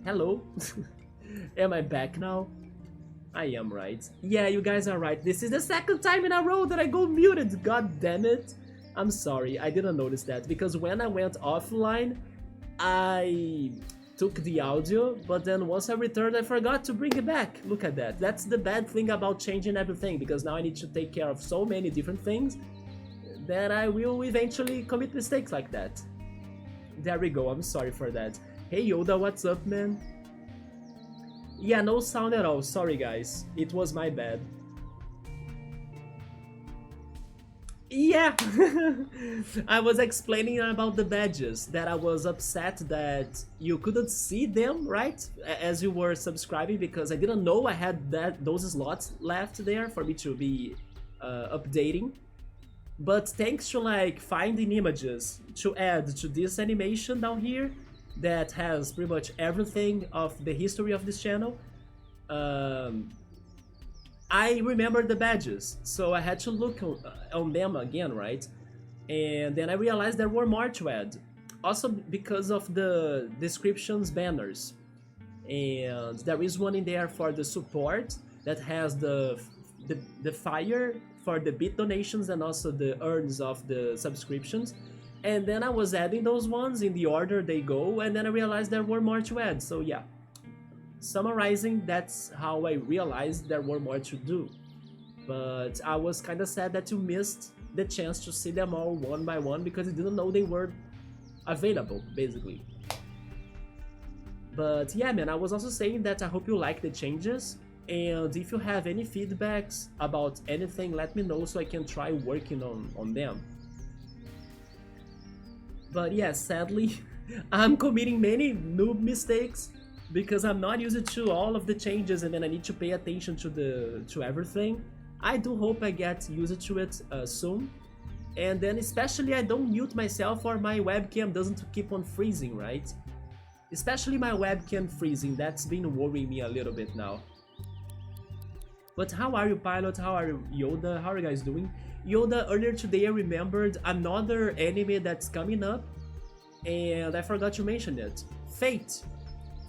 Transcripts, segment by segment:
Hello? Am I back now? I am, right? Yeah, you guys are right. This is the second time in a row that I go muted. God damn it. I'm sorry, I didn't notice that because when I went offline, I took the audio, but then once I returned, I forgot to bring it back. Look at that. That's the bad thing about changing everything because now I need to take care of so many different things that I will eventually commit mistakes like that. There we go, I'm sorry for that. Hey Yoda, what's up, man? Yeah, no sound at all. Sorry, guys. It was my bad. Yeah! I was explaining about the badges, that I was upset that you couldn't see them, right? As you were subscribing, because I didn't know I had those slots left there for me to be updating. But thanks to like finding images to add to this animation down here, that has pretty much everything of the history of this channel, um, I remembered the badges, so I had to look on them again, right? And then I realized there were more to add. Also because of the descriptions banners. And there is one in there for the support that has the fire for the bit donations and also the earns of the subscriptions. And then I was adding those ones in the order they go, and then I realized there were more to add. So yeah, summarizing, that's how I realized there were more to do. But I was kind of sad that you missed the chance to see them all one by one because you didn't know they were available, basically. But yeah, man, I was also saying that I hope you like the changes, and if you have any feedbacks about anything, let me know so I can try working on them. But yeah, sadly, I'm committing many noob mistakes because I'm not used to all of the changes and then I need to pay attention to everything. I do hope I get used to it soon. And then especially I don't mute myself or my webcam doesn't keep on freezing, right? Especially my webcam freezing, that's been worrying me a little bit now. But how are you, Pilot? How are you, Yoda? How are you guys doing? Yoda, earlier today I remembered another anime that's coming up, and I forgot to mention it. Fate.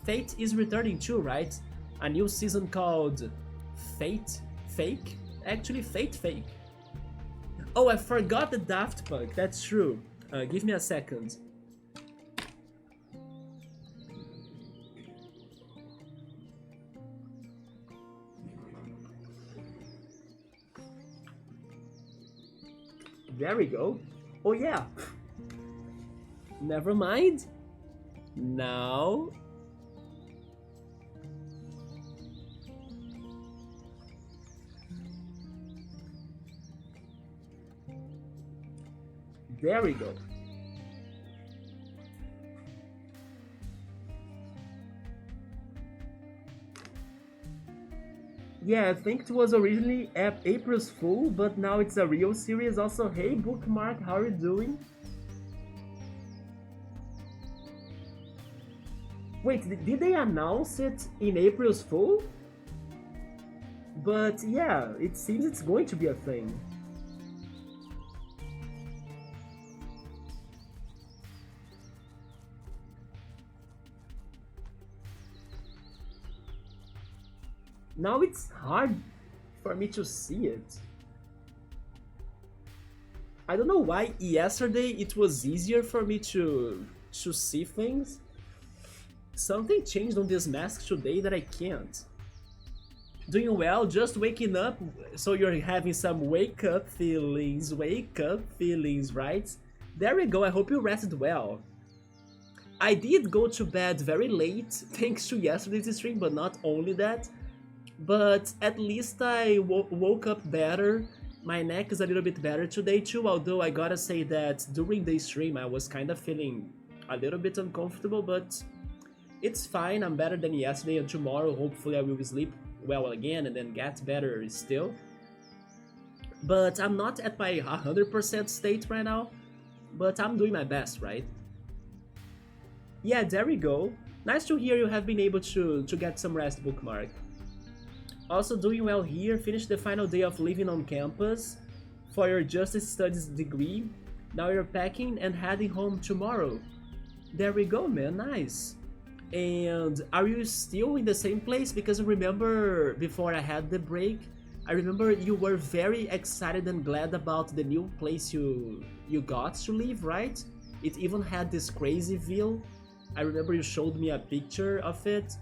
Fate is returning too, right? A new season called Fate Fake? Actually, Fate Fake. Oh, I forgot the Daft Punk, that's true. Give me a second. There we go. Oh yeah. Never mind. Now. There we go. Yeah, I think it was originally April's Fool, but now it's a real series. Also, hey Bookmark, how are you doing? Wait, did they announce it in April's Fool? But yeah, it seems it's going to be a thing. Now it's hard for me to see it. I don't know why yesterday it was easier for me to see things. Something changed on this mask today that I can't. Doing well, just waking up, so you're having some wake up feelings, right? There we go, I hope you rested well. I did go to bed very late, thanks to yesterday's stream, but not only that. But at least I woke up better. My neck is a little bit better today too, although I gotta say that during the stream I was kind of feeling a little bit uncomfortable, but it's fine, I'm better than yesterday, and tomorrow hopefully I will sleep well again and then get better still. But I'm not at my 100% state right now, but I'm doing my best, right? Yeah, there we go. Nice to hear you have been able to get some rest, Bookmark. Also doing well here, finished the final day of living on campus for your Justice Studies degree. Now you're packing and heading home tomorrow. There we go, man, nice. And are you still in the same place? Because I remember before I had the break, I remember you were very excited and glad about the new place you got to live, right? It even had this crazy view. I remember you showed me a picture of it.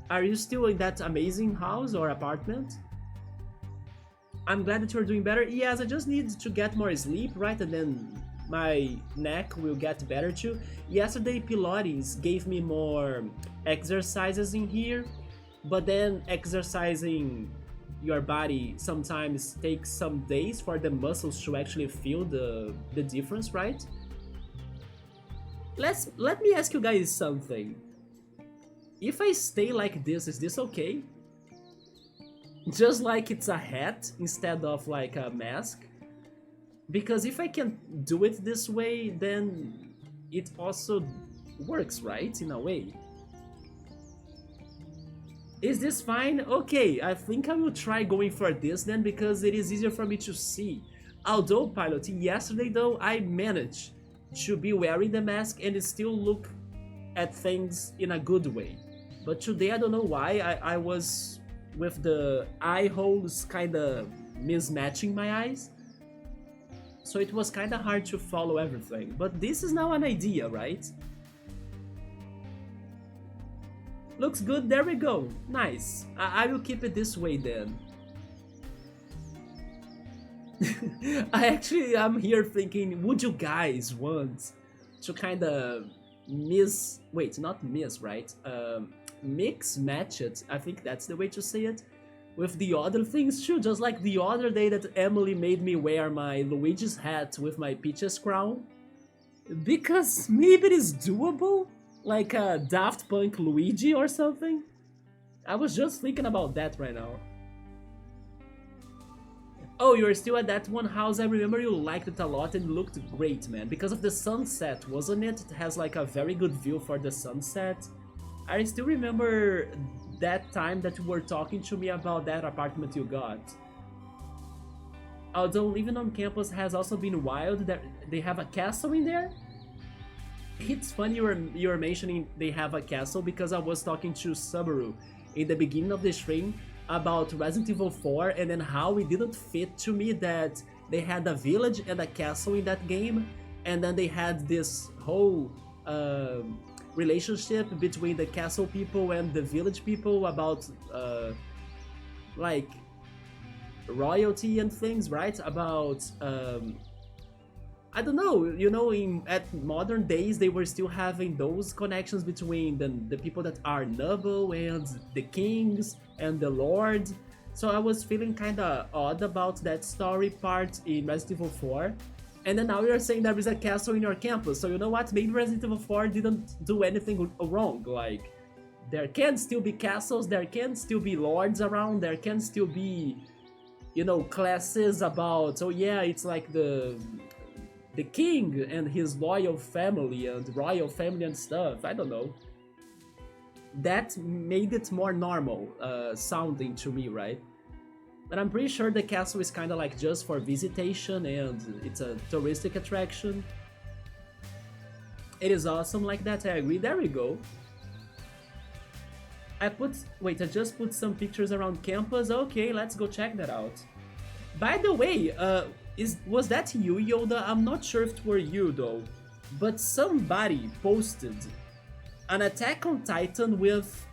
Are you still in that amazing house or apartment? I'm glad that you're doing better. Yes, I just need to get more sleep, right? And then my neck will get better too. Yesterday, Pilates gave me more exercises in here, but then exercising your body sometimes takes some days for the muscles to actually feel the difference, right? Let me ask you guys something. If I stay like this, is this okay? Just like it's a hat instead of like a mask? Because if I can do it this way, then it also works, right? In a way. Is this fine? Okay, I think I will try going for this then because it is easier for me to see. Although, Pilot, yesterday though, I managed to be wearing the mask and still look at things in a good way. But today, I don't know why, I was with the eye holes kinda mismatching my eyes. So it was kinda hard to follow everything. But this is now an idea, right? Looks good, there we go. Nice. I will keep it this way then. I'm here thinking, would you guys want to kinda mix match it, I think that's the way to say it, with the other things too, just like the other day that Emily made me wear my Luigi's hat with my Peach's crown. Because maybe it is doable? Like a Daft Punk Luigi or something? I was just thinking about that right now. Oh, you're still at that one house. I remember you liked it a lot and it looked great, man. Because of the sunset, wasn't it? It has like a very good view for the sunset. I still remember that time that you were talking to me about that apartment you got. Although living on campus has also been wild, that they have a castle in there. It's funny you're mentioning they have a castle because I was talking to Subaru in the beginning of the stream about Resident Evil 4 and then how it didn't fit to me that they had a village and a castle in that game, and then they had this whole relationship between the castle people and the village people about like royalty and things, right? About I don't know, you know, at modern days they were still having those connections between the people that are noble and the kings and the lord. So I was feeling kinda odd about that story part in Resident Evil 4. And then now you're saying there is a castle in your campus, so you know what, maybe Resident Evil 4 didn't do anything wrong, like there can still be castles, there can still be lords around, there can still be, you know, classes about, oh yeah, it's like the king and his loyal family and royal family and stuff, I don't know. That made it more normal sounding to me, right? But I'm pretty sure the castle is kind of like just for visitation and it's a touristic attraction. It is awesome like that, I agree. There we go. I just put some pictures around campus. Okay, let's go check that out. By the way, was that you, Yoda? I'm not sure if it were you though, but somebody posted an Attack on Titan with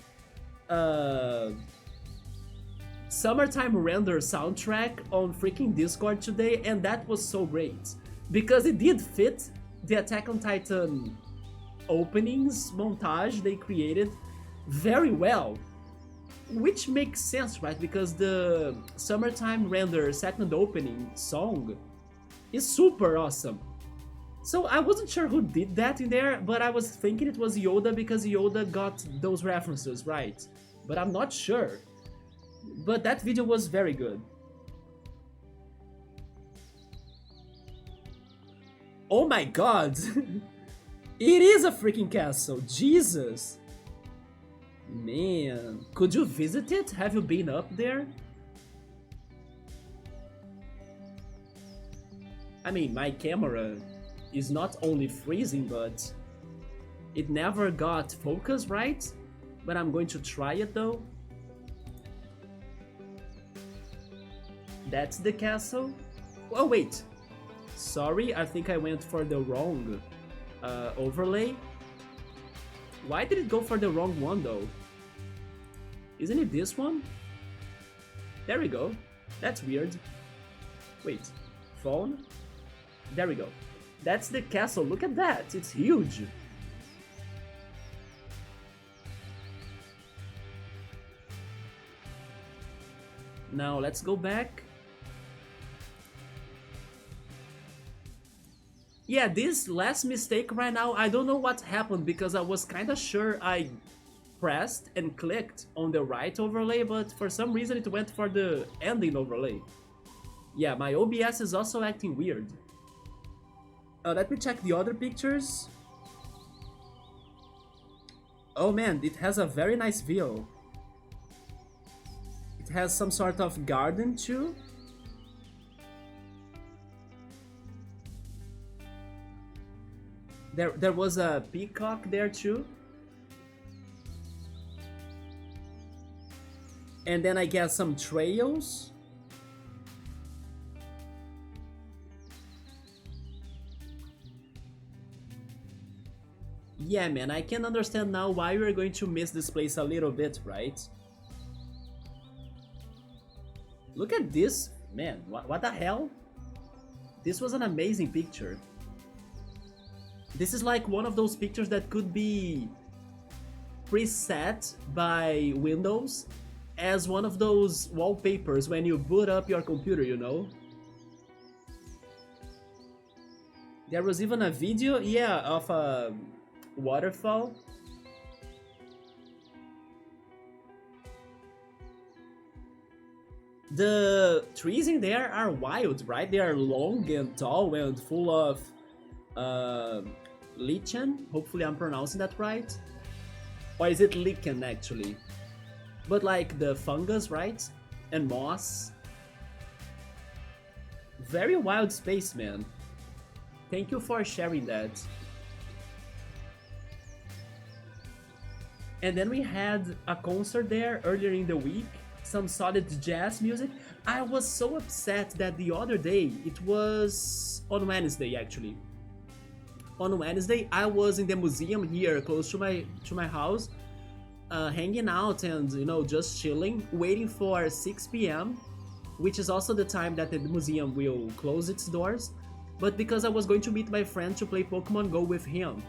Summertime Render soundtrack on freaking Discord today, and that was so great because it did fit the Attack on Titan openings montage they created very well. Which makes sense, right? Because the Summertime Render second opening song is super awesome. So I wasn't sure who did that in there, but I was thinking it was Yoda because Yoda got those references, right? But I'm not sure. But that video was very good. Oh my god! It is a freaking castle, Jesus! Man, could you visit it? Have you been up there? I mean, my camera is not only freezing, but It never got focus right, but I'm going to try it though. That's the castle. Oh wait, sorry, I think I went for the wrong overlay. Why did it go for the wrong one though? Isn't it this one? There we go. That's weird. Wait, phone? There we go. That's the castle, look at that, it's huge. Now let's go back. Yeah, this last mistake right now, I don't know what happened because I was kinda sure I pressed and clicked on the right overlay, but for some reason it went for the ending overlay. Yeah, my OBS is also acting weird. Let me check the other pictures. Oh man, it has a very nice view. It has some sort of garden too. There was a peacock there too. And then I guess some trails. Yeah, man, I can understand now why we're going to miss this place a little bit, right? Look at this, man, what the hell? This was an amazing picture. This is like one of those pictures that could be preset by Windows as one of those wallpapers when you boot up your computer, you know? There was even a video, yeah, of a waterfall. The trees in there are wild, right? They are long and tall and full of lichen. Hopefully I'm pronouncing that right. Or is it lichen actually? But like the fungus, right? And moss. Very wild space, man. Thank you for sharing that. And then we had a concert there earlier in the week. Some solid jazz music. I was so upset that the other day, it was on Wednesday actually. On Wednesday, I was in the museum here close to my house, hanging out and, you know, just chilling, waiting for 6 p.m., which is also the time that the museum will close its doors. But because I was going to meet my friend to play Pokemon Go with him.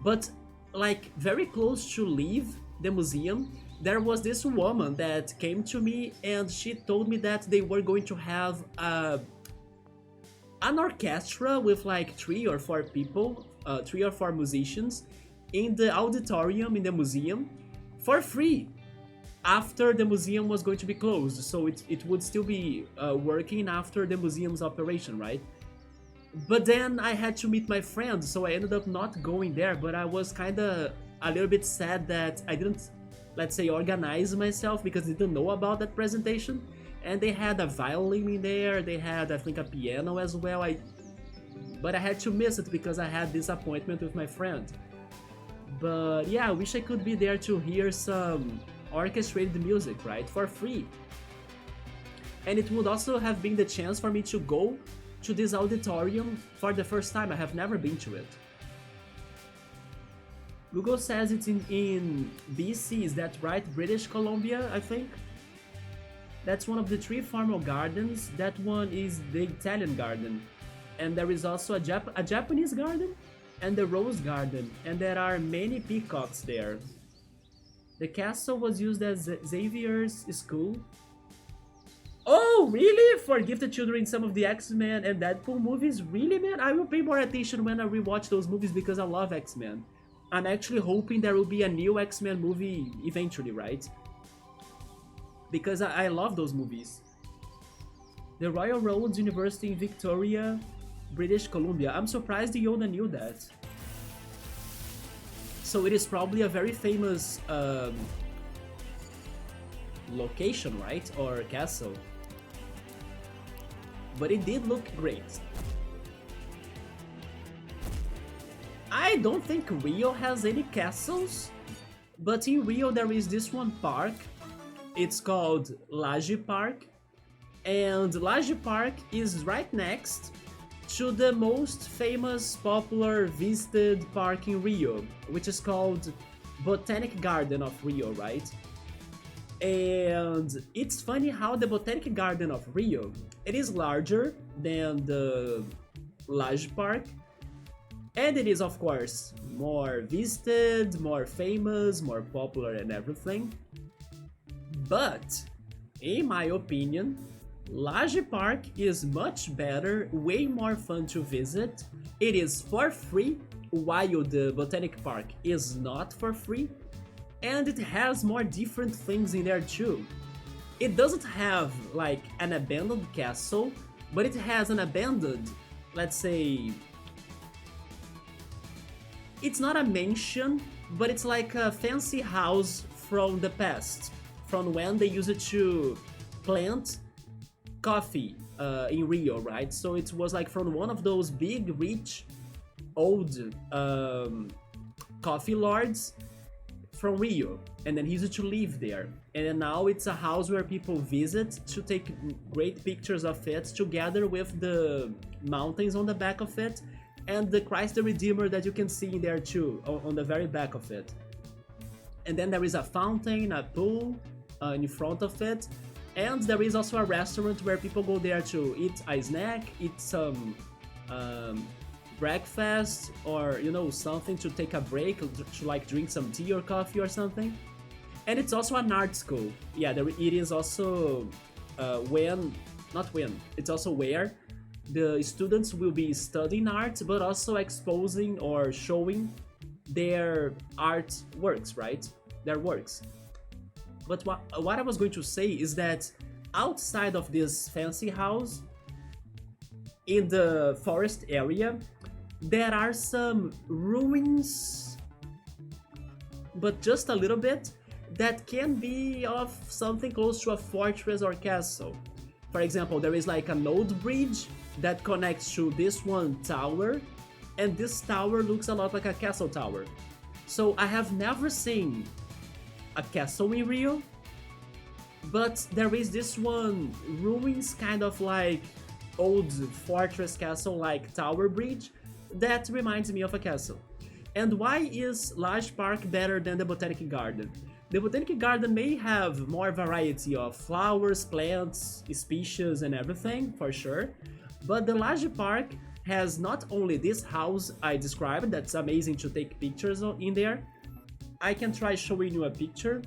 But like very close to leave the museum, there was this woman that came to me and she told me that they were going to have an orchestra with like 3 or 4 people, 3 or 4 musicians in the auditorium in the museum for free after the museum was going to be closed, so it would still be working after the museum's operation, right? But then I had to meet my friend, so I ended up not going there, but I was kinda a little bit sad that I didn't, let's say, organize myself because I didn't know about that presentation. And they had a violin in there, they had, I think, a piano as well. But I had to miss it because I had this appointment with my friend. But yeah, I wish I could be there to hear some orchestrated music, right? For free. And it would also have been the chance for me to go to this auditorium for the first time. I have never been to it. Google says it's in BC, is that right? British Columbia, I think? That's one of the 3 formal gardens. That one is the Italian garden. And there is also a Japanese garden and the Rose garden. And there are many peacocks there. The castle was used as Xavier's school. Oh, really? For gifted children in some of the X-Men and Deadpool movies? Really, man? I will pay more attention when I rewatch those movies because I love X-Men. I'm actually hoping there will be a new X-Men movie eventually, right? Because I love those movies. The Royal Roads University in Victoria, British Columbia. I'm surprised Yoda knew that. So it is probably a very famous location, right? Or castle. But it did look great. I don't think Rio has any castles, but in Rio there is this one park. It's called Laje Park, and Laje Park is right next to the most famous, popular, visited park in Rio, which is called Botanic Garden of Rio, right? And it's funny how the Botanic Garden of Rio, it is larger than the Laje Park, and it is of course more visited, more famous, more popular and everything. But in my opinion, Laje Park is much better, way more fun to visit. It is for free, while the Botanic Park is not for free, and it has more different things in there too. It doesn't have like an abandoned castle, but it has an abandoned, let's say, it's not a mansion, but it's like a fancy house from the past, from when they used it to plant coffee in Rio, right? So it was like from one of those big, rich, old coffee lords from Rio, and then he used to live there. And then now it's a house where people visit to take great pictures of it, together with the mountains on the back of it, and the Christ the Redeemer that you can see in there too, on the very back of it. And then there is a fountain, a pool in front of it, and there is also a restaurant where people go there to eat a snack, eat some breakfast, or you know, something to take a break, to like drink some tea or coffee or something. And it's also an art school. Yeah, it is also it's also where the students will be studying art, but also exposing or showing their art works, right? Their works. But what I was going to say is that outside of this fancy house, in the forest area, there are some ruins, but just a little bit, that can be of something close to a fortress or castle. For example, there is like an old bridge that connects to this one tower, and this tower looks a lot like a castle tower. So I have never seen a castle in Rio, but there is this one ruins, kind of like old fortress castle like tower bridge, that reminds me of a castle. And why is Laje Park better than the Botanic Garden? The Botanic Garden may have more variety of flowers, plants, species and everything, for sure, but the Laje Park has not only this house I described, that's amazing to take pictures in there. I can try showing you a picture.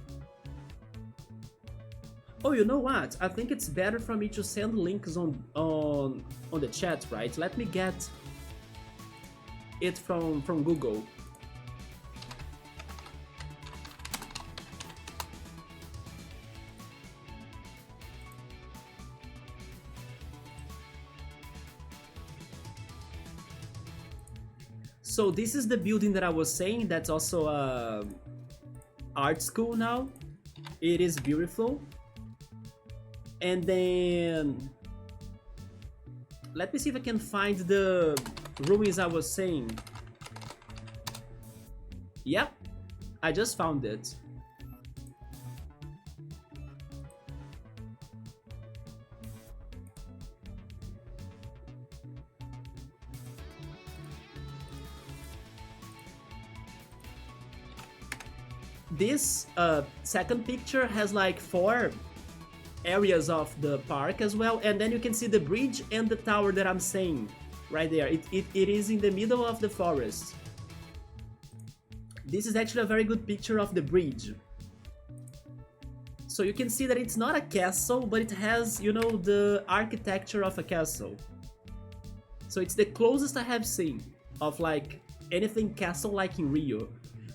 Oh, you know what? I think it's better for me to send links on the chat, right? Let me get it from Google. So this is the building that I was saying, that's also a art school now. It is beautiful. And then let me see if I can find the ruins I was saying. Yep, I just found it. This second picture has like 4 areas of the park as well, and then you can see the bridge and the tower that I'm saying right there. It is in the middle of the forest. This is actually a very good picture of the bridge. So you can see that it's not a castle, but it has, you know, the architecture of a castle. So it's the closest I have seen of like anything castle-like in Rio.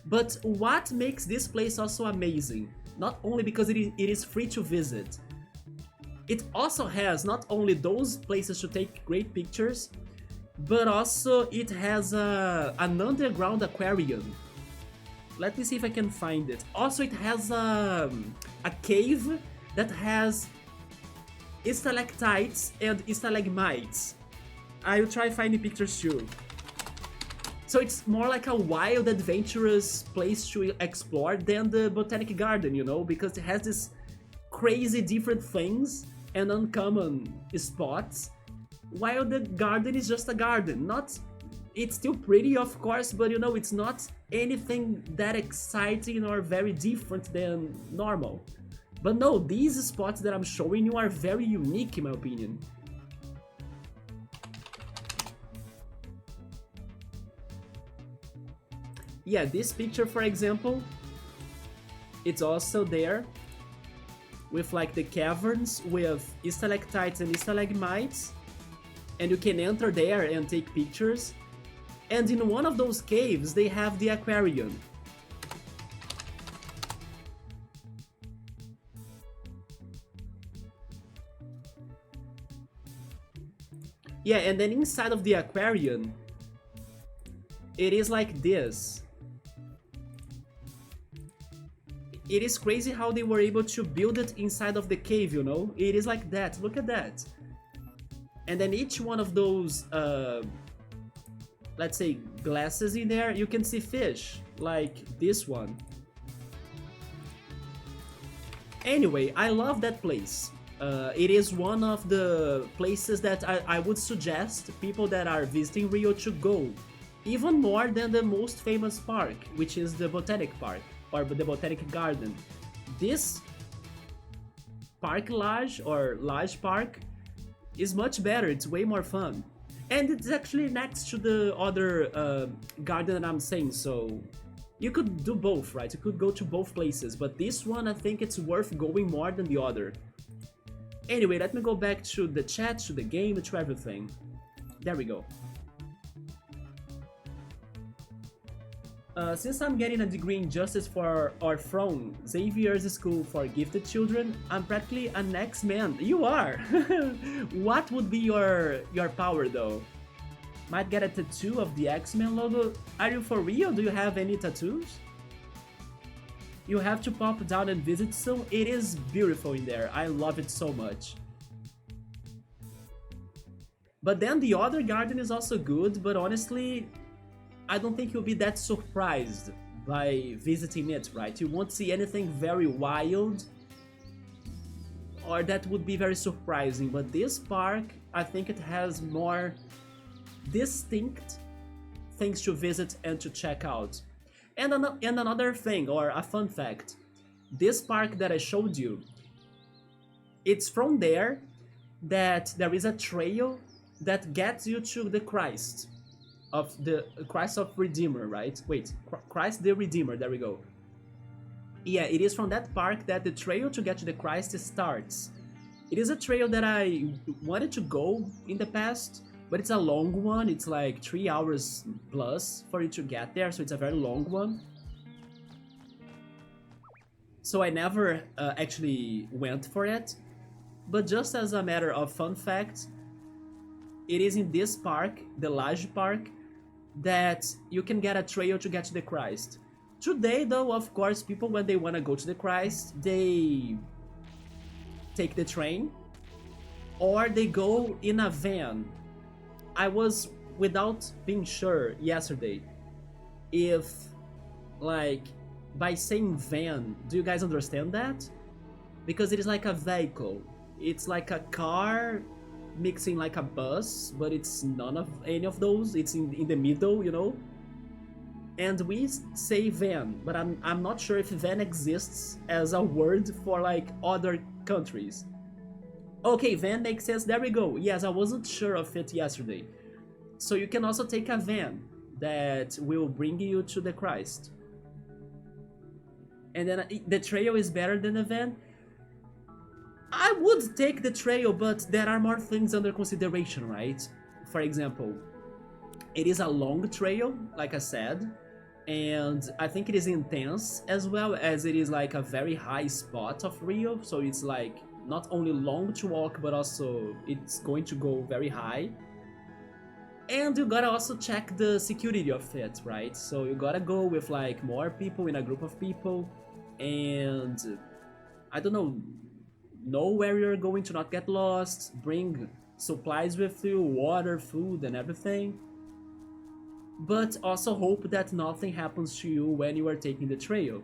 But what makes this place also amazing, not only because it is free to visit, it also has not only those places to take great pictures, but also it has an underground aquarium. Let me see if I can find it. Also, it has a cave that has stalactites and stalagmites. I will try finding pictures too. So it's more like a wild, adventurous place to explore than the Botanic Garden, you know, because it has this crazy different things and uncommon spots, while the garden is just a garden. Not, it's still pretty, of course, but you know, it's not anything that exciting or very different than normal. But no, these spots that I'm showing you are very unique in my opinion. Yeah, this picture, for example, it's also there with like the caverns with stalactites and stalagmites, and you can enter there and take pictures. And in one of those caves, they have the aquarium. Yeah, and then inside of the aquarium, it is like this. It is crazy how they were able to build it inside of the cave, you know? It is like that, look at that. And then each one of those, let's say, glasses in there, you can see fish, like this one. Anyway, I love that place. It is one of the places that I would suggest people that are visiting Rio to go, even more than the most famous park, which is the Botanic Park, or the Botanic Garden. This Park Lage, or Lage Park, is much better, it's way more fun. And it's actually next to the other garden that I'm saying, so you could do both, right? You could go to both places, but this one I think it's worth going more than the other. Anyway, let me go back to the chat, to the game, to everything. There we go. Since I'm getting a degree in justice for or from Xavier's School for Gifted Children, I'm practically an X-Man. You are! What would be your power though? Might get a tattoo of the X-Men logo. Are you for real? Do you have any tattoos? You have to pop down and visit soon. It is beautiful in there. I love it so much. But then the other garden is also good, but honestly, I don't think you'll be that surprised by visiting it, right? You won't see anything very wild or that would be very surprising, but this park, I think it has more distinct things to visit and to check out. And another thing, or a fun fact, this park that I showed you, it's from there that there is a trail that gets you to the Christ of Redeemer, right? Wait, Christ the Redeemer, there we go. Yeah, it is from that park that the trail to get to the Christ starts. It is a trail that I wanted to go in the past, but it's a long one. It's like 3 hours plus for you to get there, so it's a very long one. So I never actually went for it. But just as a matter of fun fact, it is in this park, the Lage Park, that you can get a trail to get to the Christ. Today, though, of course, people, when they want to go to the Christ, they take the train or they go in a van. I was, without being sure yesterday, if, like, by saying van, do you guys understand that? Because it is like a vehicle. It's like a car mixing like a bus, but it's none of any of those. It's in the middle, you know? And we say van, but I'm not sure if van exists as a word for like other countries. Okay, van makes sense, there we go. Yes, I wasn't sure of it yesterday. So you can also take a van that will bring you to the Christ. And then the trail is better than the van. I would take the trail, but there are more things under consideration, right? For example, it is a long trail, like I said, and I think it is intense as well as it is like a very high spot of Rio, so it's like not only long to walk, but also it's going to go very high. And you gotta also check the security of it, right? So you gotta go with like more people, in a group of people, and I don't know where you're going to not get lost, bring supplies with you, water, food, and everything. but also hope that nothing happens to you when you are taking the trail,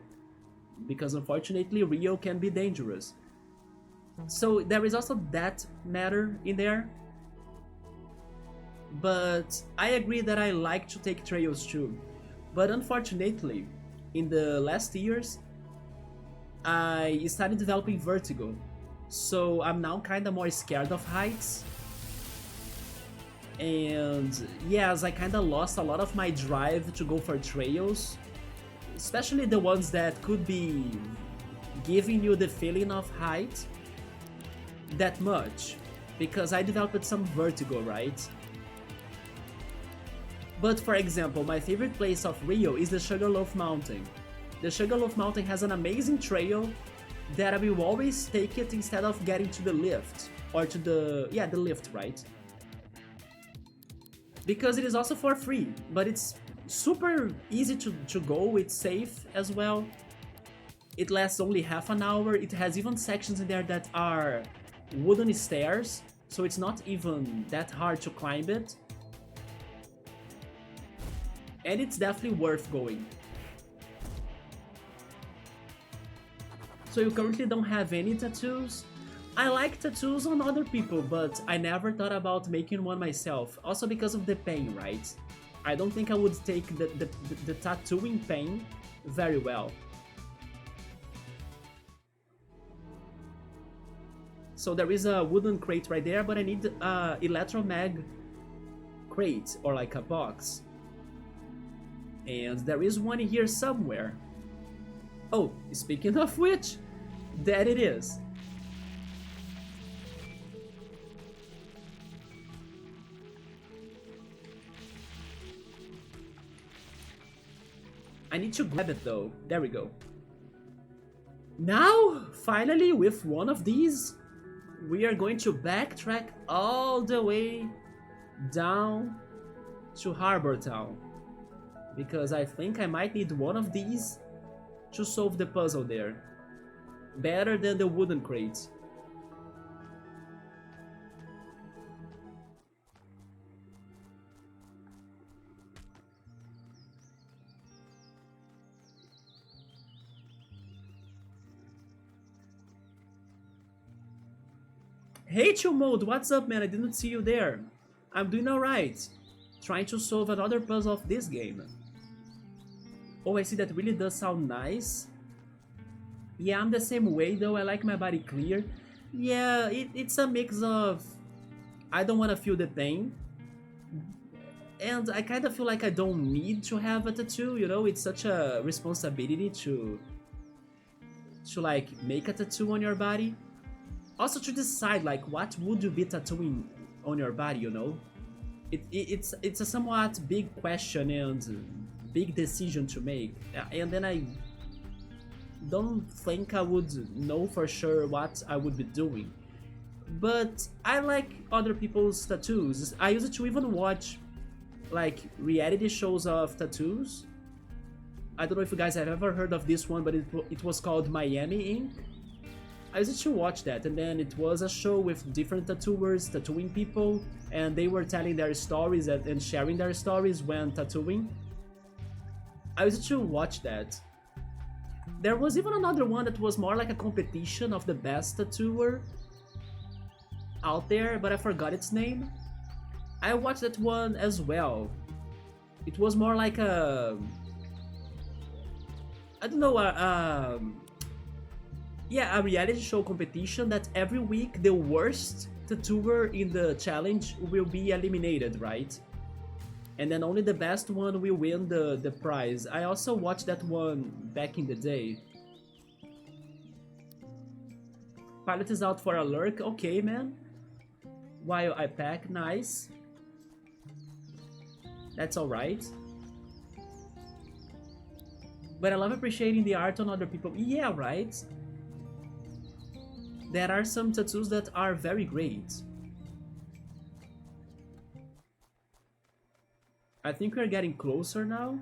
because unfortunately Rio can be dangerous. So there is also that matter in there. But I agree that I like to take trails too. But unfortunately, in the last years, I started developing vertigo. So I'm now kind of more scared of heights. And yes, I kind of lost a lot of my drive to go for trails, especially the ones that could be giving you the feeling of height that much, because I developed some vertigo, right? But for example, my favorite place of Rio is the Sugarloaf Mountain. The Sugarloaf Mountain has an amazing trail that I will always take it instead of getting to the lift, or to the lift, right? Because it is also for free, but it's super easy to go, it's safe as well. It lasts only half an hour, it has even sections in there that are wooden stairs, so it's not even that hard to climb it. And it's definitely worth going. So you currently don't have any tattoos? I like tattoos on other people, but I never thought about making one myself, also because of the pain, right? I don't think I would take the tattooing pain very well. So there is a wooden crate right there, but I need a electromag crate, or like a box. And there is one here somewhere. Oh, speaking of which, there it is. I need to grab it though. There we go. Now, finally, with one of these, we are going to backtrack all the way down to Harbourtown, because I think I might need one of these to solve the puzzle there. Better than the wooden crate. Hey Chill Mode, what's up man? I didn't see you there. I'm doing alright. Trying to solve another puzzle of this game. Oh, I see, that really does sound nice. Yeah, I'm the same way though, I like my body clear. Yeah, it's a mix of... I don't want to feel the pain. And I kind of feel like I don't need to have a tattoo, you know? It's such a responsibility to like make a tattoo on your body. Also to decide like what would you be tattooing on your body, you know? It's a somewhat big question and big decision to make. And then I don't think I would know for sure what I would be doing. But I like other people's tattoos. I used to even watch like reality shows of tattoos. I don't know if you guys have ever heard of this one, but it was called Miami Ink. I used to watch that, and then it was a show with different tattooers tattooing people, and they were telling their stories and sharing their stories when tattooing. I used to watch that. There was even another one that was more like a competition of the best tattooer out there, but I forgot its name. I watched that one as well. It was more like a... I don't know, yeah, a reality show competition that every week the worst tattooer in the challenge will be eliminated, right? And then only the best one will win the prize. I also watched that one back in the day. Pilot is out for a lurk. Okay, man. While I pack, nice. That's alright. But I love appreciating the art on other people. Yeah, right? There are some tattoos that are very great. I think we're getting closer now.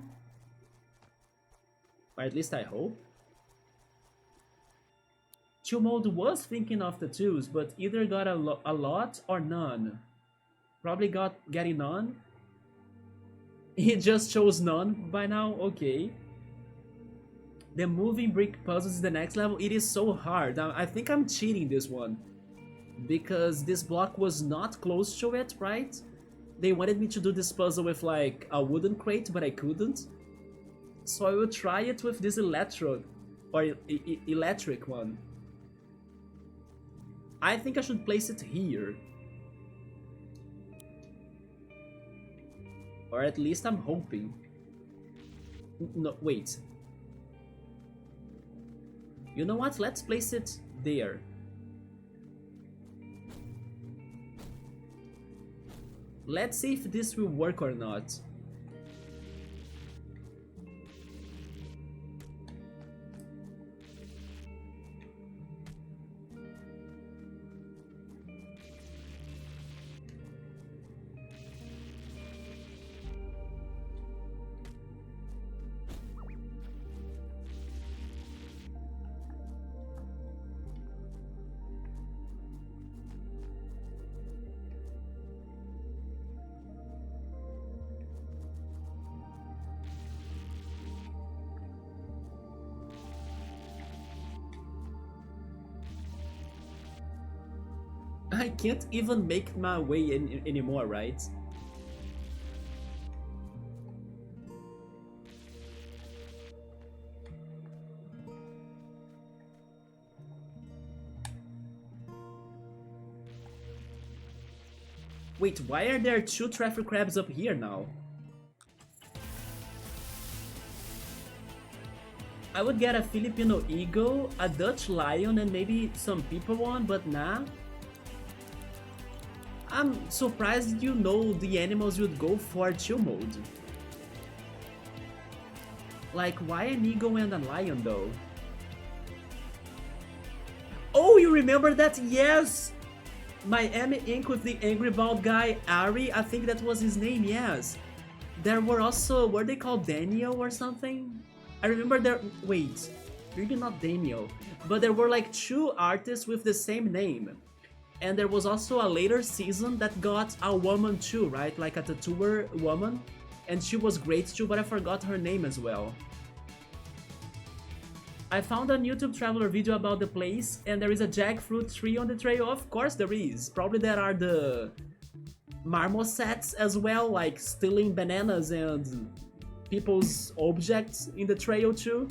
Or at least I hope. Chill Mode was thinking of tattoos, but either got a lot or none. Probably got getting none. He just chose none by now? Okay. The moving brick puzzles is the next level. It is so hard. I think I'm cheating this one. Because this block was not close to it, right? They wanted me to do this puzzle with like a wooden crate, but I couldn't. So I will try it with this electric one. I think I should place it here. Or at least I'm hoping. No, wait. You know what? Let's place it there. Let's see if this will work or not. I can't even make my way in anymore, right? Wait, why are there two traffic crabs up here now? I would get a Filipino eagle, a Dutch lion, and maybe some people one, but nah. I'm surprised you know the animals would go for chill mode. Like, why an eagle and a lion though? Oh, you remember that? Yes! Miami Inc. with the angry bald guy, Ari, I think that was his name, yes. There were also, were they called Daniel or something? I remember there, wait, maybe not Daniel, but there were like two artists with the same name. And there was also a later season that got a woman too, right? Like a tattooer woman. And she was great too, but I forgot her name as well. I found a YouTube traveler video about the place, and there is a jackfruit tree on the trail. Of course there is. Probably there are the marmosets as well, like stealing bananas and people's objects in the trail too.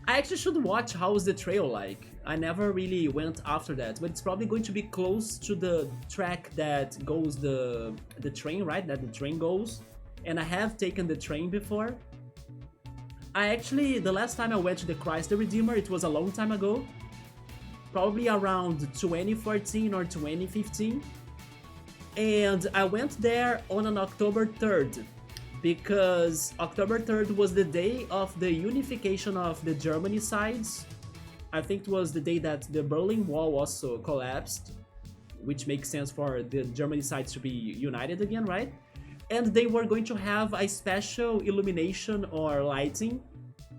I actually should watch how's the trail like. I never really went after that, but it's probably going to be close to the track that goes the train, right? That the train goes. And I have taken the train before. I actually, the last time I went to the Christ the Redeemer, it was a long time ago. Probably around 2014 or 2015. And I went there on an October 3rd. Because October 3rd was the day of the unification of the Germany sides. I think it was the day that the Berlin Wall also collapsed. Which makes sense for the Germany sides to be united again, right? And they were going to have a special illumination or lighting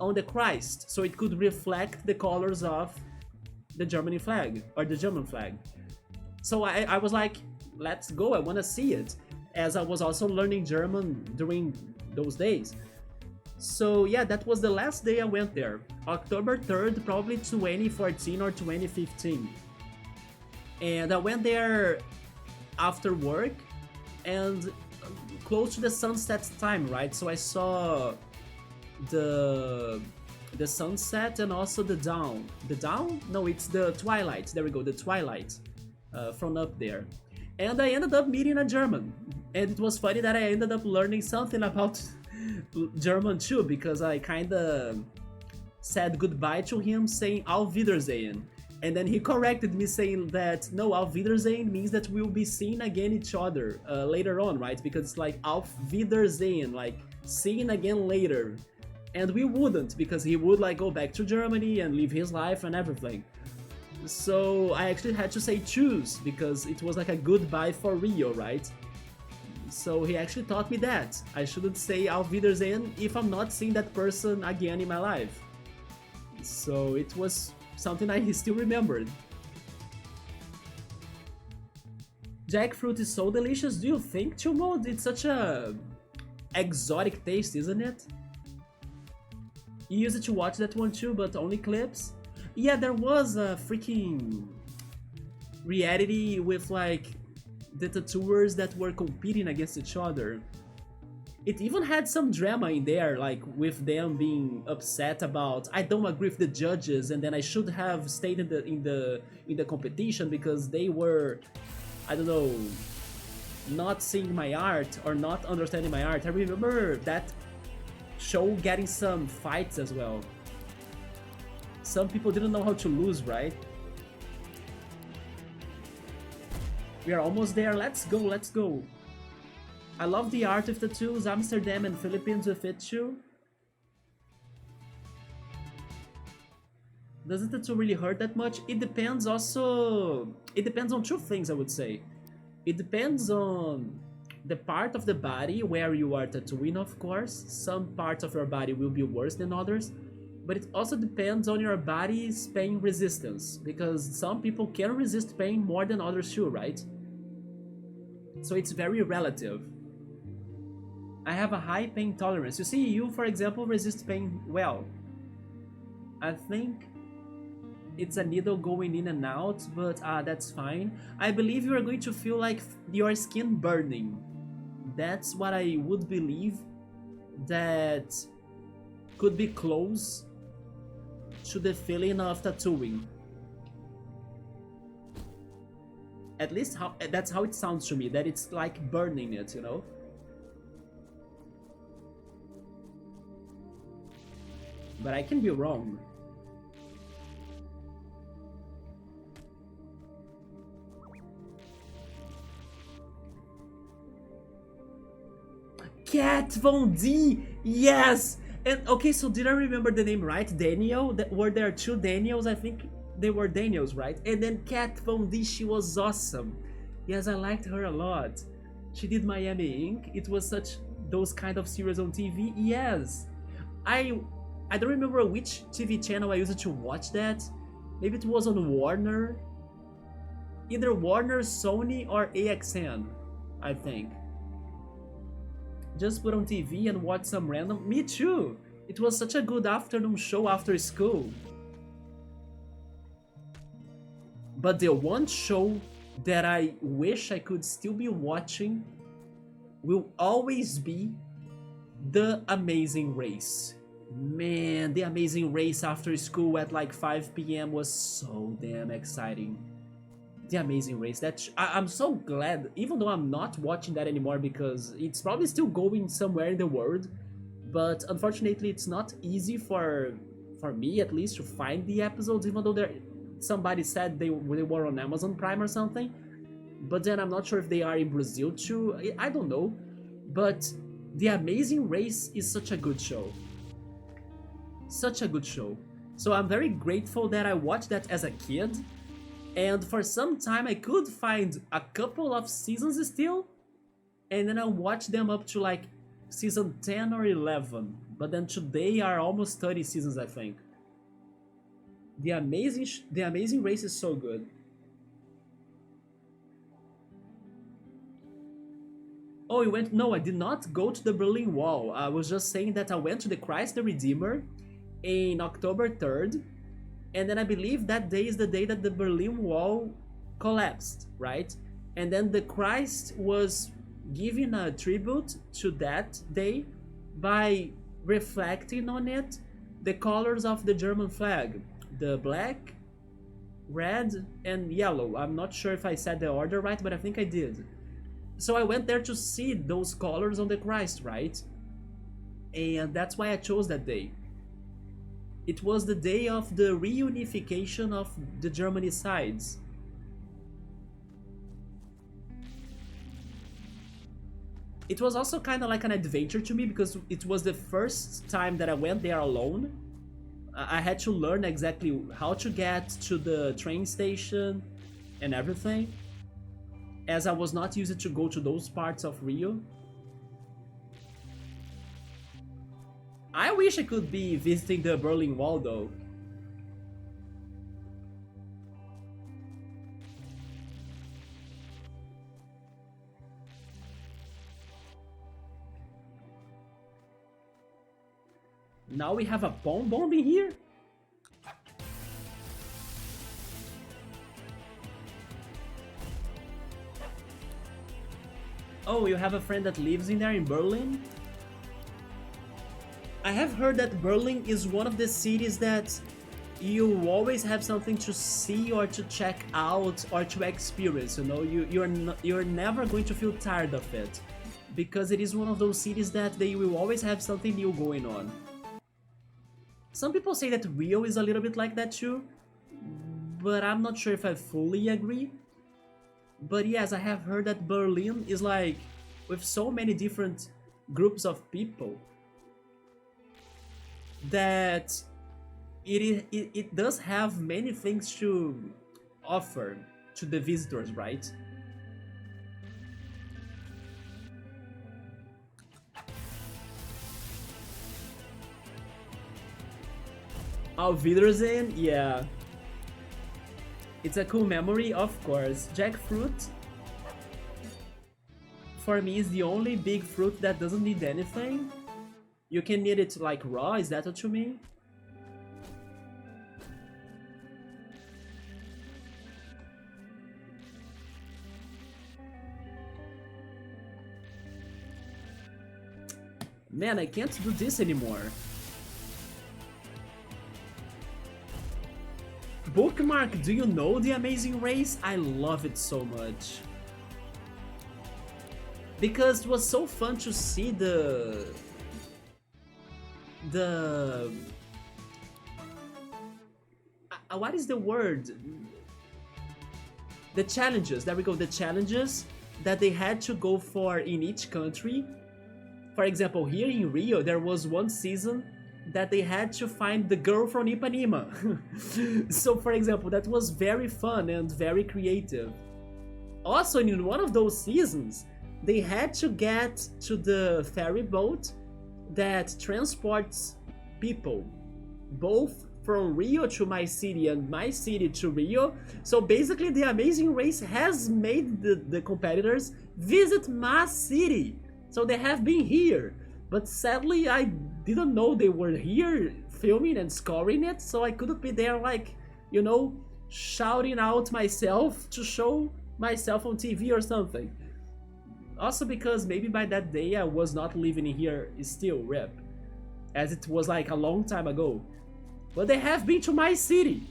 on the Christ, so it could reflect the colors of the Germany flag, or the German flag. So I was like, let's go, I want to see it, as I was also learning German during those days. So yeah, that was the last day I went there. October 3rd, probably 2014 or 2015. And I went there after work, and close to the sunset time, right? So I saw the sunset and also the dawn. The dawn? No, it's the twilight. There we go, the twilight from up there. And I ended up meeting a German. And it was funny that I ended up learning something about German too, because I kinda said goodbye to him saying Auf Wiedersehen. And then he corrected me saying that, no, Auf Wiedersehen means that we'll be seeing again each other later on, right? Because it's like Auf Wiedersehen, like seeing again later. And we wouldn't, because he would like go back to Germany and live his life and everything. So I actually had to say choose, because it was like a goodbye for Rio, right? So he actually taught me that. I shouldn't say Auf Wiedersehen if I'm not seeing that person again in my life. So it was something I still remembered. Jackfruit is so delicious. Do you think, Chumod? It's such a exotic taste, isn't it? You used to watch that one too, but only clips. Yeah, there was a freaking reality with like the tattooers that were competing against each other. It even had some drama in there, like with them being upset about I don't agree with the judges, and then I should have stayed in the competition because they were, I don't know, not seeing my art or not understanding my art. I remember that show getting some fights as well. Some people didn't know how to lose, right? We are almost there. Let's go, let's go. I love the art of tattoos, Amsterdam and Philippines with it too. Does the tattoo really hurt that much? It depends also... It depends on two things, I would say. It depends on the part of the body where you are tattooing, of course. Some parts of your body will be worse than others. But it also depends on your body's pain resistance. Because some people can resist pain more than others too, right? So it's very relative. I have a high pain tolerance. You see, you, for example, resist pain well. I think it's a needle going in and out, but that's fine. I believe you are going to feel like your skin burning. That's what I would believe that could be close to the feeling of tattooing. At least that's how it sounds to me, that it's like burning it, you know? But I can be wrong. Kat Von D! Yes! And okay, so did I remember the name right? Daniel? Were there two Daniels? I think they were Daniels, right? And then Kat Von D, she was awesome. Yes, I liked her a lot. She did Miami Ink. It was such those kind of series on TV. Yes. I don't remember which TV channel I used to watch that. Maybe it was on Warner. Either Warner, Sony, or AXN, I think. Just put on TV and watch some random... Me too! It was such a good afternoon show after school. But the one show that I wish I could still be watching will always be The Amazing Race. Man, The Amazing Race after school at like 5 p.m. was so damn exciting. The Amazing Race, I'm so glad, even though I'm not watching that anymore because it's probably still going somewhere in the world, but unfortunately it's not easy for me at least to find the episodes, even though somebody said they were on Amazon Prime or something, but then I'm not sure if they are in Brazil too. I don't know, but The Amazing Race is such a good show. Such a good show. So I'm very grateful that I watched that as a kid, and for some time I could find a couple of seasons still, and then I watched them up to like season 10 or 11, but then today are almost 30 seasons, I think. The Amazing Race is so good. Oh, you went? No, I did not go to the Berlin Wall. I was just saying that I went to the Christ the Redeemer in October 3rd, and then I believe that day is the day that the Berlin Wall collapsed, right? And then the Christ was giving a tribute to that day by reflecting on it the colors of the German flag, the black, red, and yellow. I'm not sure if I said the order right, but I think I did. So I went there to see those colors on the Christ, right? And that's why I chose that day. It was the day of the reunification of the Germany sides. It was also kind of like an adventure to me because it was the first time that I went there alone. I had to learn exactly how to get to the train station and everything, as I was not used to go to those parts of Rio. I wish I could be visiting the Berlin Wall though. Now we have a bomb bomb in here? Oh, you have a friend that lives in there in Berlin? I have heard that Berlin is one of the cities that you always have something to see or to check out or to experience, you know? You're never going to feel tired of it. Because it is one of those cities that they will always have something new going on. Some people say that Rio is a little bit like that too, but I'm not sure if I fully agree. But yes, I have heard that Berlin is like, with so many different groups of people, that it does have many things to offer to the visitors, right? Auf Wiedersehen, yeah. It's a cool memory, of course. Jackfruit, for me, is the only big fruit that doesn't need anything. You can eat it like raw, is that what you mean? Man, I can't do this anymore. Bookmark, do you know The Amazing Race? I love it so much. Because it was so fun to see the what is the word? The challenges, there we go, the challenges that they had to go for in each country. For example, here in Rio, there was one season that they had to find the girl from Ipanema. So, for example, that was very fun and very creative. Also, in one of those seasons, they had to get to the ferry boat that transports people, both from Rio to my city and my city to Rio. So basically, The Amazing Race has made the competitors visit my city. So they have been here. But sadly, I didn't know they were here filming and scoring it, so I couldn't be there, like, you know, shouting out myself to show myself on TV or something. Also because maybe by that day I was not living here still, RIP, as it was like a long time ago. But they have been to my city.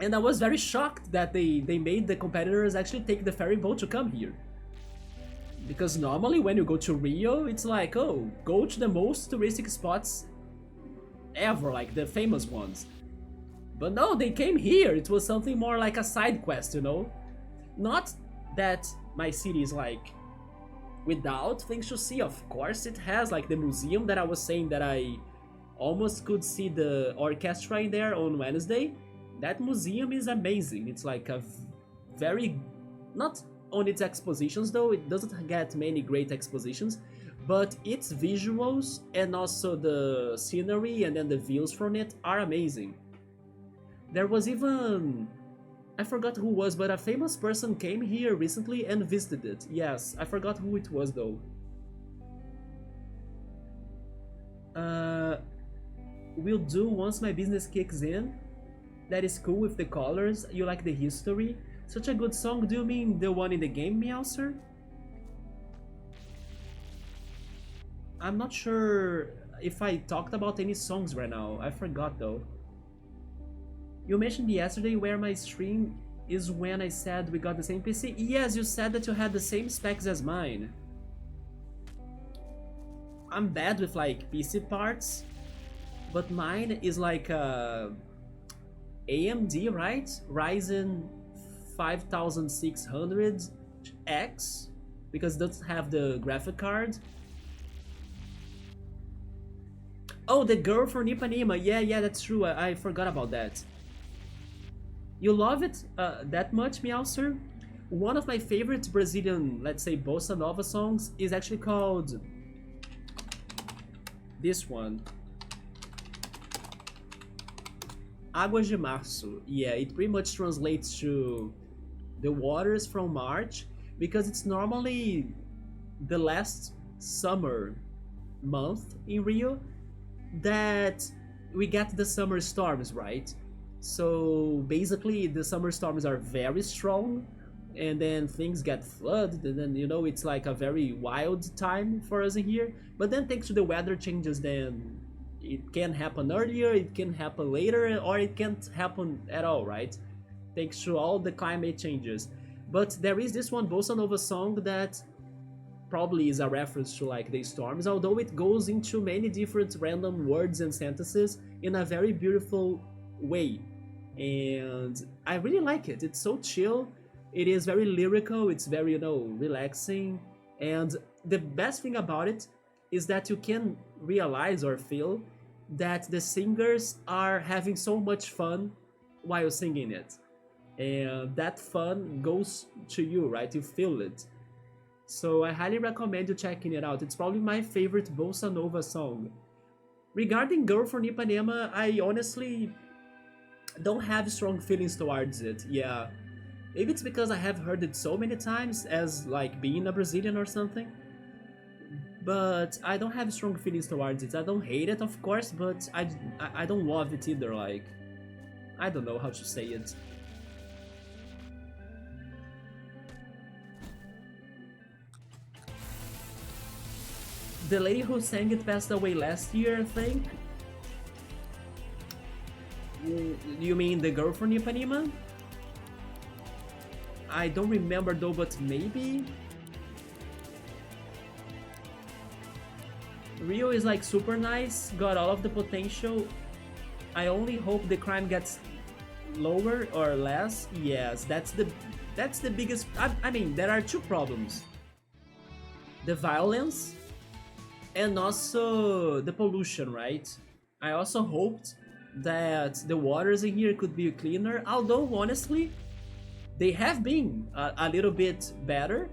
And I was very shocked that they made the competitors actually take the ferry boat to come here. Because normally when you go to Rio, it's like, oh, go to the most touristic spots ever, like the famous ones. But no, they came here. It was something more like a side quest, you know? Not that my city is like without things to see. Of course it has, like the museum that I was saying that I almost could see the orchestra in there on Wednesday. That museum is amazing. It's like a very, not on its expositions though, it doesn't get many great expositions, but its visuals and also the scenery and then the views from it are amazing. There was even, I forgot who was, but a famous person came here recently and visited it. Yes, I forgot who it was though. Will do once my business kicks in. That is cool with the colors. You like the history. Such a good song. Do you mean the one in the game, Meowser? I'm not sure if I talked about any songs right now. I forgot though. You mentioned yesterday where my stream is when I said we got the same PC. Yes, you said that you had the same specs as mine. I'm bad with like PC parts, but mine is like AMD, right? Ryzen 5600X, because it doesn't have the graphic card. Oh, the girl from Ipanema. Yeah, that's true. I forgot about that. You love it that much, Meowser? One of my favorite Brazilian, let's say, bossa nova songs is actually called this one. Águas de Março. Yeah, it pretty much translates to the waters from March, because it's normally the last summer month in Rio, that we get the summer storms, right? So basically, the summer storms are very strong, and then things get flooded, and then it's like a very wild time for us in here. But then, thanks to the weather changes, then it can happen earlier, it can happen later, or it can't happen at all, right? Thanks to all the climate changes. But there is this one bossa nova song that probably is a reference to like the storms, although it goes into many different random words and sentences in a very beautiful way. And I really like it. It's so chill. It is very lyrical, it's very, relaxing. And the best thing about it is that you can realize or feel that the singers are having so much fun while singing it. And that fun goes to you, right? You feel it. So I highly recommend you checking it out. It's probably my favorite bossa nova song. Regarding Girl from Ipanema, I honestly don't have strong feelings towards it. Yeah, maybe it's because I have heard it so many times as like being a Brazilian or something. But I don't have strong feelings towards it. I don't hate it, of course, but I don't love it either. Like, I don't know how to say it. The lady who sang it passed away last year, I think. You mean the girl from Ipanema? I don't remember though, but maybe. Rio is like super nice, got all of the potential. I only hope the crime gets lower or less. Yes, that's the biggest. I mean, there are two problems: the violence and also the pollution, right? I also hoped that the waters in here could be cleaner, although honestly, they have been a little bit better,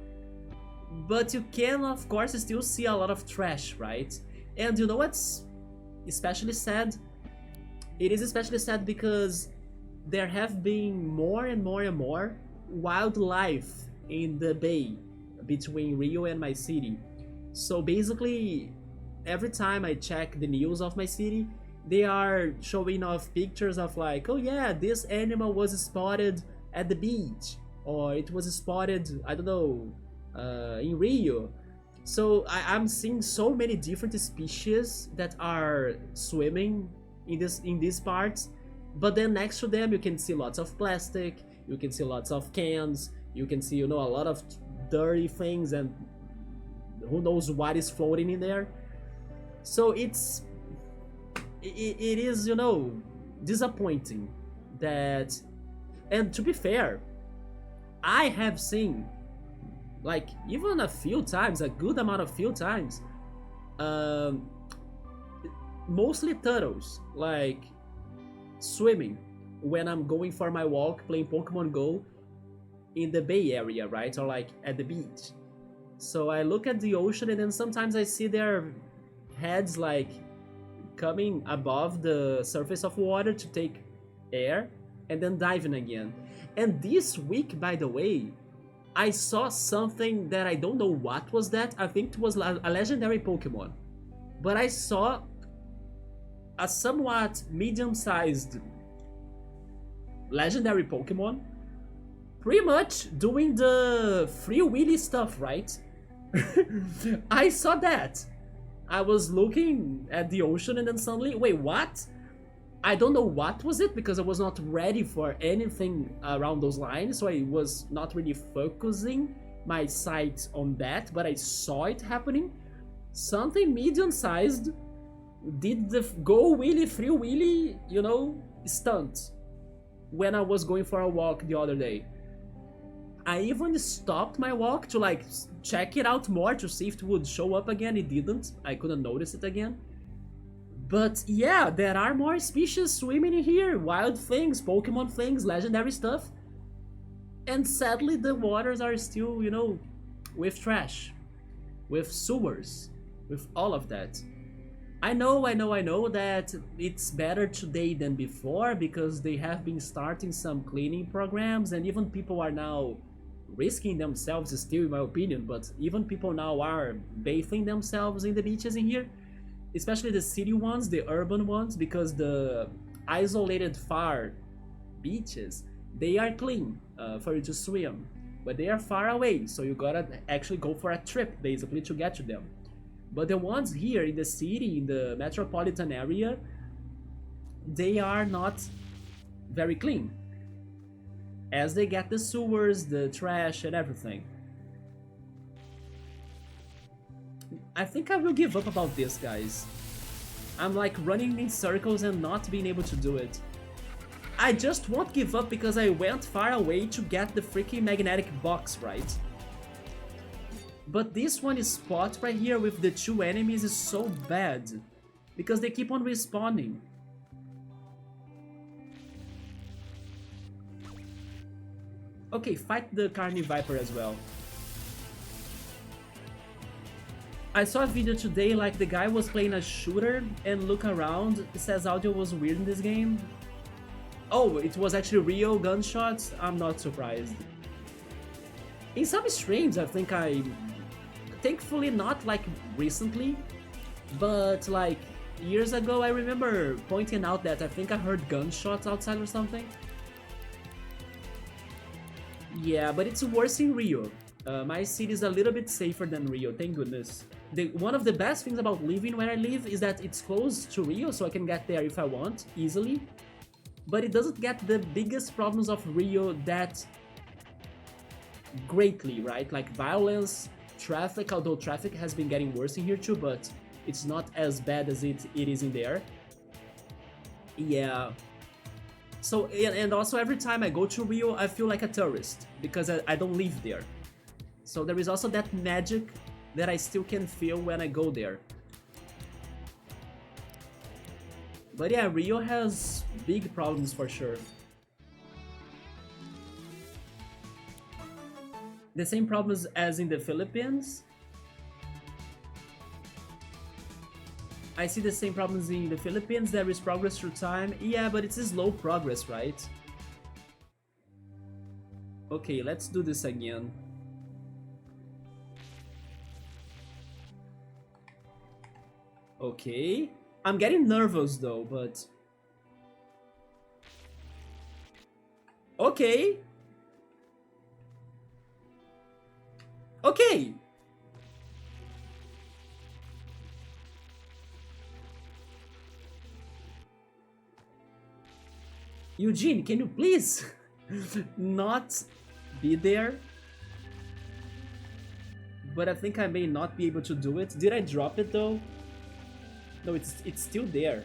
but you can of course still see a lot of trash, right? And you know what's especially sad? It is especially sad because there have been more and more and more wildlife in the bay between Rio and my city. So basically, every time I check the news of my city, they are showing off pictures of like, oh yeah, this animal was spotted at the beach, or it was spotted, I don't know, in Rio. So I'm seeing so many different species that are swimming in these parts, but then next to them you can see lots of plastic, you can see lots of cans, you can see a lot of dirty things, and who knows what is floating in there. So it is disappointing that. And to be fair, I have seen like even a few times, a good amount of few times, mostly turtles like swimming when I'm going for my walk playing Pokemon Go in the Bay Area, right? Or like at the beach. So I look at the ocean and then sometimes I see their heads like coming above the surface of water to take air and then diving again. And this week, by the way, I saw something that I don't know what was that. I think it was a legendary Pokemon. But I saw a somewhat medium-sized legendary Pokemon pretty much doing the Free Willy stuff, right? I saw that. I was looking at the ocean and then suddenly, wait, what? I don't know what was it because I was not ready for anything around those lines, so I was not really focusing my sight on that, but I saw it happening. Something medium-sized did the Go Willy, Free Willy, stunt when I was going for a walk the other day. I even stopped my walk to like check it out more to see if it would show up again. It didn't. I couldn't notice it again. But yeah, there are more species swimming in here. Wild things, Pokemon things, legendary stuff. And sadly, the waters are still, with trash, with sewers, with all of that. I know that it's better today than before because they have been starting some cleaning programs and even people are now risking themselves still, in my opinion, but even people now are bathing themselves in the beaches in here. especially the city ones, the urban ones, because the isolated far beaches, they are clean for you to swim, but they are far away, so you gotta actually go for a trip basically to get to them. But the ones here in the city, in the metropolitan area, they are not very clean, as they get the sewers, the trash, and everything. I think I will give up about this, guys. I'm like running in circles and not being able to do it. I just won't give up because I went far away to get the freaking magnetic box, right? But this one spot right here with the two enemies is so bad, because they keep on respawning. Okay, fight the Carny Viper as well. I saw a video today, like the guy was playing a shooter and look around, it says audio was weird in this game. Oh, it was actually real gunshots? I'm not surprised. In some streams, I think thankfully not like recently, but like years ago I remember pointing out that I think I heard gunshots outside or something. Yeah, but it's worse in Rio. My city is a little bit safer than Rio, thank goodness. One of the best things about living where I live is that it's close to Rio, so I can get there if I want, easily. But it doesn't get the biggest problems of Rio that greatly, right? Like violence, traffic, although traffic has been getting worse in here too, but it's not as bad as it is in there. Yeah. So, and also every time I go to Rio, I feel like a tourist, because I don't live there. So there is also that magic that I still can feel when I go there. But yeah, Rio has big problems for sure. The same problems as in the Philippines. I see the same problems in the Philippines. There is progress through time. Yeah, but it's a slow progress, right? Okay, let's do this again. Okay. I'm getting nervous though, but... Okay. Okay. Eugene, can you please not be there? But I think I may not be able to do it. Did I drop it though? No, it's still there.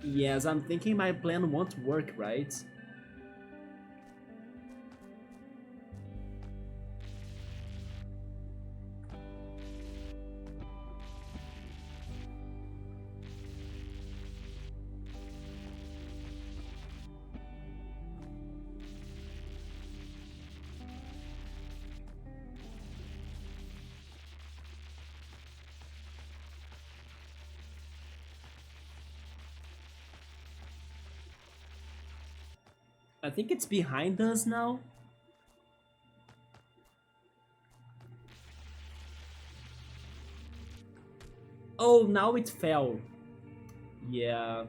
Yes, I'm thinking my plan won't work, right? I think it's behind us now. Oh, now it fell. Yeah.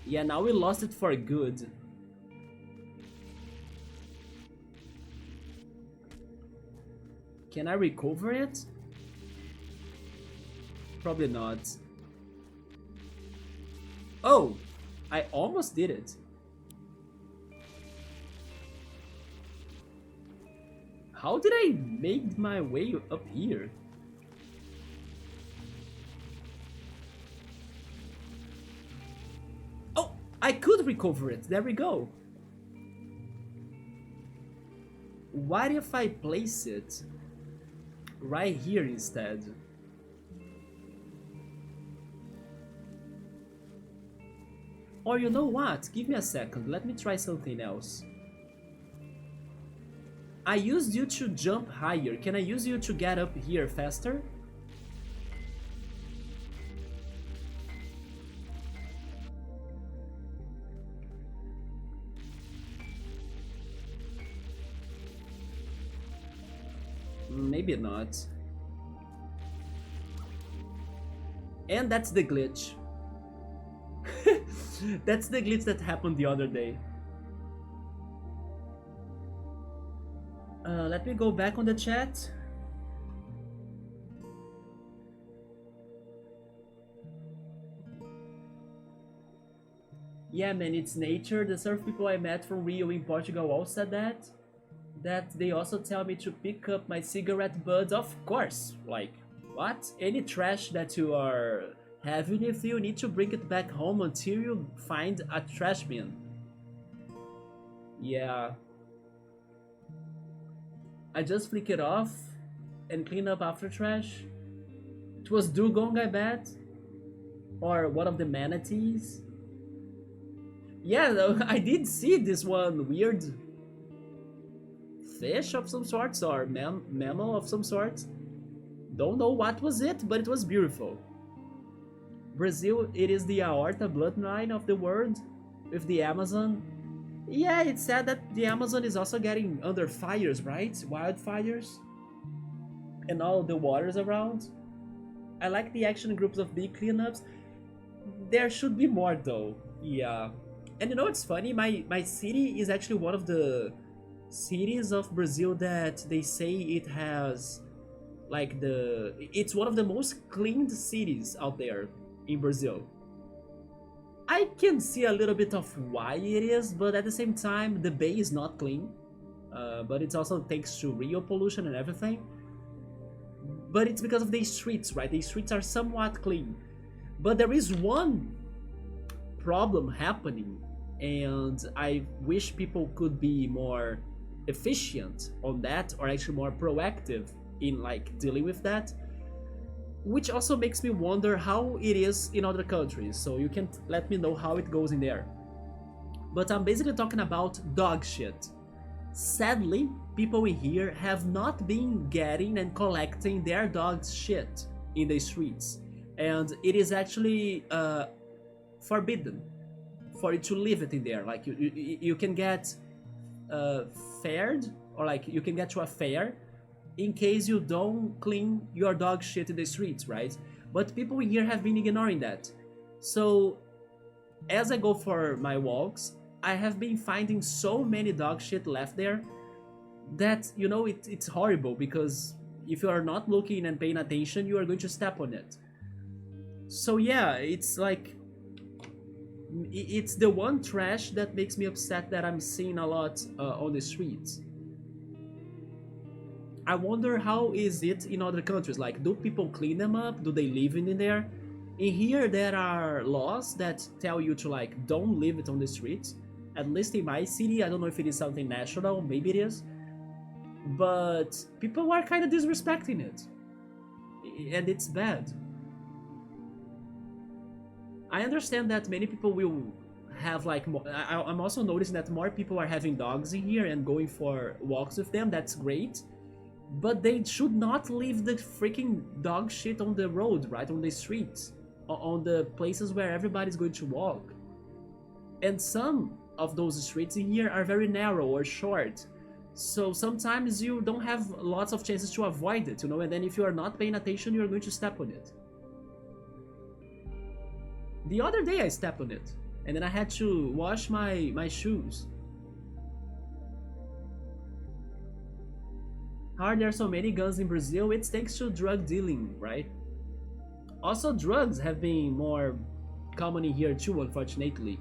Yeah, now we lost it for good. Can I recover it? Probably not. Oh! I almost did it. How did I make my way up here? Oh, I could recover it. There we go. What if I place it right here instead? Or you know what? Give me a second, let me try something else. I used you to jump higher. Can I use you to get up here faster? Maybe not. And that's the glitch. That's the glitch that happened the other day. Let me go back on the chat. Yeah, man, it's nature. The surf people I met from Rio in Portugal all said that. That they also tell me to pick up my cigarette butts. Of course, like, what? Any trash that you are having with you need to bring it back home until you find a trash bin. Yeah. I just flick it off and clean up after trash. It was dugong, I bet. Or one of the manatees. Yeah, I did see this one weird fish of some sorts or mammal of some sort. Don't know what was it, but it was beautiful. Brazil, it is the aorta bloodline of the world with the Amazon. Yeah, it said that the Amazon is also getting under fires, right? Wildfires. And all the waters around. I like the action groups of big cleanups. There should be more though. Yeah. And you know what's funny? My city is actually one of the cities of Brazil that they say it has like it's one of the most cleaned cities out there in Brazil. I can see a little bit of why it is, but at the same time the bay is not clean. But it's also thanks to Rio pollution and everything. But it's because of the streets, right? The streets are somewhat clean. But there is one problem happening, and I wish people could be more efficient on that, or actually more proactive in like dealing with that, which also makes me wonder how it is in other countries. So you can let me know how it goes in there. But I'm basically talking about dog shit. Sadly, people in here have not been getting and collecting their dog's shit in the streets, and it is actually forbidden for you to leave it in there. Like you can get fared, or like you can get to a fair in case you don't clean your dog shit in the streets, right? But people in here have been ignoring that. So as I go for my walks, I have been finding so many dog shit left there that, you know, it's horrible, because if you are not looking and paying attention, you are going to step on it. So yeah, it's like, it's the one trash that makes me upset that I'm seeing a lot on the streets. I wonder how is it in other countries. Like, do people clean them up? Do they leave it in there? In here, there are laws that tell you to like don't leave it on the streets. At least in my city, I don't know if it is something national, maybe it is. But people are kind of disrespecting it. And it's bad. I understand that many people will have like more, I'm also noticing that more people are having dogs in here and going for walks with them. That's great. But they should not leave the freaking dog shit on the road, right? On the streets. On the places where everybody's going to walk. And some of those streets in here are very narrow or short. So sometimes you don't have lots of chances to avoid it, you know? And then if you are not paying attention, you're going to step on it. The other day I stepped on it, and then I had to wash my shoes. How are there so many guns in Brazil? It's thanks to drug dealing, right? Also, drugs have been more common in here too, unfortunately.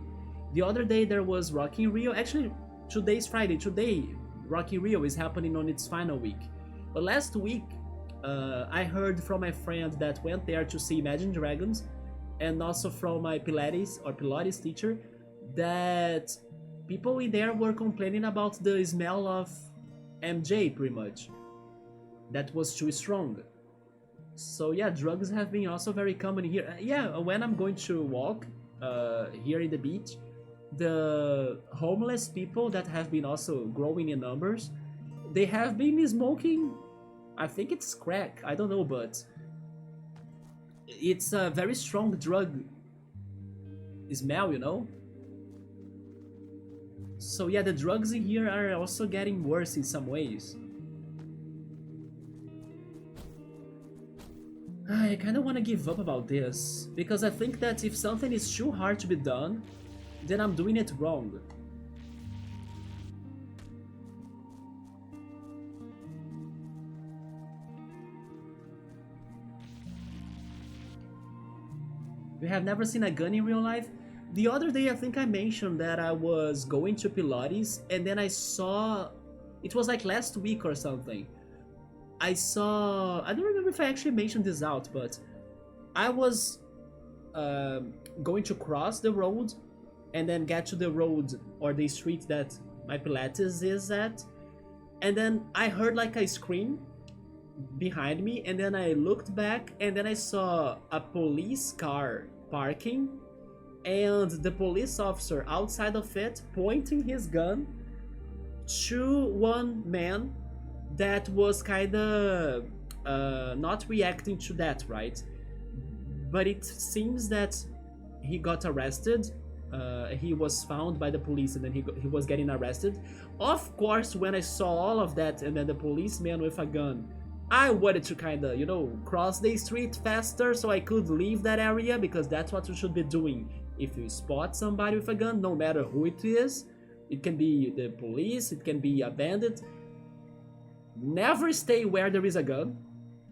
The other day there was Rock in Rio. Actually, today's Friday. Today, Rock in Rio is happening on its final week. But last week, I heard from my friend that went there to see Imagine Dragons, and also from my Pilates teacher, that people in there were complaining about the smell of MJ, pretty much. That was too strong. So yeah, drugs have been also very common here. Yeah, when I'm going to walk here in the beach, the homeless people that have been also growing in numbers, they have been smoking, I think it's crack, I don't know, but it's a very strong drug smell, you know? So yeah, the drugs in here are also getting worse in some ways. I kind of want to give up about this because I think that if something is too hard to be done, then I'm doing it wrong. You have never seen a gun in real life? The other day, I think I mentioned that I was going to Pilates and then I saw. It was like last week or something. I saw. I don't remember if I actually mentioned this out, but I was going to cross the road and then get to the road or the street that my Pilates is at. And then I heard like a scream behind me, and then I looked back and then I saw a police car parking and the police officer outside of it pointing his gun to one man that was kind of not reacting to that, right? But it seems that he got arrested. He was found by the police and then he was getting arrested. Of course, when I saw all of that and then the policeman with a gun, I wanted to kind of, cross the street faster so I could leave that area because that's what you should be doing. If you spot somebody with a gun, no matter who it is, it can be the police, it can be a bandit, never stay where there is a gun.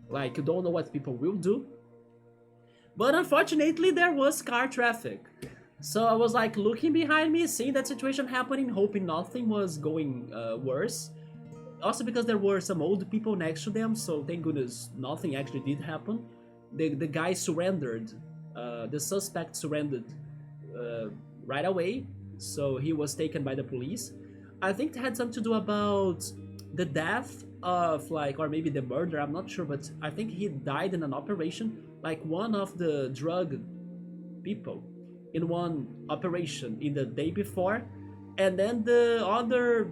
Like, you don't know what people will do. But unfortunately, there was car traffic. So I was like looking behind me, seeing that situation happening, hoping nothing was going worse. Also because there were some old people next to them, so thank goodness nothing actually did happen. The guy surrendered. The suspect surrendered right away, so he was taken by the police. I think it had something to do about the death of, like, or maybe the murder, I'm not sure, but I think he died in an operation, like one of the drug people in one operation in the day before, and then the other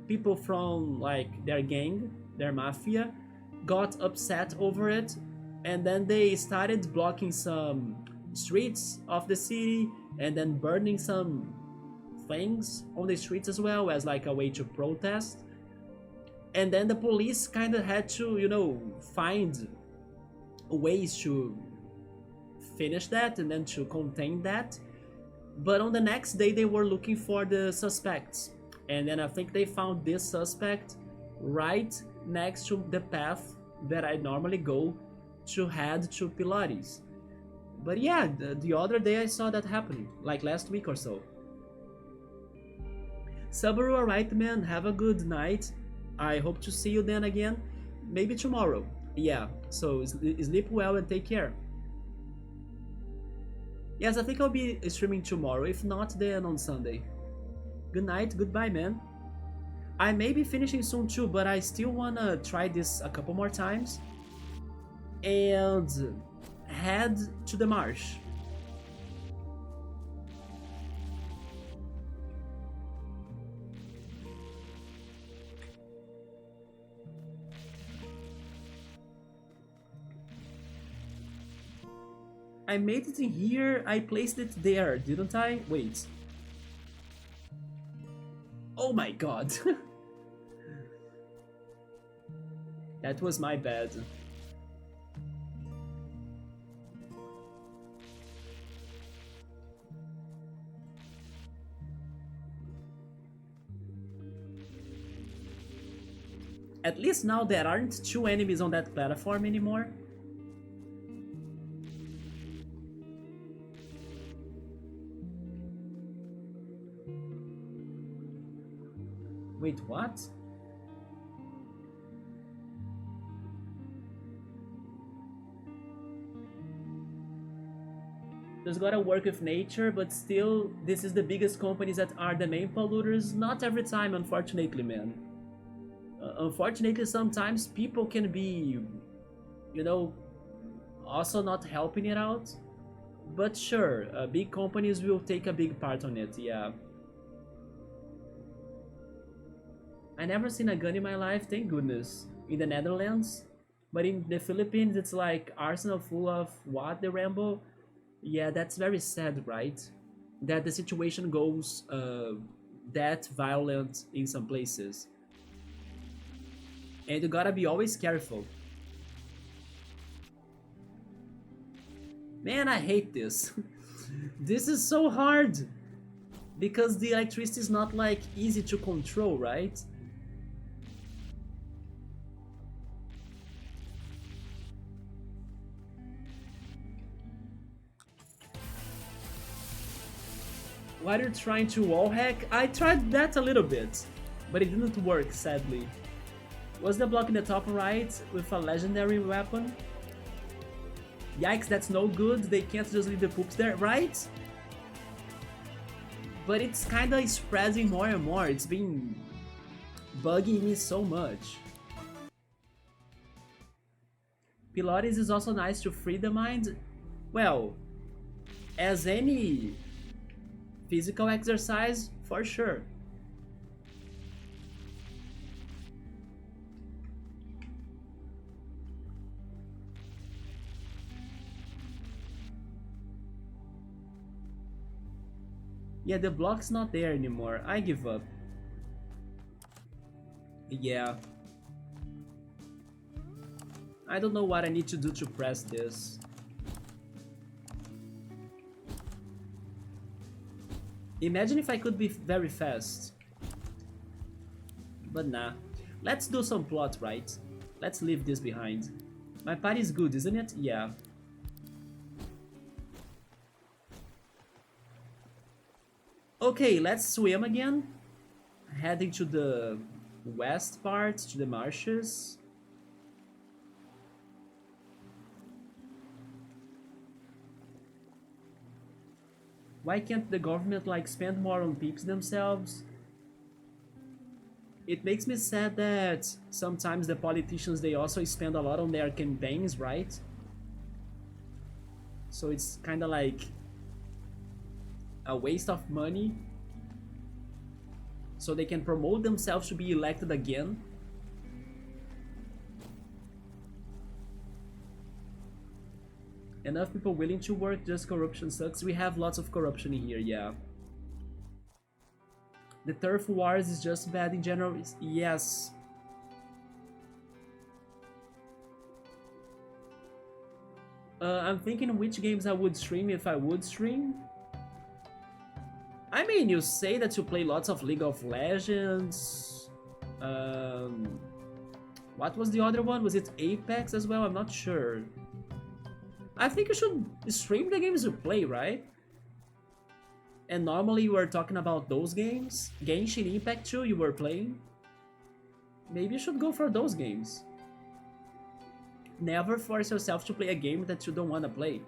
people from like their gang, their mafia, got upset over it, and then they started blocking some streets of the city and then burning some things on the streets as well as like a way to protest. And then the police kind of had to, find ways to finish that and then to contain that. But on the next day, they were looking for the suspects. And then I think they found this suspect right next to the path that I normally go to head to Pilates. But yeah, the other day I saw that happening, like last week or so. Subaru, alright man, have a good night. I hope to see you then again, maybe tomorrow. Yeah, so sleep well and take care. Yes, I think I'll be streaming tomorrow, if not then on Sunday. Good night, goodbye man. I may be finishing soon too, but I still wanna try this a couple more times and head to the marsh. I made it in here, I placed it there, didn't I? Wait. Oh my god. That was my bad. At least now there aren't two enemies on that platform anymore. Wait, what? Just gotta work with nature, but still, this is the biggest companies that are the main polluters. Not every time, unfortunately, man. Unfortunately, sometimes people can be, also not helping it out. But sure, big companies will take a big part on it, yeah. I never seen a gun in my life, thank goodness. In the Netherlands. But in the Philippines, it's like arsenal full of what, the Rambo? Yeah, that's very sad, right? That the situation goes that violent in some places. And you gotta be always careful. Man, I hate this. This is so hard. Because the electricity is not like easy to control, right? Why are you trying to wall hack? I tried that a little bit, but it didn't work, sadly. Was the block in the top right with a legendary weapon? Yikes, that's no good. They can't just leave the poops there, right? But it's kinda spreading more and more. It's been bugging me so much. Pilates is also nice to free the mind. Well, as any physical exercise, for sure. Yeah, the block's not there anymore. I give up. Yeah. I don't know what I need to do to press this. Imagine if I could be very fast. But nah. Let's do some plot, right? Let's leave this behind. My party is good, isn't it? Yeah. Okay, let's swim again. Heading to the west part, to the marshes. Why can't the government like spend more on peeps themselves? It makes me sad that sometimes the politicians, they also spend a lot on their campaigns, right? So it's kind of like a waste of money, so they can promote themselves to be elected again. Enough people willing to work, just corruption sucks. We have lots of corruption in here, yeah. The turf wars is just bad in general. Yes. I'm thinking which games I would stream if I would stream. I mean, you say that you play lots of League of Legends. What was the other one? Was it Apex as well? I'm not sure. I think you should stream the games you play, right? And normally you were talking about those games. Genshin Impact 2 you were playing. Maybe you should go for those games. Never force yourself to play a game that you don't want to play.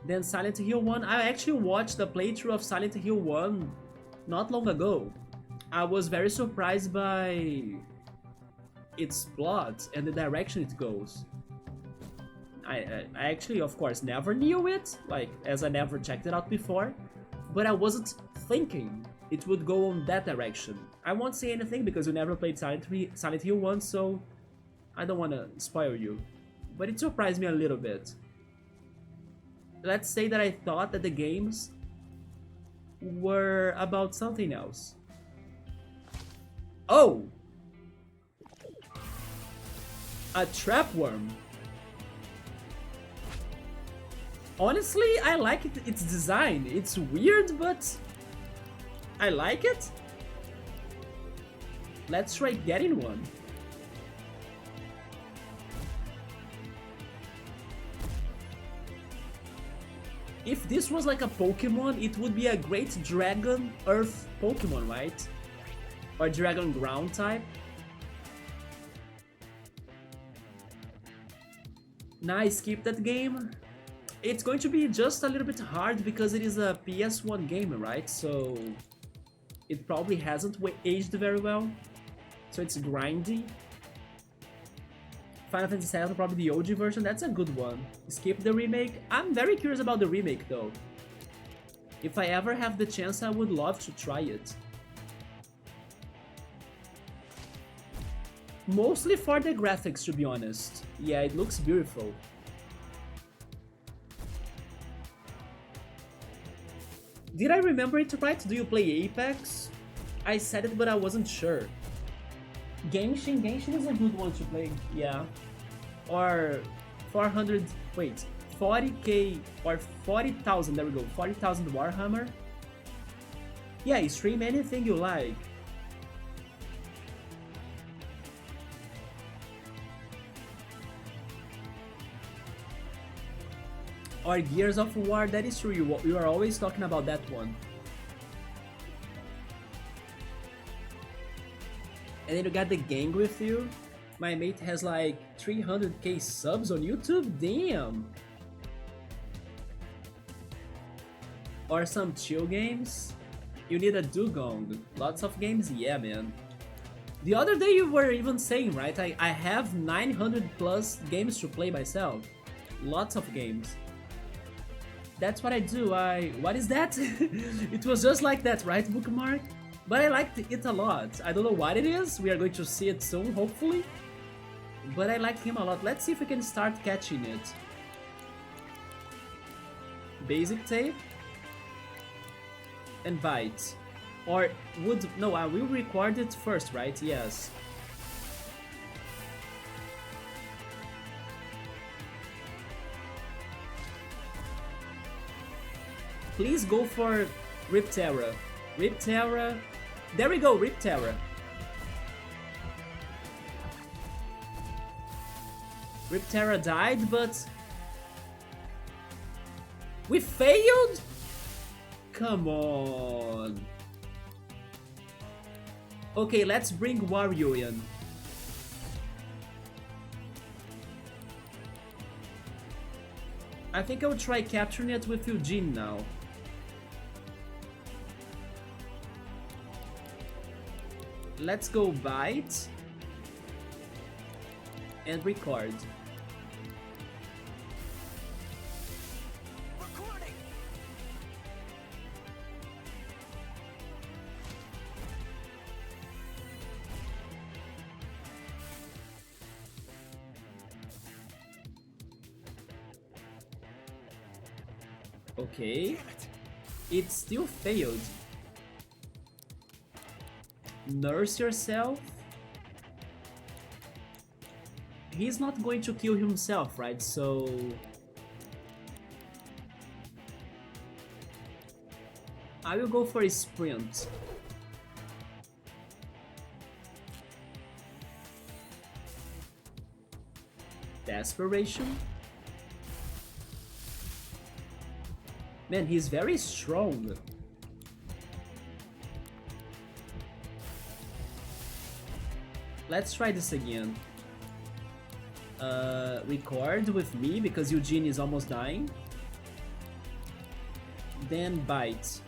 Then Silent Hill 1, I actually watched the playthrough of Silent Hill 1 not long ago. I was very surprised by its plot and the direction it goes. I actually, of course, never knew it, like, as I never checked it out before, but I wasn't thinking it would go on that direction. I won't say anything because you never played Silent Hill 1, so I don't want to spoil you. But it surprised me a little bit. Let's say that I thought that the games were about something else. Oh! A trap worm. Honestly, I like its design. It's weird, but I like it. Let's try getting one. If this was like a Pokemon, it would be a great Dragon Earth Pokemon, right? Or Dragon Ground type. Nice, keep that game. It's going to be just a little bit hard because it is a PS1 game, right? So it probably hasn't aged very well. So it's grindy. Final Fantasy VII, probably the OG version, that's a good one. Skip the remake. I'm very curious about the remake though. If I ever have the chance, I would love to try it. Mostly for the graphics, to be honest. Yeah, it looks beautiful. Did I remember it right? Do you play Apex? I said it, but I wasn't sure. Genshin is a good one to play, yeah. Or 400, wait, 40k or 40,000, there we go, 40,000 Warhammer. Yeah, stream anything you like. Or Gears of War, that is true, you are always talking about that one. And then you got the gang with you. My mate has like 300k subs on YouTube, damn! Or some chill games. You need a dugong. Lots of games, yeah man. The other day you were even saying, right, I have 900 plus games to play myself. Lots of games. That's what I do, what is that? It was just like that, right, Bookmark? But I liked it a lot. I don't know what it is, we are going to see it soon, hopefully. But I like him a lot. Let's see if we can start catching it. Basic tape. Invite. Or would... No, I will record it first, right? Yes. Please go for Ripterra. Ripterra. There we go, Ripterra. Ripterra died, but... We failed? Come on. Okay, let's bring Wario in. I think I'll try capturing it with Eugene now. Let's go bite and record. Recording. Okay, it still failed. Nurse yourself. He's not going to kill himself, right? So... I will go for a sprint. Desperation. Man, he's very strong. Let's try this again. Record with me because Eugene is almost dying. Then bite.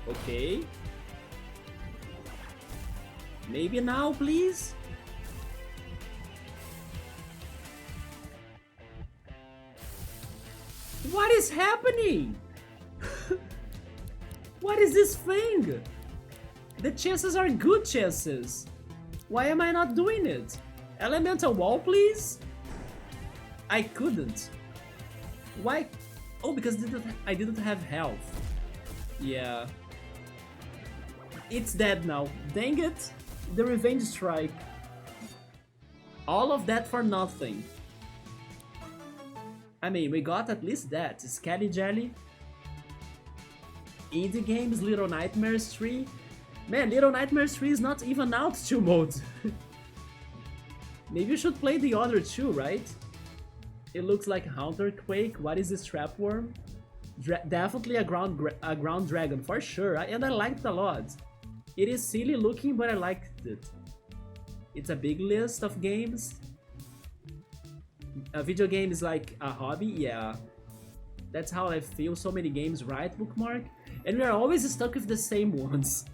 Okay. Maybe now, please? What is happening? What is this thing? The chances are good chances. Why am I not doing it? Elemental wall, please? I couldn't. Why? Oh, because I didn't have health. Yeah. It's dead now. Dang it. The revenge strike. All of that for nothing. I mean, we got at least that. Scally Jelly. Indie games, Little Nightmares 3. Man, Little Nightmares 3 is not even out 2 mode. Maybe you should play the other two, right? It looks like Hunter Quake. What is this trapworm? Definitely a ground dragon, for sure. And I liked it a lot. It is silly looking, but I liked it. It's a big list of games. A video game is like a hobby, yeah. That's how I feel, so many games, right, Bookmark? And we are always stuck with the same ones.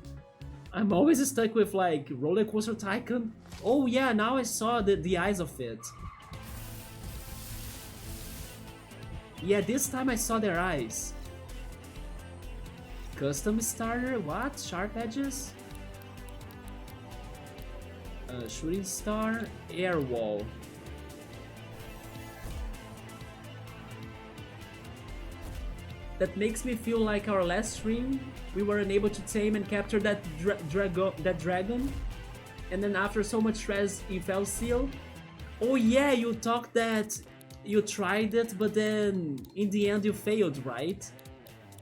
I'm always stuck with like Roller Coaster Tycoon. Oh yeah, now I saw the eyes of it. Yeah, this time I saw their eyes. Custom starter, what? Sharp edges? Shooting star, air wall. That makes me feel like our last stream, we were unable to tame and capture that dragon, and then after so much stress, it fell seal. Oh yeah, you talked that you tried it, but then in the end you failed, right?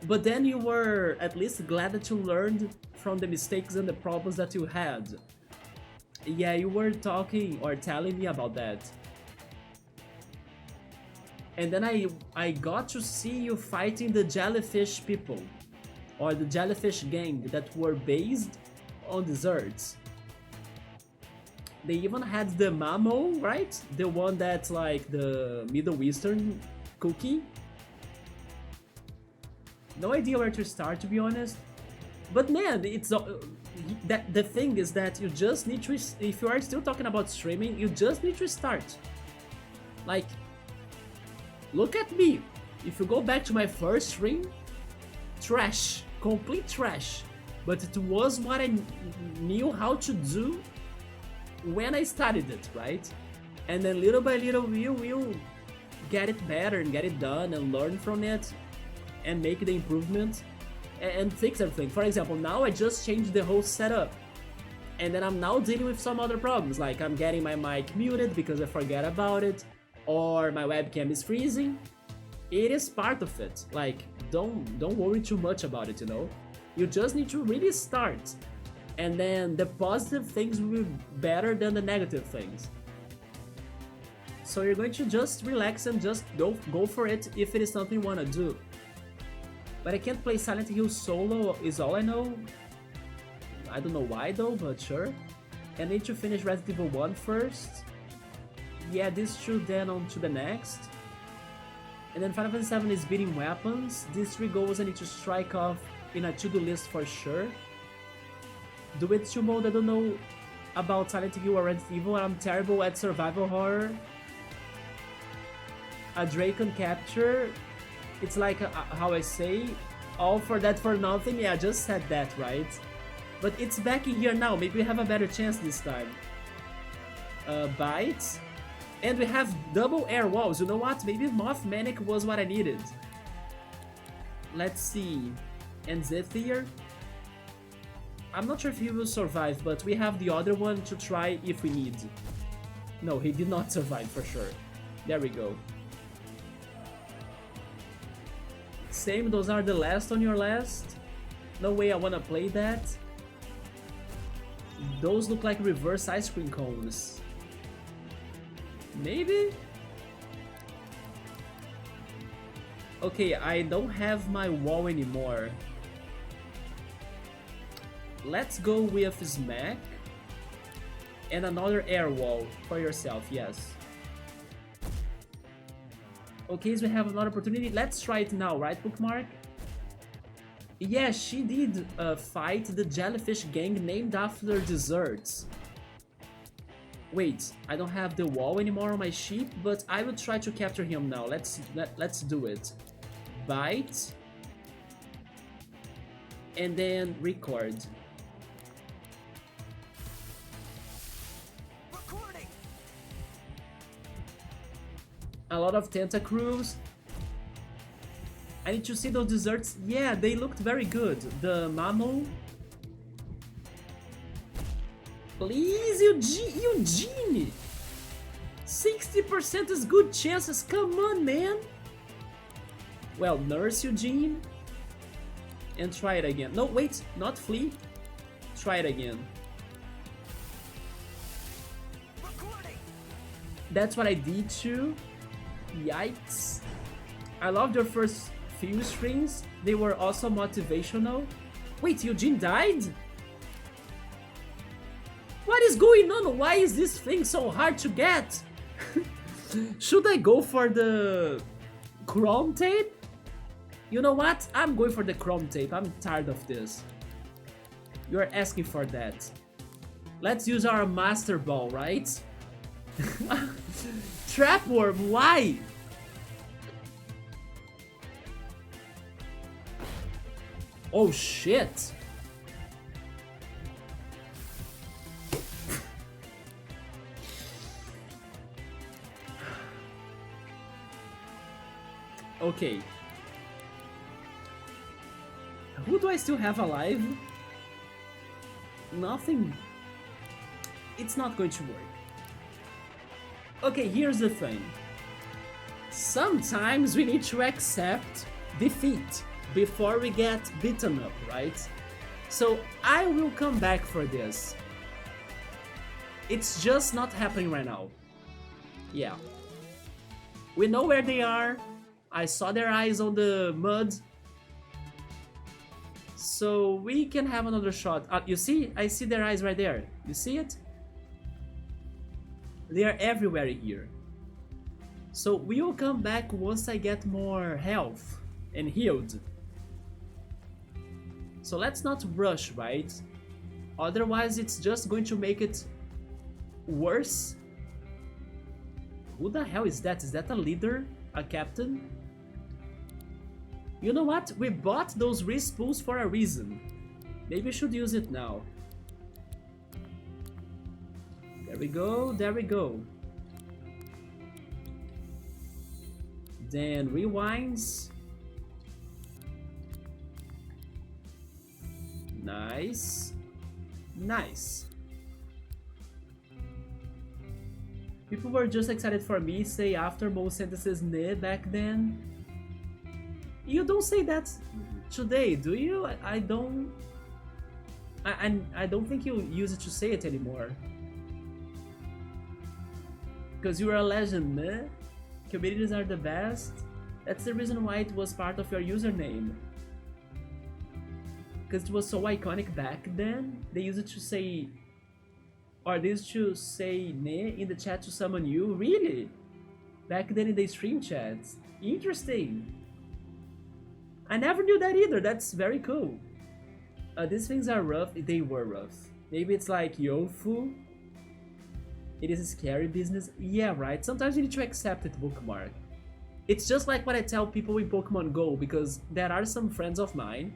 But then you were at least glad that you learned from the mistakes and the problems that you had. Yeah, you were talking or telling me about that. And then I got to see you fighting the jellyfish people, or the jellyfish gang that were based on desserts. They even had the mamo, right? The one that's like the Middle Eastern cookie. No idea where to start, to be honest. But man, it's that the thing is that you just need to, if you are still talking about streaming, you just need to start. Like, look at me. If you go back to my first stream, trash, complete trash. But it was what I knew how to do when I started it, right? And then little by little we will get it better and get it done and learn from it and make the improvement and fix everything. For example, now I just changed the whole setup, and then I'm now dealing with some other problems, like I'm getting my mic muted because I forget about it, or my webcam is freezing. It is part of it. Like, don't worry too much about it, you know? You just need to really start, and then the positive things will be better than the negative things. So you're going to just relax and just go for it if it is something you want to do. But I can't play Silent Hill solo is all I know. I don't know why though, but sure. I need to finish Resident Evil 1 first. Yeah, this should then on to the next. And then Final Fantasy VII is beating weapons. These 3 goals I need to strike off in a to-do list for sure. Do it to mode, I don't know about Silent Hill or Resident Evil. I'm terrible at survival horror. A Dracon capture. It's like, how I say, all for that for nothing. Yeah, I just said that, right? But it's back in here now. Maybe we have a better chance this time. Bites. And we have double air walls. You know what? Maybe Moth Manic was what I needed. Let's see. And Zephyr. I'm not sure if he will survive, but we have the other one to try if we need. No, he did not survive for sure. There we go. Same, those are the last on your last. No way I wanna play that. Those look like reverse ice cream cones. Maybe? Okay, I don't have my wall anymore. Let's go with Smack. And another air wall for yourself, yes. Okay, so we have another opportunity. Let's try it now, right, Bookmark? Yeah, she did fight the jellyfish gang named after desserts. Wait, I don't have the wall anymore on my sheep, but I will try to capture him now. Let's do it. Bite. And then record. A lot of tentacruels. I need to see those desserts. Yeah, they looked very good. The Mamo. Please, Eugene! 60% is good chances. Come on, man! Well, Nurse Eugene. And try it again. No, wait, not Flea. Try it again. That's what I did too. Yikes. I loved your first few streams. They were also motivational. Wait, Eugene died? What is going on? Why is this thing so hard to get? Should I go for the chrome tape? You know what? I'm going for the chrome tape. I'm tired of this. You're asking for that. Let's use our master ball, right? Trapworm, why? Oh shit! Okay. Who do I still have alive? Nothing. It's not going to work. Okay, here's the thing. Sometimes we need to accept defeat before we get beaten up, right? So I will come back for this. It's just not happening right now. Yeah. We know where they are. I saw their eyes on the mud. So we can have another shot. You see? I see their eyes right there. You see it? They are everywhere here. So we will come back once I get more health and healed. So let's not rush, right? Otherwise it's just going to make it worse. Who the hell is that? Is that a leader? A captain? You know what? We bought those respools for a reason. Maybe we should use it now. There we go, there we go. Then rewinds. Nice. Nice. People were just excited for me say after most sentences ne back then. You don't say that today, do you? I don't think you use it to say it anymore. Because you are a legend, né? Communities are the best. That's the reason why it was part of your username. Because it was so iconic back then. They used it to say, or they used to say ne in the chat to summon you. Really? Back then in the stream chats. Interesting. I never knew that either. That's very cool. These things are rough. They were rough. Maybe it's like Yofu. It is a scary business. Yeah, right. Sometimes you need to accept it, bookmark. It's just like what I tell people in Pokemon Go, because there are some friends of mine,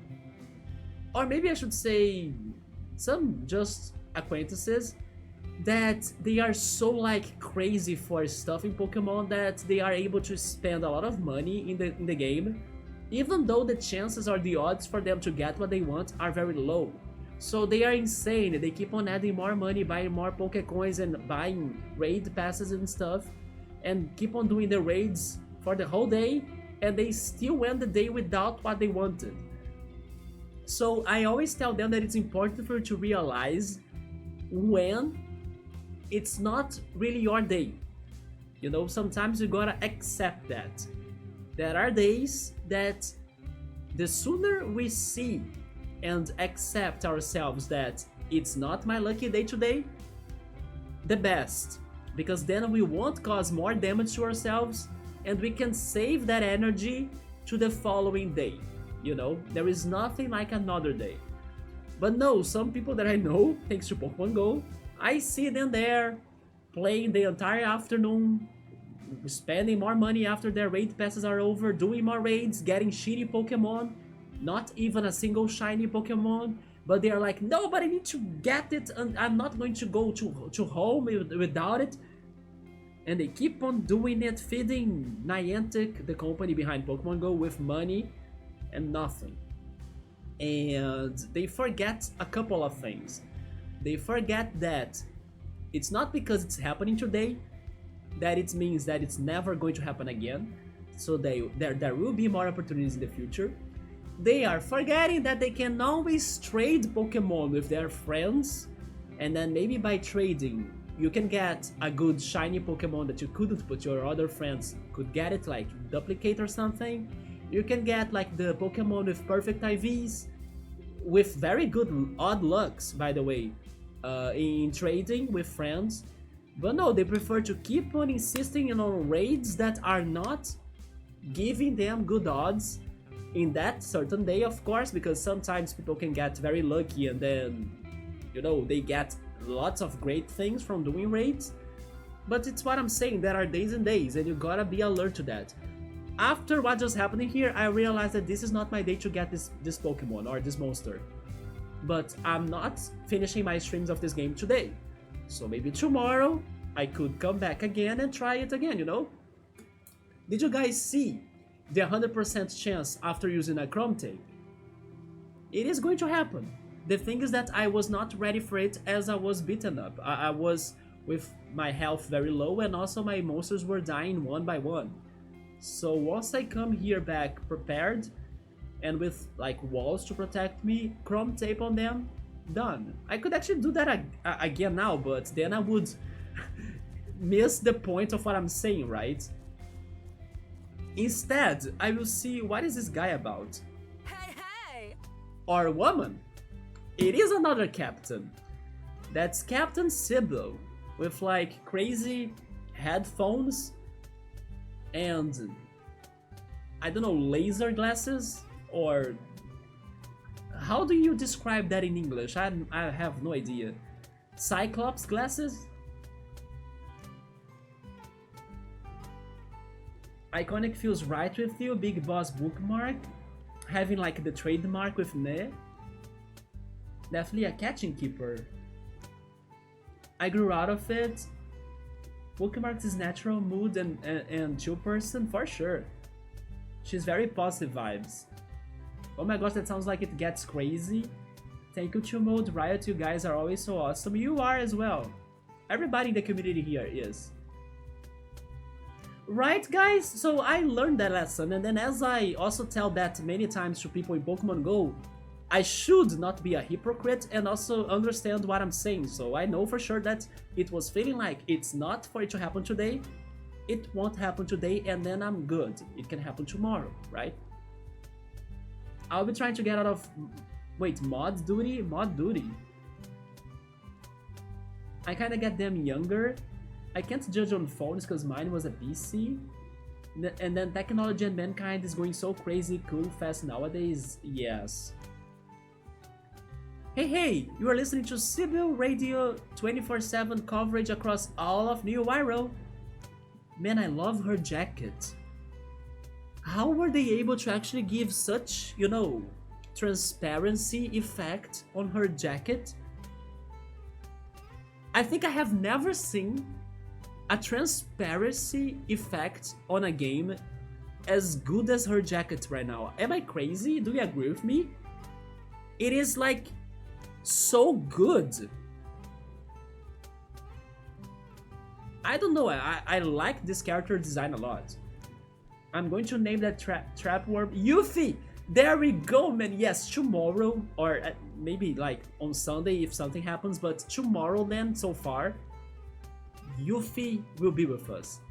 or maybe I should say some just acquaintances, that they are so like crazy for stuff in Pokemon that they are able to spend a lot of money in the game, even though the chances or the odds for them to get what they want are very low. So they are insane. They keep on adding more money, buying more Pokecoins and buying raid passes and stuff, and keep on doing the raids for the whole day, and they still end the day without what they wanted. So I always tell them that it's important for you to realize when it's not really your day. You know, sometimes you gotta accept that. There are days that the sooner we see and accept ourselves that it's not my lucky day today, the best. Because then we won't cause more damage to ourselves and we can save that energy to the following day. You know, there is nothing like another day. But no, some people that I know, thanks to Pokemon Go, I see them there playing the entire afternoon, spending more money after their raid passes are over, doing more raids, getting shitty Pokemon, not even a single shiny Pokemon, but they are like, no, but I need to get it and I'm not going to go to home without it. And they keep on doing it, feeding Niantic, the company behind Pokemon Go, with money and nothing. And they forget a couple of things. They forget that it's not because it's happening today that it means that it's never going to happen again. So there will be more opportunities in the future. They are forgetting that they can always trade Pokemon with their friends, and then maybe by trading you can get a good shiny Pokemon that you couldn't, but your other friends could get it, like duplicate or something. You can get like the Pokemon with perfect IVs, with very good odd lucks, by the way, in trading with friends. But no, they prefer to keep on insisting on raids that are not giving them good odds in that certain day, of course, because sometimes people can get very lucky and then, you know, they get lots of great things from doing raids. But it's what I'm saying, there are days and days, and you gotta be alert to that. After what just happened here, I realized that this is not my day to get this Pokemon or this monster. But I'm not finishing my streams of this game today. So maybe tomorrow I could come back again and try it again, you know? Did you guys see the 100% chance after using a chrome tape. It is going to happen. The thing is that I was not ready for it as I was beaten up. I was with my health very low and also my monsters were dying one by one. So once I come here back prepared and with like walls to protect me, chrome tape on them, done. I could actually do that again now, but then I would miss the point of what I'm saying, right? Instead, I will see what is this guy about. Hey, hey! Or woman. It is another captain. That's Captain Sybil with like crazy headphones and I don't know, laser glasses, or how do you describe that in English? I have no idea. Cyclops glasses? Iconic feels right with you, Big Boss bookmark, having like the trademark with Ne. Definitely a catching keeper. I grew out of it. Bookmarks is natural mood and chill person for sure. She's very positive vibes. Oh my gosh, that sounds like it gets crazy. Thank you, Chill Mode, Riot, you guys are always so awesome. You are as well. Everybody in the community here is. Right, guys? So I learned that lesson, and then as I also tell that many times to people in Pokemon Go, I should not be a hypocrite and also understand what I'm saying. So I know for sure that it was feeling like it's not for it to happen today, it won't happen today, and then I'm good. It can happen tomorrow, right? I'll be trying to get out of... Wait, mod duty? Mod duty. I kinda get them younger. I can't judge on phones because mine was a PC. And then technology and mankind is going so crazy, cool, fast nowadays. Yes. Hey, you are listening to Sybil Radio 24/7 coverage across all of New Iroh. Man, I love her jacket. How were they able to actually give such, you know, transparency effect on her jacket? I think I have never seen a transparency effect on a game as good as her jacket right now. Am I crazy? Do you agree with me? It is like so good. I don't know, I like this character design a lot. I'm going to name that trap worm Yuffie. There we go, man. Yes, tomorrow, or maybe like on Sunday if something happens, but tomorrow then, so far, Yuffie will be with us.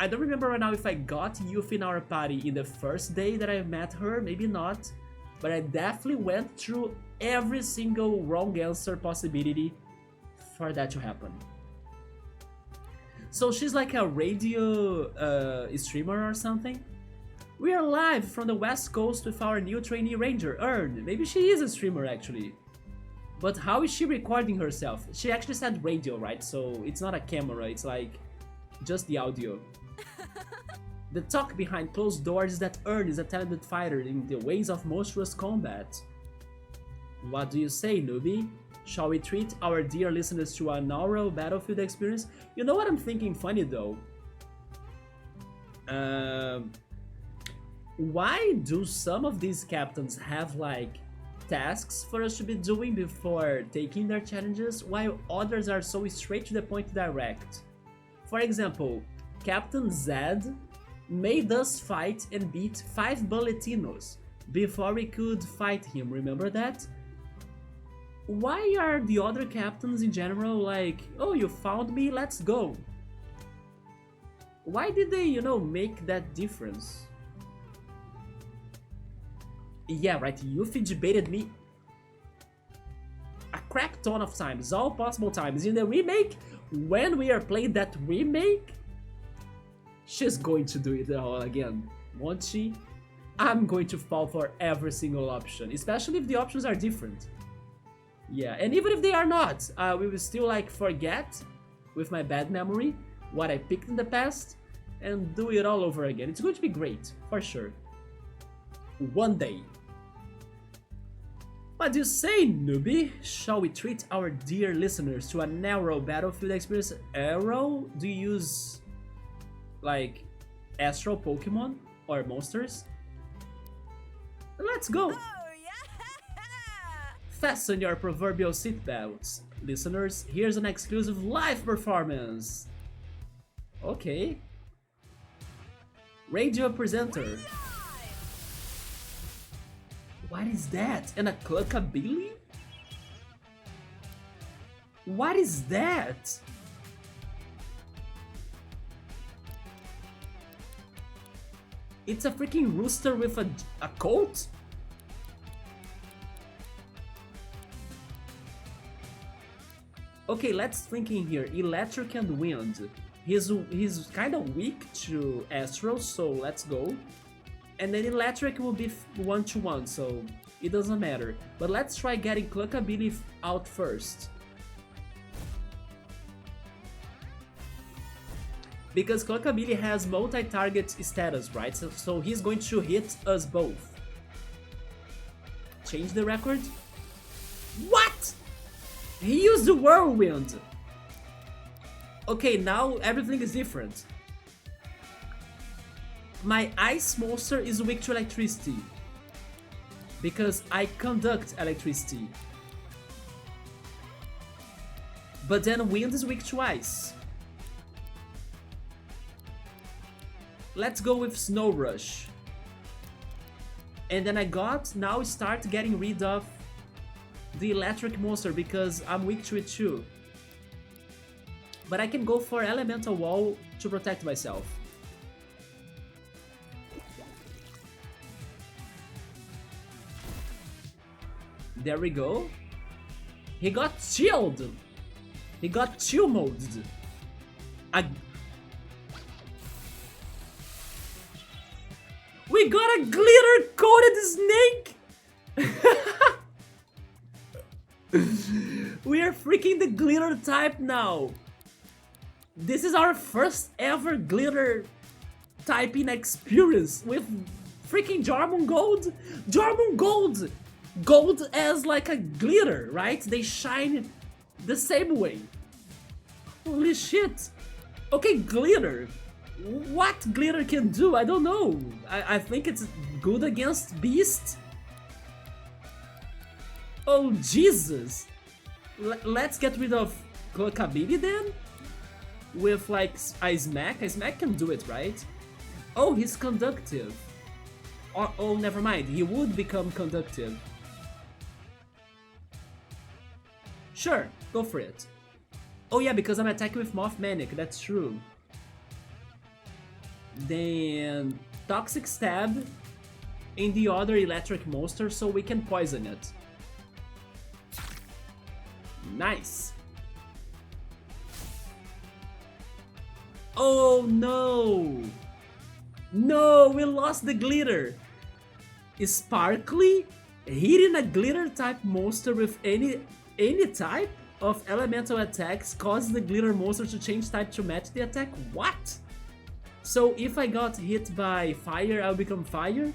I don't remember right now if I got Yuffie in our party in the first day that I met her, maybe not, but I definitely went through every single wrong answer possibility for that to happen. So she's like a radio streamer or something? We are live from the West Coast with our new trainee ranger, Earn. Maybe she is a streamer actually. But how is she recording herself? She actually said radio, right? So it's not a camera, it's like just the audio. The talk behind closed doors is that Earn is a talented fighter in the ways of monstrous combat. What do you say, newbie? Shall we treat our dear listeners to an oral battlefield experience? You know what I'm thinking funny though? Why do some of these captains have like tasks for us to be doing before taking their challenges, while others are so straight to the point direct? For example, Captain Zed made us fight and beat 5 Bulletinos before we could fight him, remember that? Why are the other captains in general like, oh, you found me, let's go? Why did they, you know, make that difference? Yeah, right, Yuffie debated me a crack ton of times, all possible times. In the remake, when we are playing that remake, she's going to do it all again, won't she? I'm going to fall for every single option, especially if the options are different. Yeah, and even if they are not, we will still like forget, with my bad memory, what I picked in the past, and do it all over again. It's going to be great, for sure. One day. What do you say, newbie? Shall we treat our dear listeners to a narrow battlefield experience? Arrow? Do you use, like, astral Pokemon? or monsters. Let's go! Fasten your proverbial seatbelts. Listeners, here's an exclusive live performance. Okay. Radio presenter. What is that? And a cluckabilly? What is that? It's a freaking rooster with a coat? Okay, let's think in here. Electric and wind. He's kind of weak to astral, so let's go. And then electric will be 1-to-1, so it doesn't matter. But let's try getting cluckabilly out first. Because cluckabilly has multi-target status, right? So he's going to hit us both. Change the record? What? He used the whirlwind! Okay, now everything is different. My ice monster is weak to electricity. Because I conduct electricity. But then wind is weak to ice. Let's go with Snow Rush. And then now start getting rid of the electric monster because I'm weak to it too. But I can go for Elemental Wall to protect myself. There we go. He got chilled. He got chill moded. We got a glitter coated snake. We are freaking the glitter type now. This is our first ever glitter typing experience with freaking Jarmon Gold. Jarmon Gold! Gold as like a glitter, right? They shine the same way. Holy shit. Okay, glitter. What glitter can do? I don't know. I think it's good against Beast. Oh, Jesus. Let's get rid of Cluckabilly then? With like a smack. A smack can do it, right? Oh, he's conductive. Oh, never mind. He would become conductive. Sure, go for it. Oh yeah, because I'm attacking with Mothmanic, that's true. Then Toxic Stab in the other electric monster so we can poison it. Nice. Oh no! No, we lost the glitter! Sparkly? Hitting a glitter type monster with any type of elemental attacks causes the glitter monster to change type to match the attack? What? So if I got hit by fire, I'll become fire?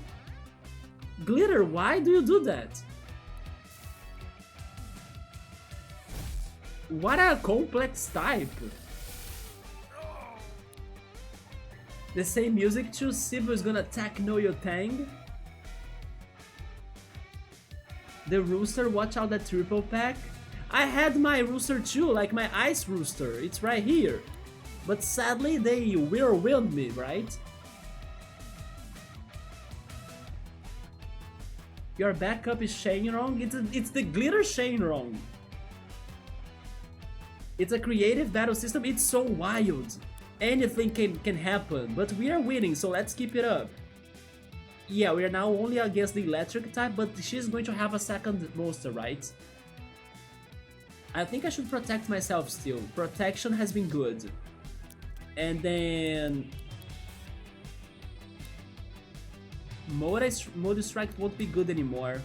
Glitter, why do you do that? What a complex type! The same music too, Sibu is gonna attack Noyo Tang. The rooster, watch out that triple pack. I had my rooster too, like my ice rooster, it's right here. But sadly they whirlwind me, right? Your backup is Shenron? It's the glitter Shenron. It's a creative battle system, it's so wild. Anything can happen, but we are winning, so let's keep it up. Yeah, we are now only against the electric type, but she's going to have a second monster, right? I think I should protect myself still. Protection has been good. And then... Mode Strike won't be good anymore.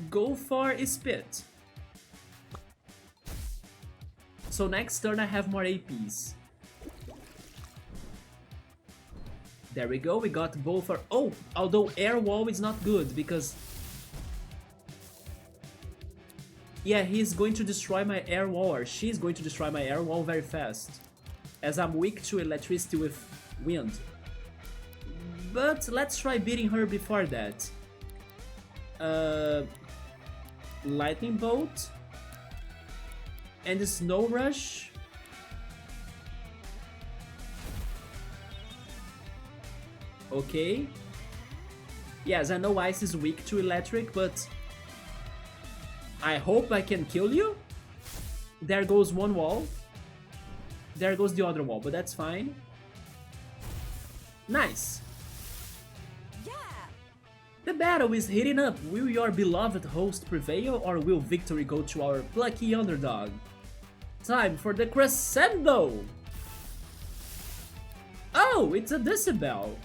Go for Spit. So next turn I have more APs. There we go, we got both our... Oh! Although Air Wall is not good, because... Yeah, he's going to destroy my Air Wall, or she's going to destroy my Air Wall very fast. as I'm weak to electricity with wind. But let's try beating her before that. Lightning Bolt and the Snow Rush. Okay. Yes, I know ice is weak to electric, but I hope I can kill you. There goes one wall. There goes the other wall, but that's fine. Nice. Yeah. The battle is heating up. Will your beloved host prevail, or will victory go to our plucky underdog? Time for the crescendo! Oh, it's a decibel.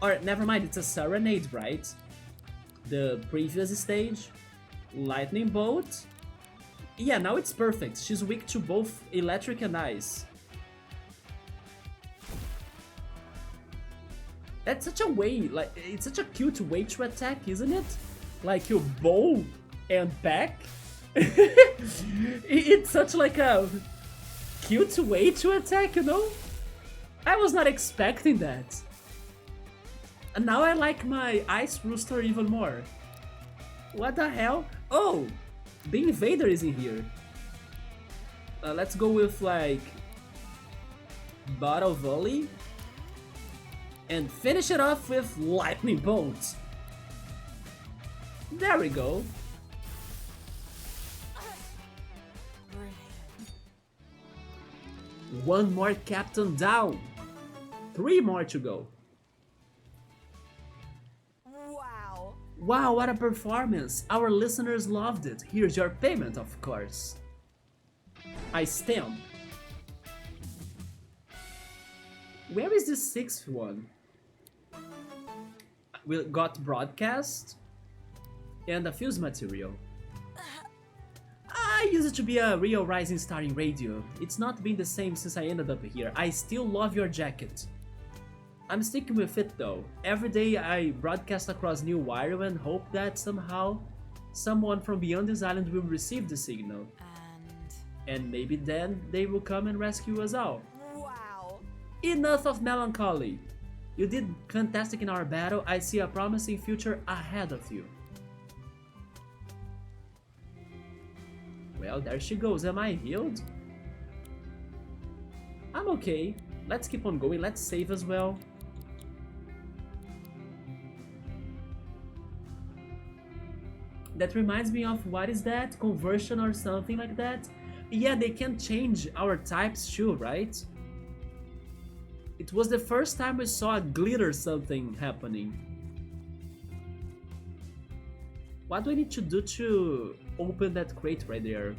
Or, never mind, it's a serenade, right? The previous stage. Lightning Bolt. Yeah, now it's perfect. She's weak to both electric and ice. That's such a way, like, it's such a cute way to attack, isn't it? Like you bow and back. It's such like a cute way to attack, you know? I was not expecting that. And now I like my Ice Rooster even more. What the hell? Oh! The Invader is in here. Let's go with like Bottle Volley. And finish it off with Lightning Bolt. There we go. One more captain down. 3 more to go. Wow. Wow, what a performance. Our listeners loved it. Here's your payment, of course. I stamp. Where is the 6th one? We got broadcast and a fuse material. I used it to be a real rising star in radio. It's not been the same since I ended up here. I still love your jacket. I'm sticking with it though. Every day I broadcast across New Wire and hope that somehow someone from beyond this island will receive the signal. And maybe then they will come and rescue us all. Wow. Enough of melancholy. You did fantastic in our battle. I see a promising future ahead of you. Well, there she goes. Am I healed? I'm okay. Let's keep on going. Let's save as well. That reminds me of, what is that? Conversion or something like that? Yeah, they can change our types too, right? It was the first time we saw a glitter something happening. What do I need to do to open that crate right there?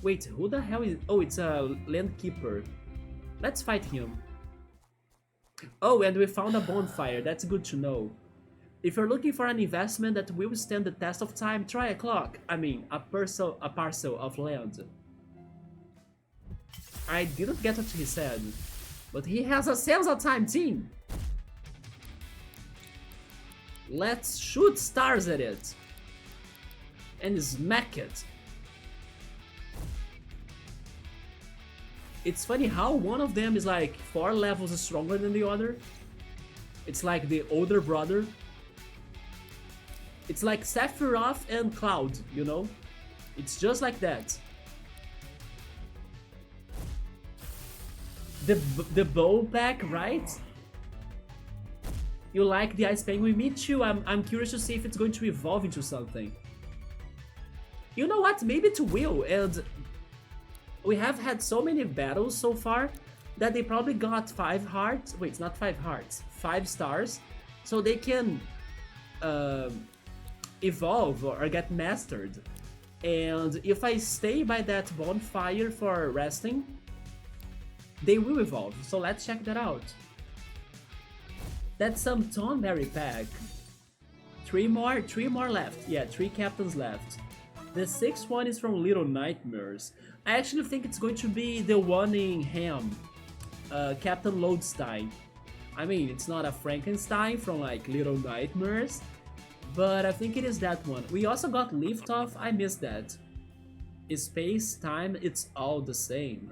Wait, who the hell is... Oh, it's a landkeeper. Let's fight him. Oh, and we found a bonfire. That's good to know. If you're looking for an investment that will stand the test of time, try a clock. I mean, a parcel of land. I didn't get what he said, but he has a sense of time, team. Let's shoot stars at it and smack it. It's funny how one of them is like 4 levels stronger than the other. It's like the older brother. It's like Sephiroth and Cloud, you know? It's just like that. The bow pack, right? You like the Ice Penguin? Me too. I'm curious to see if it's going to evolve into something. You know what? Maybe it will. And we have had so many battles so far that they probably got 5 hearts. Wait, it's not 5 hearts. 5 stars. So they can evolve or get mastered. And if I stay by that bonfire for resting, they will evolve. So let's check that out. That's some Tonberry pack. 3 more left. Yeah, 3 captains left. The 6th one is from Little Nightmares. I actually think it's going to be the one in Ham, Captain Lodestein. I mean, it's not a Frankenstein from like Little Nightmares, but I think it is that one. We also got Liftoff. I missed that. Space, time, it's all the same.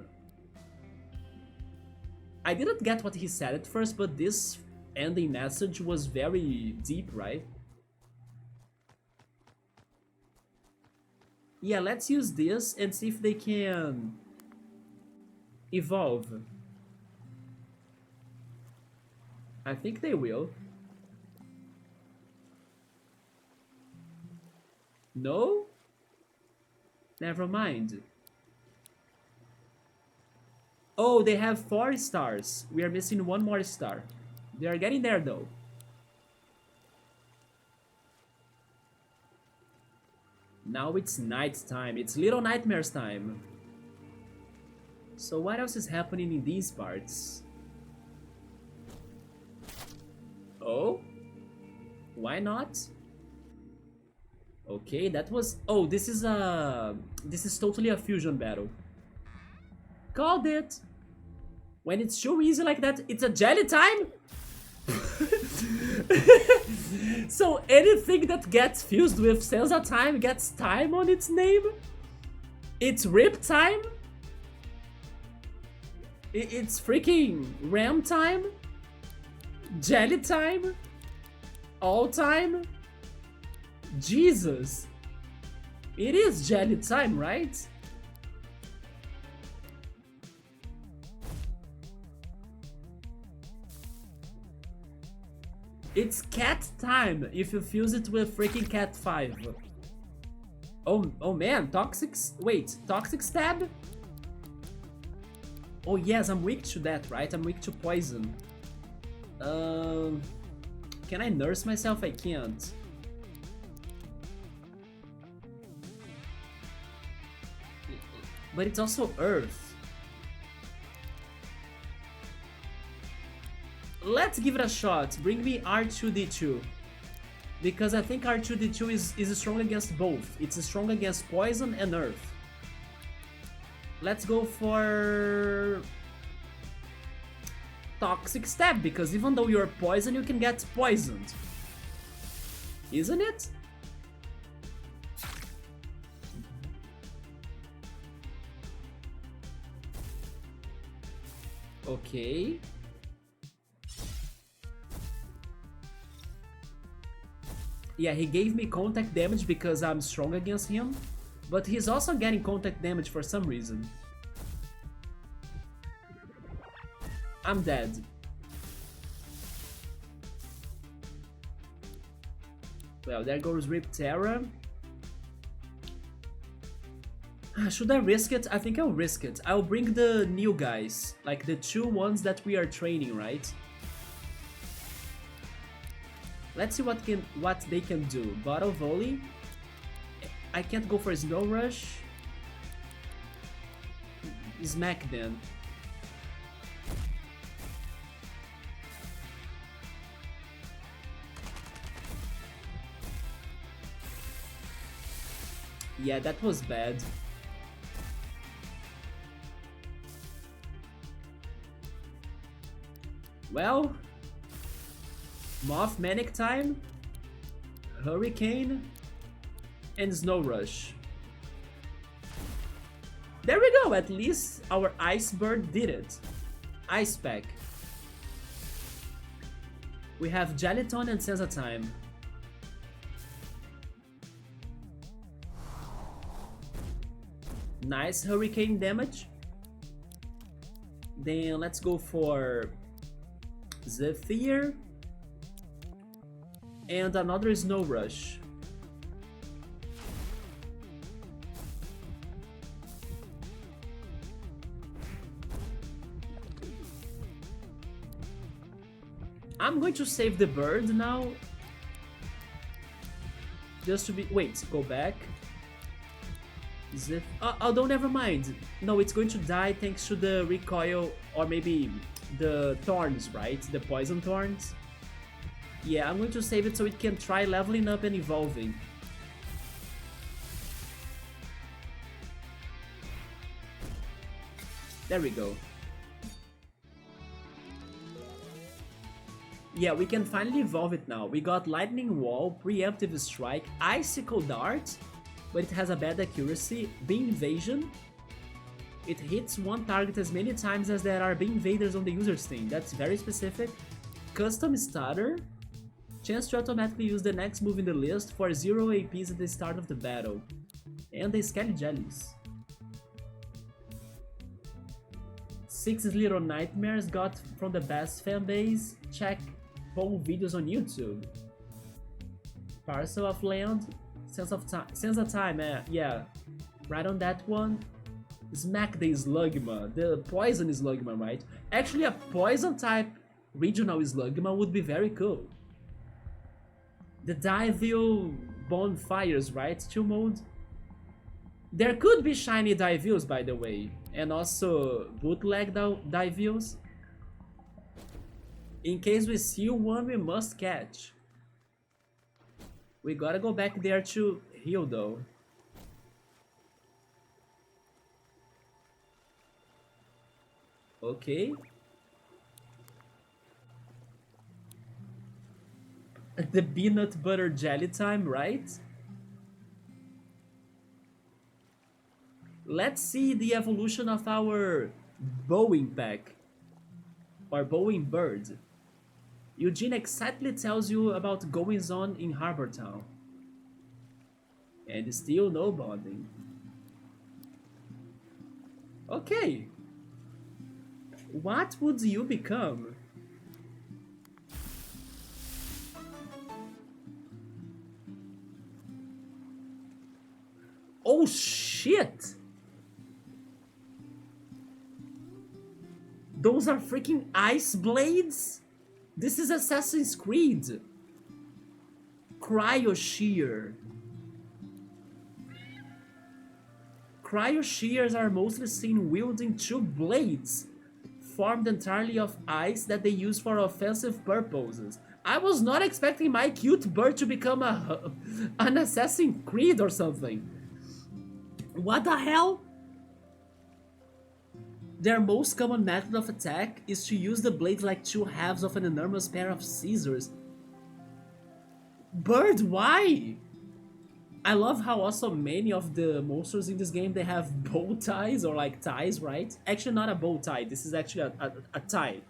I didn't get what he said at first, but this ending message was very deep, right? Yeah, let's use this and see if they can evolve. I think they will. No? Never mind. Oh, they have 4 stars. We are missing 1 more star. They are getting there though. Now it's night time. It's Little Nightmares time. So what else is happening in these parts? Oh? Why not? Okay, that was... Oh, this is totally a fusion battle. Called it! When it's too easy like that, it's a jelly time? So anything that gets fused with Senza time gets time on its name? It's Rip time? It's freaking Ram time? Jelly time? All time? Jesus! It is jelly time, right? It's cat time if you fuse it with freaking cat 5. Oh man, toxic... Wait, toxic stab? Oh yes, I'm weak to that, right? I'm weak to poison. Can I nurse myself? I can't. But it's also earth. Let's give it a shot. Bring me R2D2. Because I think R2D2 is strong against both. It's strong against poison and earth. Let's go for... Toxic Stab, because even though you're poison, you can get poisoned. Isn't it? Okay. Yeah, he gave me contact damage because I'm strong against him, but he's also getting contact damage for some reason. I'm dead. Well, there goes Rip Terra. Should I risk it? I think I'll risk it. I'll bring the new guys, like the 2 ones that we are training, right? Let's see what they can do. Bottle Volley. I can't go for Snow Rush. Smack then. Yeah, that was bad. Well, Moth Manic time, Hurricane, and Snow Rush. There we go, at least our Ice Bird did it. Ice Pack. We have Jellyton and Senza time. Nice Hurricane damage. Then let's go for Zephyr and another Snow Rush. I'm going to save the bird now. Just to be... Wait, go back. Although never mind. No, it's going to die thanks to the recoil, or maybe the thorns, right? The poison thorns. Yeah, I'm going to save it so it can try leveling up and evolving. There we go. Yeah, we can finally evolve it now. We got Lightning Wall, Preemptive Strike, Icicle Dart, but it has a bad accuracy. Bee invasion. It hits one target as many times as there are bee invaders on the user's team. That's very specific. Custom starter. Chance to automatically use the next move in the list for 0 APs at the start of the battle. And the Skelly Jellies. 6 Little Nightmares got from the best fanbase. Check Bone videos on YouTube. Parcel of Land. Sense of Time, yeah. Right on that one. Smack the Slugma. The poison Slugma, right? Actually, a poison type regional Slugma would be very cool. The Divil Bonfires, right? Chill mode. There could be shiny Divils, by the way. And also bootleg Divils. In case we see one, we must catch. We gotta go back there to heal though. Okay. The peanut butter jelly time, right? Let's see the evolution of our Boeing pack. Or Boeing bird. Eugene exactly tells you about goings on in Harbourtown. And still no bonding. Okay. What would you become? Oh shit! Those are freaking ice blades? This is Assassin's Creed. Cryo Shear. Cryo Shears are mostly seen wielding two blades, formed entirely of ice that they use for offensive purposes. I was not expecting my cute bird to become an Assassin's Creed or something. What the hell? Their most common method of attack is to use the blades like two halves of an enormous pair of scissors. Bird, why? I love how also many of the monsters in this game, they have bow ties or like ties, right? Actually not a bow tie, this is actually a tie.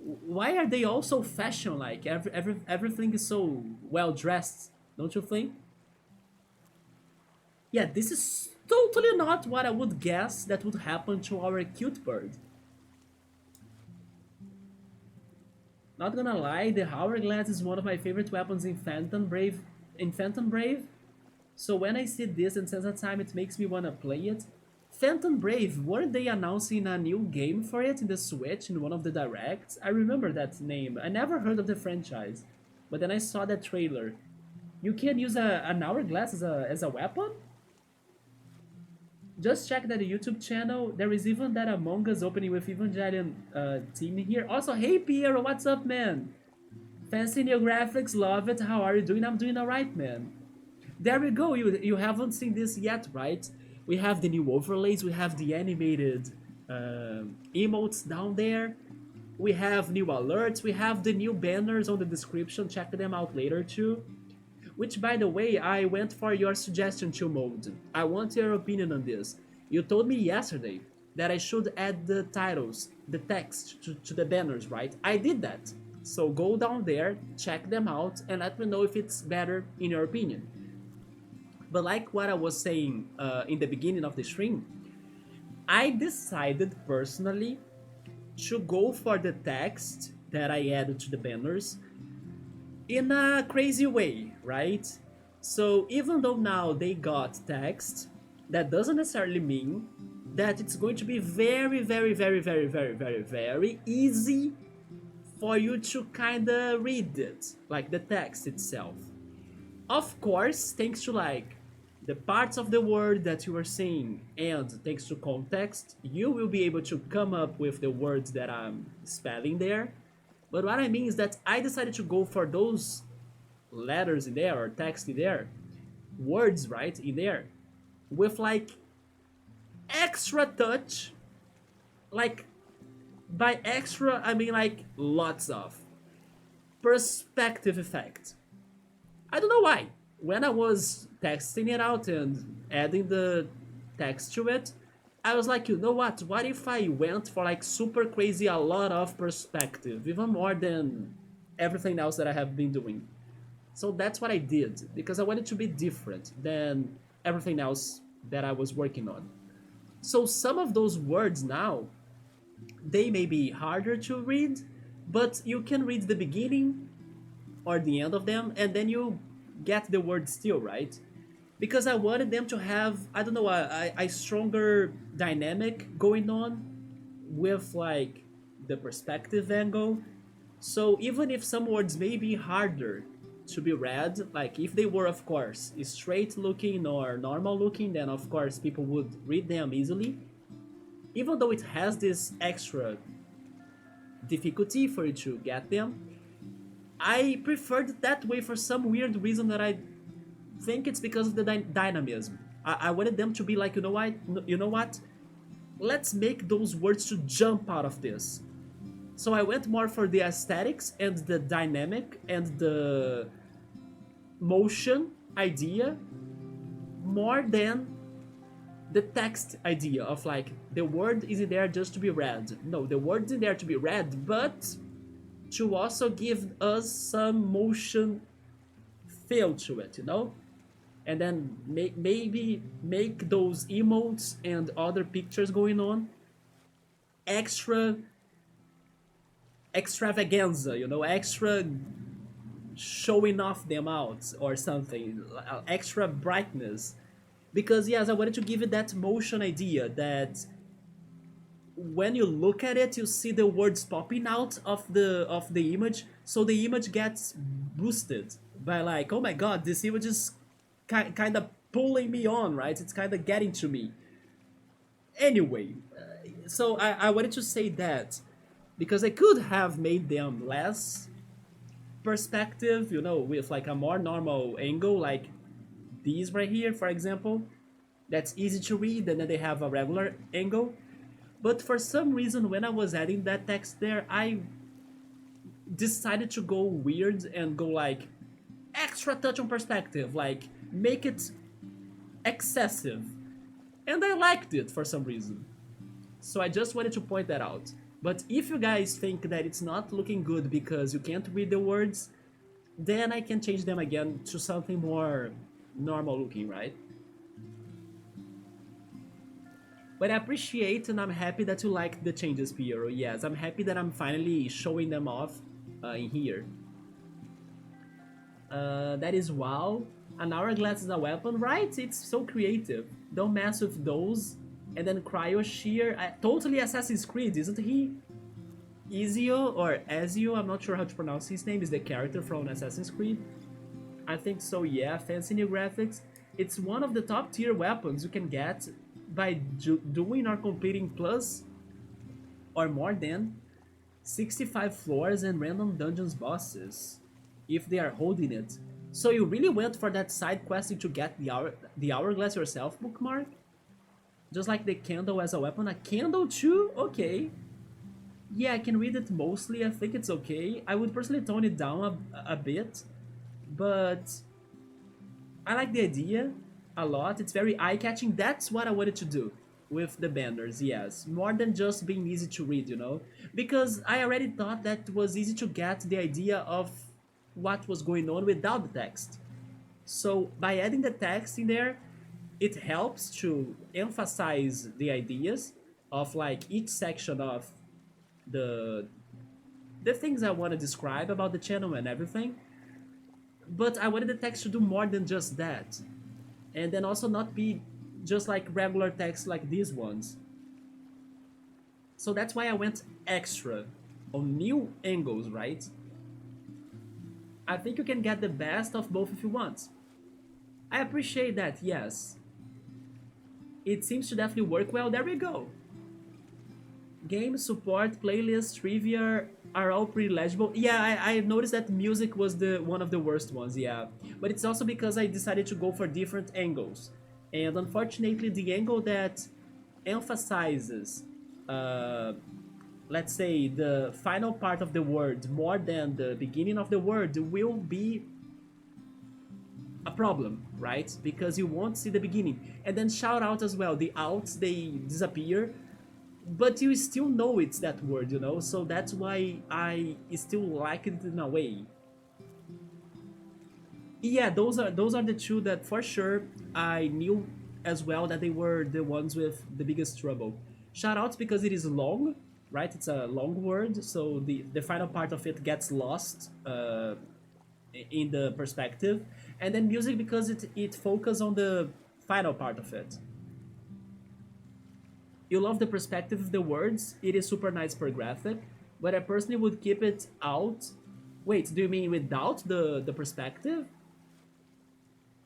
Why are they all so fashion-like? Everything is so well-dressed, don't you think? Yeah, this is totally not what I would guess that would happen to our cute bird. Not gonna lie, the hourglass is one of my favorite weapons in Phantom Brave. So when I see this and Sense of Time, it makes me wanna play it. Phantom Brave, weren't they announcing a new game for it in the Switch in one of the directs? I remember that name. I never heard of the franchise, but then I saw that trailer. You can use an hourglass as a weapon? Just check that YouTube channel. There is even that Among Us opening with Evangelion team here. Also, hey Piero, what's up, man? Fancy new graphics, love it. How are you doing? I'm doing alright, man. There we go. You haven't seen this yet, right? We have the new overlays. We have the animated emotes down there. We have new alerts. We have the new banners on the description. Check them out later too. Which, by the way, I went for your suggestion to mode. I want your opinion on this. You told me yesterday that I should add the titles, the text to the banners, right? I did that. So go down there, check them out, and let me know if it's better in your opinion. But like what I was saying in the beginning of the stream, I decided personally to go for the text that I added to the banners in a crazy way, right? So even though now they got text, that doesn't necessarily mean that it's going to be very, very, very, very, very, very, very easy for you to kinda read it, like the text itself. Of course, thanks to like the parts of the word that you are saying and thanks to context, you will be able to come up with the words that I'm spelling there. But what I mean is that I decided to go for those letters in there or text in there, words, right, in there, with like extra touch. Like by extra, I mean like lots of perspective effect. I don't know why. when I was texting it out and adding the text to it, I was like, you know what? What if I went for like super crazy, a lot of perspective, even more than everything else that I have been doing? So that's what I did because I wanted to be different than everything else that I was working on. So some of those words now, they may be harder to read, but you can read the beginning or the end of them and then you get the word still, right? Because I wanted them to have, I don't know, a stronger dynamic going on with like the perspective angle. So even if some words may be harder to be read, like if they were, of course, straight looking or normal looking, then of course people would read them easily. Even though it has this extra difficulty for you to get them, I preferred it that way for some weird reason that I think it's because of the dynamism. I wanted them to be like, you know what? Let's make those words to jump out of this. So I went more for the aesthetics and the dynamic and the motion idea more than the text idea of like the word isn't there just to be read. No, the word isn't there to be read, but to also give us some motion feel to it, you know? And then maybe make those emotes and other pictures going on extra extravaganza, you know, extra showing off them out or something, extra brightness. Because yes, I wanted to give it that motion idea that when you look at it, you see the words popping out of the image, so the image gets boosted by like, oh my god, this image is kind of pulling me on, right? It's kind of getting to me. Anyway, so I wanted to say that because I could have made them less perspective, you know, with like a more normal angle, like these right here, for example. That's easy to read, and then they have a regular angle. But for some reason, when I was adding that text there, I decided to go weird and go like extra touch on perspective, like make it excessive. And I liked it for some reason. So I just wanted to point that out. But if you guys think that it's not looking good because you can't read the words, then I can change them again to something more normal looking, right? But I appreciate and I'm happy that you like the changes, Piero. Yes, I'm happy that I'm finally showing them off in here. That is wow. An hourglass is a weapon, right? It's so creative. Don't mess with those. And then Cryo Shear, totally Assassin's Creed, isn't he? Ezio or Ezio, I'm not sure how to pronounce his name, is the character from Assassin's Creed. I think so, yeah. Fancy new graphics. It's one of the top tier weapons you can get by doing or completing plus or more than 65 floors and random dungeons bosses if they are holding it. So you really went for that side questing to get the hourglass yourself bookmark? Just like the candle as a weapon. A candle too? Okay. Yeah, I can read it mostly. I think it's okay. I would personally tone it down a bit, but I like the idea a lot. It's very eye-catching. That's what I wanted to do with the banners, yes. More than just being easy to read, you know? Because I already thought that was easy to get the idea of what was going on without the text. So by adding the text in there, it helps to emphasize the ideas of like each section of the the things I want to describe about the channel and everything. But I wanted the text to do more than just that. And then also not be just like regular text like these ones. So that's why I went extra on new angles, right? I think you can get the best of both if you want. I appreciate that, yes. It seems to definitely work well. There we go. Game support, playlist, trivia are all pretty legible. Yeah, I noticed that music was the one of the worst ones, yeah. But it's also because I decided to go for different angles. And unfortunately, the angle that emphasizes, uh, let's say, the final part of the word more than the beginning of the word will be a problem, right? Because you won't see the beginning. And then shout out as well. The outs, they disappear, but you still know it's that word, you know? So that's why I still like it in a way. Yeah, those are the two that for sure I knew as well that they were the ones with the biggest trouble. Shoutouts because it is long, right? It's a long word, so the final part of it gets lost in the perspective, and then music because it focuses on the final part of it. You love the perspective of the words. It is super nice per graphic, but I personally would keep it out. Wait, do you mean without the perspective?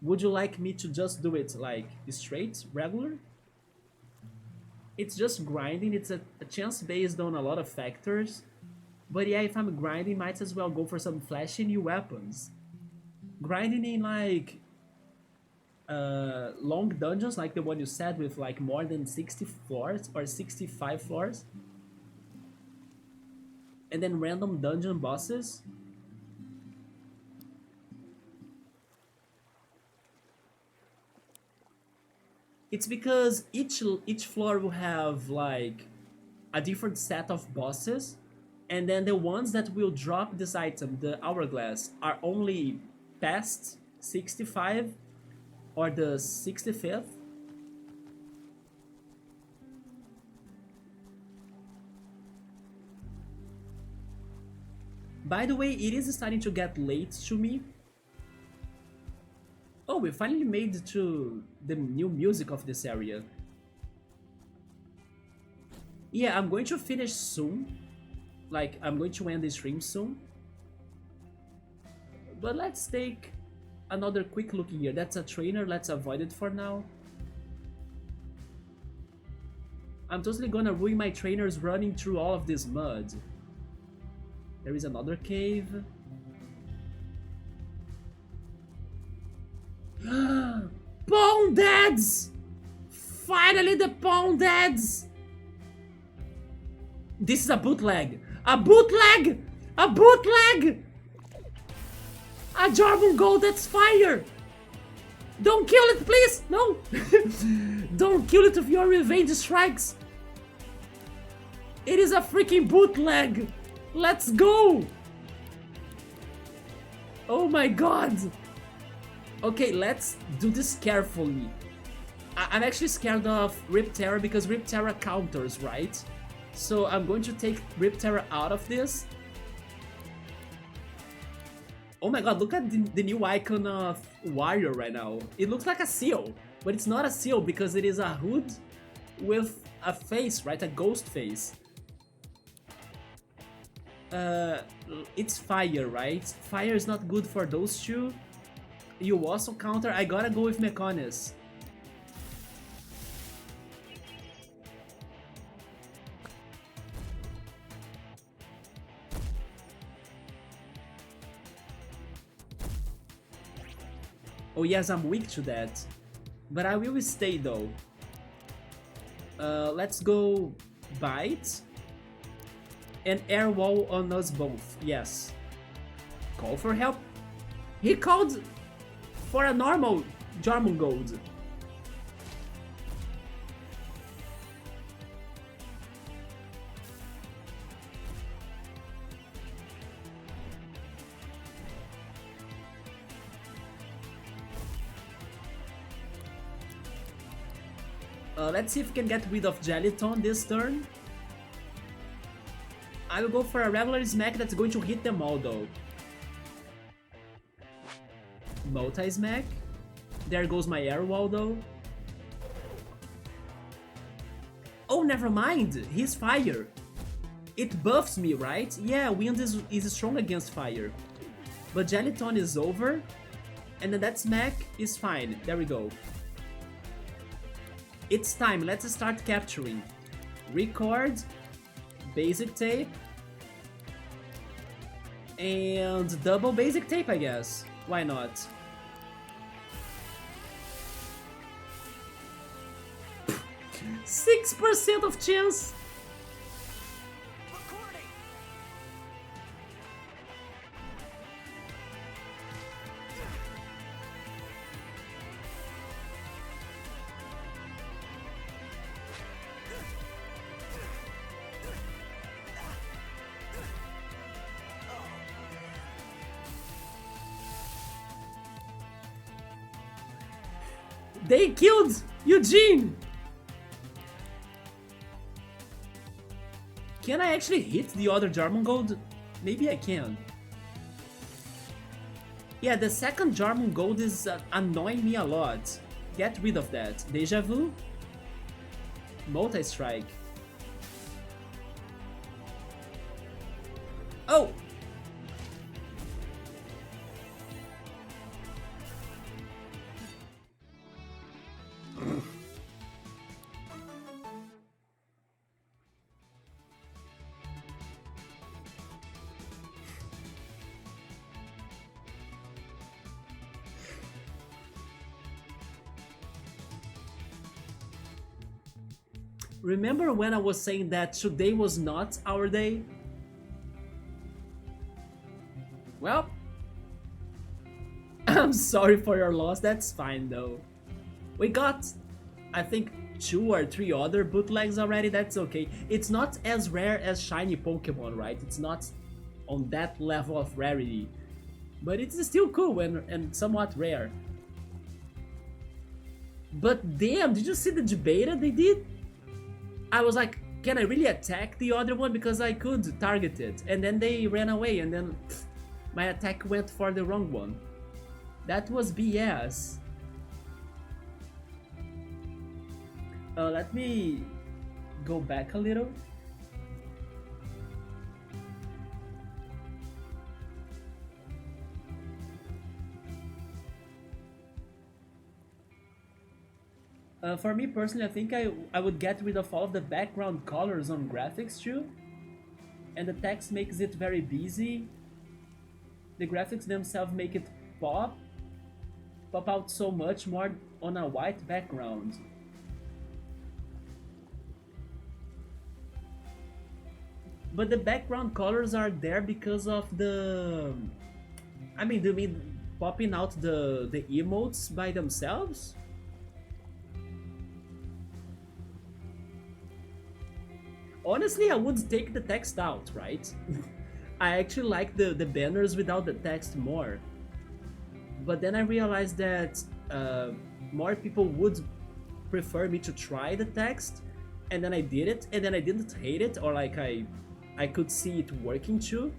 Would you like me to just do it like straight, regular? It's just grinding. It's a chance based on a lot of factors. But yeah, if I'm grinding, might as well go for some flashy new weapons. Grinding in like long dungeons, like the one you said with like more than 60 floors or 65 floors. And then random dungeon bosses. It's because each floor will have like a different set of bosses, and then the ones that will drop this item, the hourglass, are only past 65 or the 65th. By the way, it is starting to get late to me. Oh, we finally made it to the new music of this area. Yeah, I'm going to finish soon. Like, I'm going to end the stream soon. But let's take another quick look here. That's a trainer, let's avoid it for now. I'm totally gonna ruin my trainers running through all of this mud. There is another cave. Pond Dads! Finally the Pond Dads! This is a bootleg! A bootleg! A bootleg! A Jarvan gold that's fire! Don't kill it, please! No! Don't kill it with your revenge strikes! It is a freaking bootleg! Let's go! Oh my god! Okay, let's do this carefully. I'm actually scared of Rip Terror because Rip Terror counters, right? So I'm going to take Rip Terror out of this. Oh my god, look at the new icon of Warrior right now. It looks like a seal, but it's not a seal because it is a hood with a face, right? A ghost face. It's fire, right? Fire is not good for those two. You also counter. I gotta go with Mechonis. Oh yes, I'm weak to that. But I will stay though. Let's go Bite. And Air Wall on us both. Yes. Call for help. He called for a normal Jarvan gold. Let's see if we can get rid of Jellyton this turn. I will go for a regular smack that's going to hit them all though. Multi-smack. There goes my air wall though. Oh, never mind. He's fire. It buffs me, right? Yeah, Wind is strong against fire. But Jellyton is over. And then that smack is fine. There we go. It's time. Let's start capturing. Record. Basic tape. And double basic tape, I guess. Why not? – 6% of chance. They killed Eugene! Can I actually hit the other Jarmon Gold? Maybe I can. Yeah, the second Jarmon Gold is annoying me a lot. Get rid of that. Deja Vu? Multi-strike. Oh! Remember when I was saying that today was not our day? Well, I'm sorry for your loss, that's fine though. We got, I think, 2 or 3 other bootlegs already, that's okay. It's not as rare as shiny Pokemon, right? It's not on that level of rarity. But it's still cool and somewhat rare. But damn, did you see the beta they did? I was like, can I really attack the other one? Because I could target it. And then they ran away and then my attack went for the wrong one. That was BS. Let me go back a little. For me personally, I think I would get rid of all of the background colors on graphics too. And the text makes it very busy. The graphics themselves make it pop out so much more on a white background. But the background colors are there because of the... I mean, do you mean popping out the emotes by themselves? Honestly, I would take the text out, right? I actually like the banners without the text more. But then I realized that more people would prefer me to try the text, and then I did it, and then I didn't hate it, or like I could see it working too.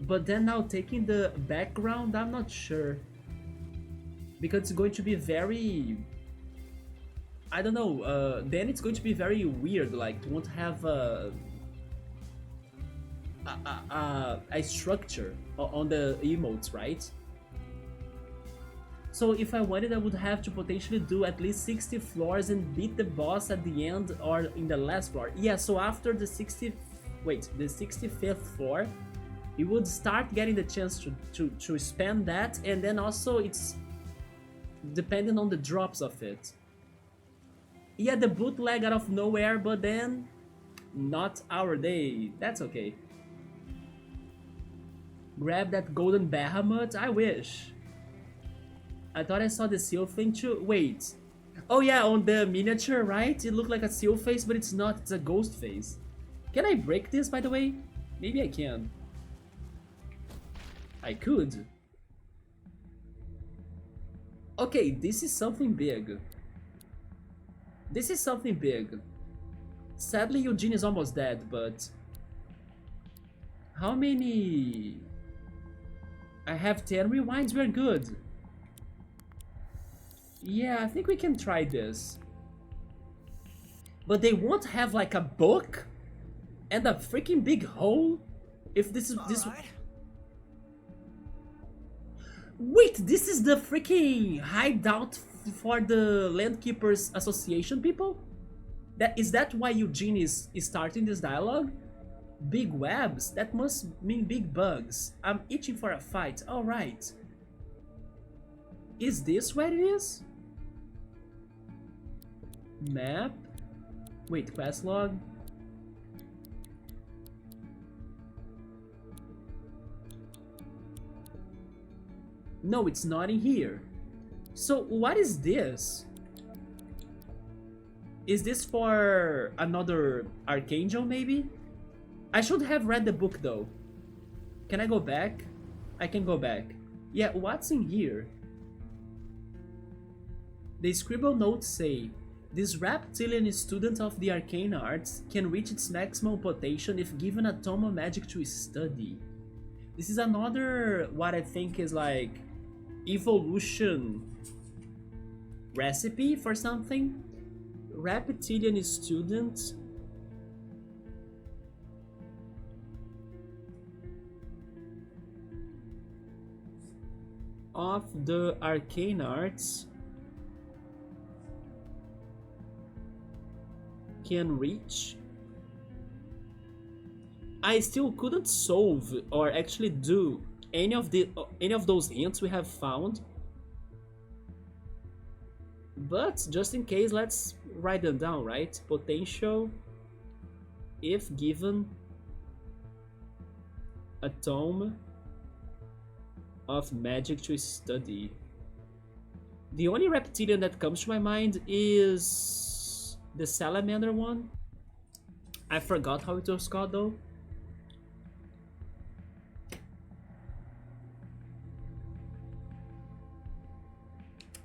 But then now taking the background, I'm not sure. Because it's going to be very... I don't know, then it's going to be very weird, like, it won't have a structure on the emotes, right? So if I wanted, I would have to potentially do at least 60 floors and beat the boss at the end or in the last floor. Yeah, so after the 65th floor, you would start getting the chance to spend that, and then also it's depending on the drops of it. Yeah, the bootleg out of nowhere, but then not our day. That's okay. Grab that golden Bahamut? I wish. I thought I saw the seal thing too. Wait. Oh yeah, on the miniature, right? It looked like a seal face, but it's not. It's a ghost face. Can I break this, by the way? Maybe I can. I could. Okay, this is something big. This is something big. Sadly, Eugene is almost dead, but... How many... I have 10 rewinds, we're good. Yeah, I think we can try this. But they won't have like a book? And a freaking big hole? If this is... this. Right. Wait, this is the freaking hideout for the Landkeepers Association people? Is that why Eugene is starting this dialogue? Big webs? That must mean big bugs. I'm itching for a fight. Alright. Is this where it is? Map? Wait, quest log? No, it's not in here. So, what is this? Is this for another Archangel, maybe? I should have read the book, though. Can I go back? I can go back. Yeah, what's in here? The scribble notes say, this reptilian student of the arcane arts can reach its maximum potential if given a tome of magic to study. This is another, what I think is like, evolution recipe for something. Reptilian student. Of the arcane arts can reach. I still couldn't solve or actually do any of those hints we have found, but just in case, let's write them down, right? Potential if given a tome of magic to study. The only reptilian that comes to my mind is the salamander one. I forgot how it was called though.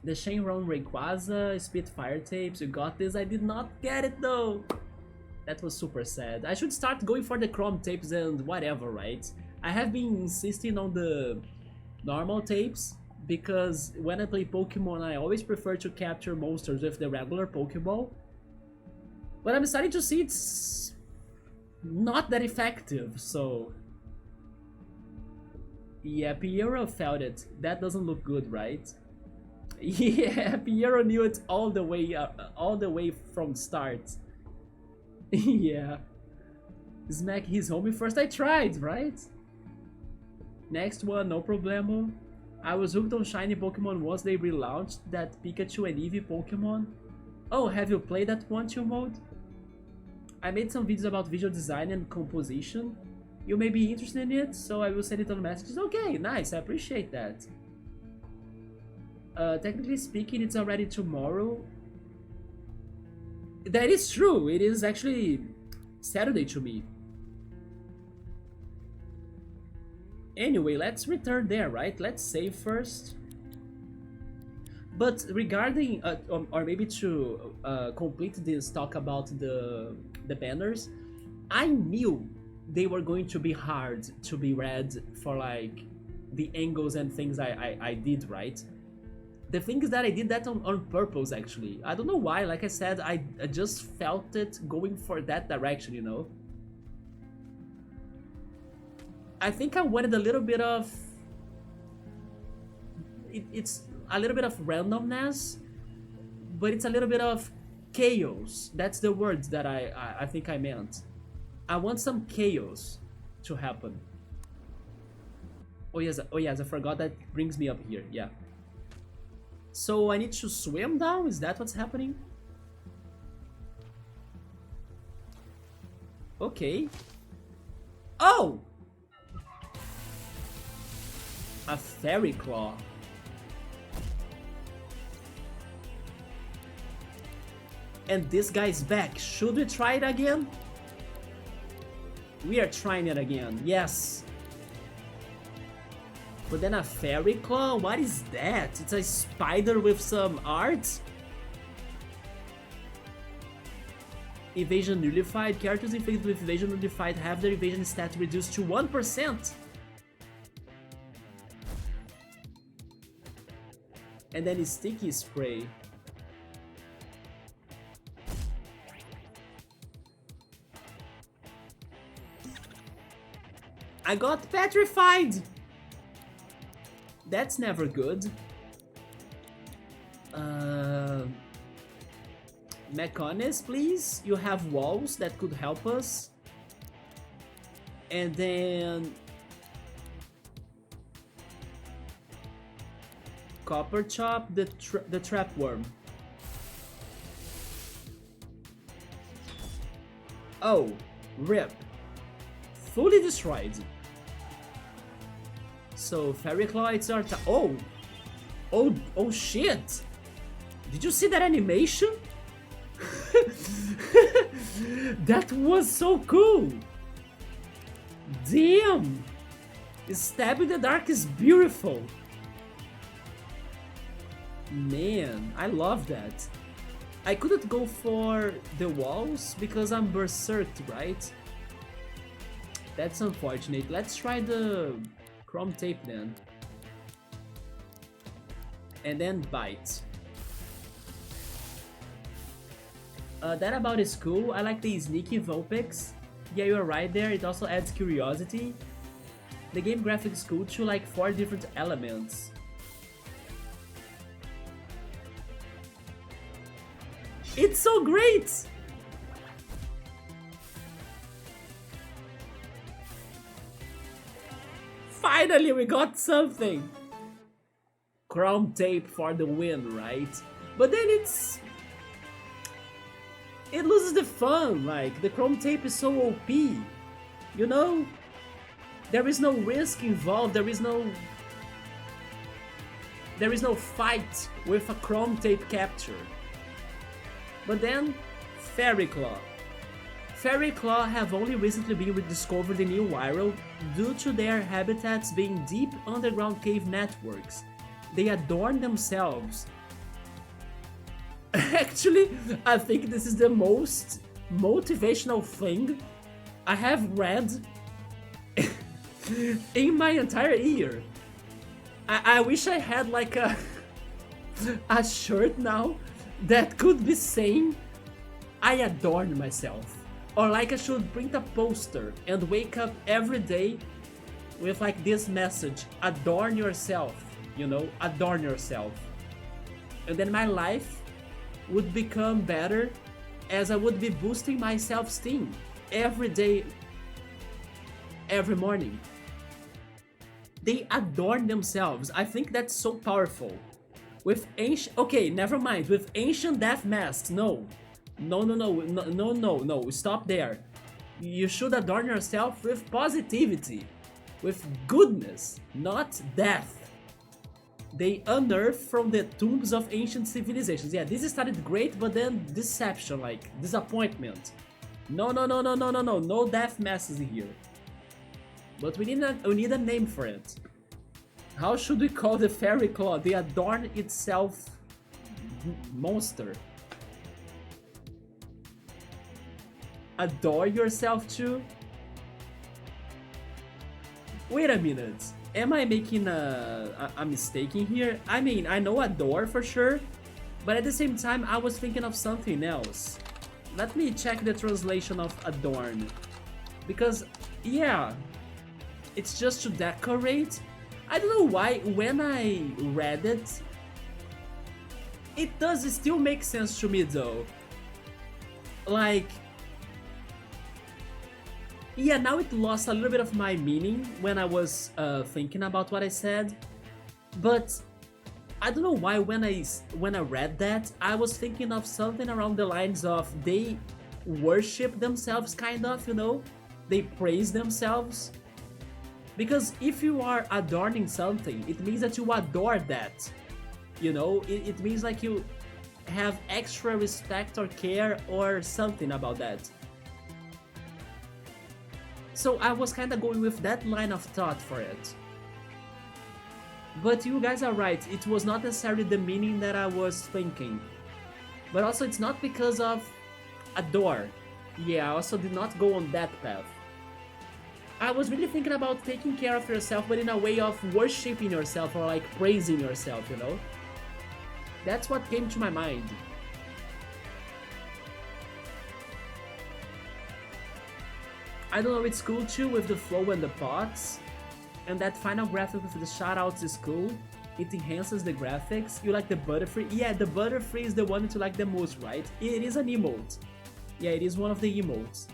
The Shenron Rayquaza, Spitfire tapes, you got this. I did not get it though. That was super sad. I should start going for the Chrome tapes and whatever, right? I have been insisting on the normal tapes because when I play Pokemon I always prefer to capture monsters with the regular Pokeball. But I'm starting to see it's not that effective, so... Yeah, Piero felt it. That doesn't look good, right? Yeah, Piero knew it all the way from start. Yeah. Smack his homie first. I tried, right? Next one, no problemo. I was hooked on shiny Pokemon once they relaunched that Pikachu and Eevee Pokemon. Oh, have you played that one-two mode? I made some videos about visual design and composition. You may be interested in it, so I will send it on messages. Okay, nice, I appreciate that. Technically speaking, it's already tomorrow. That is true, it is actually Saturday to me. Anyway, let's return there, right? Let's save first. But regarding, or maybe to complete this talk about the banners, I knew they were going to be hard to be read for like the angles and things I did, right? The thing is that I did that on purpose, actually. I don't know why, like I said, I just felt it going for that direction, you know? I think I wanted a little bit of... It's a little bit of randomness, but it's a little bit of chaos. That's the word that I think I meant. I want some chaos to happen. Oh yes, I forgot that brings me up here, yeah. So I need to swim down? Is that what's happening? Okay. Oh! A fairy claw. And this guy's back. Should we try it again? We are trying it again, yes. But then a fairy claw? What is that? It's a spider with some art? Evasion nullified. Characters inflicted with evasion nullified have their evasion stat reduced to 1%. And then sticky spray. I got petrified! That's never good. Mechonis, please. You have walls that could help us. And then... Copper Chop, the trap worm. Oh, rip. Fully destroyed. So Fairy Claw, it's our oh shit! Did you see that animation? That was so cool! Damn! Stab in the dark is beautiful. Man, I love that. I couldn't go for the walls because I'm berserked, right? That's unfortunate. Let's try the chrome tape then. And then bite. That about is cool. I like the sneaky Vulpix. Yeah, you're right there. It also adds curiosity. The game graphics cool too, like 4 different elements. It's so great! Finally, we got something! Chrome tape for the win, right? But then it loses the fun, like, the chrome tape is so OP, you know? There is no risk involved, there is no fight with a chrome tape capture. But then, Fairy Claw. Fairy Claw have only recently been rediscovered in New Ireland due to their habitats being deep underground cave networks. They adorn themselves. Actually, I think this is the most motivational thing I have read in my entire year. I wish I had like a shirt now that could be saying I adorn myself. Or like I should print a poster and wake up every day with like this message, adorn yourself, you know, adorn yourself. And then my life would become better as I would be boosting my self-esteem every day, every morning. They adorn themselves. I think that's so powerful. With ancient... Okay, never mind. With ancient death masks, no. No. Stop there. You should adorn yourself with positivity. With goodness, not death. They unearthed from the tombs of ancient civilizations. Yeah, this started great, but then deception, like disappointment. No. No death masks here. But we need a name for it. How should we call the Fairy Claw? The adorn itself monster. Adore yourself too? Wait a minute. Am I making a mistake in here? I mean, I know adore for sure, but at the same time I was thinking of something else. Let me check the translation of adorn. Because, yeah, it's just to decorate. I don't know why, when I read it, it does still make sense to me though. Like, yeah, now it lost a little bit of my meaning when I was thinking about what I said, but I don't know why when I read that, I was thinking of something around the lines of they worship themselves, kind of, you know? They praise themselves. Because if you are adorning something, it means that you adore that. You know, it means like you have extra respect or care or something about that. So I was kinda going with that line of thought for it. But you guys are right, it was not necessarily the meaning that I was thinking. But also it's not because of adore. Yeah, I also did not go on that path. I was really thinking about taking care of yourself, but in a way of worshipping yourself or like praising yourself, you know? That's what came to my mind. I don't know, it's cool too with the flow and the pots. And that final graphic with the shoutouts is cool. It enhances the graphics. You like the Butterfree? Yeah, the Butterfree is the one that you like the most, right? It is an emote. Yeah, it is one of the emotes.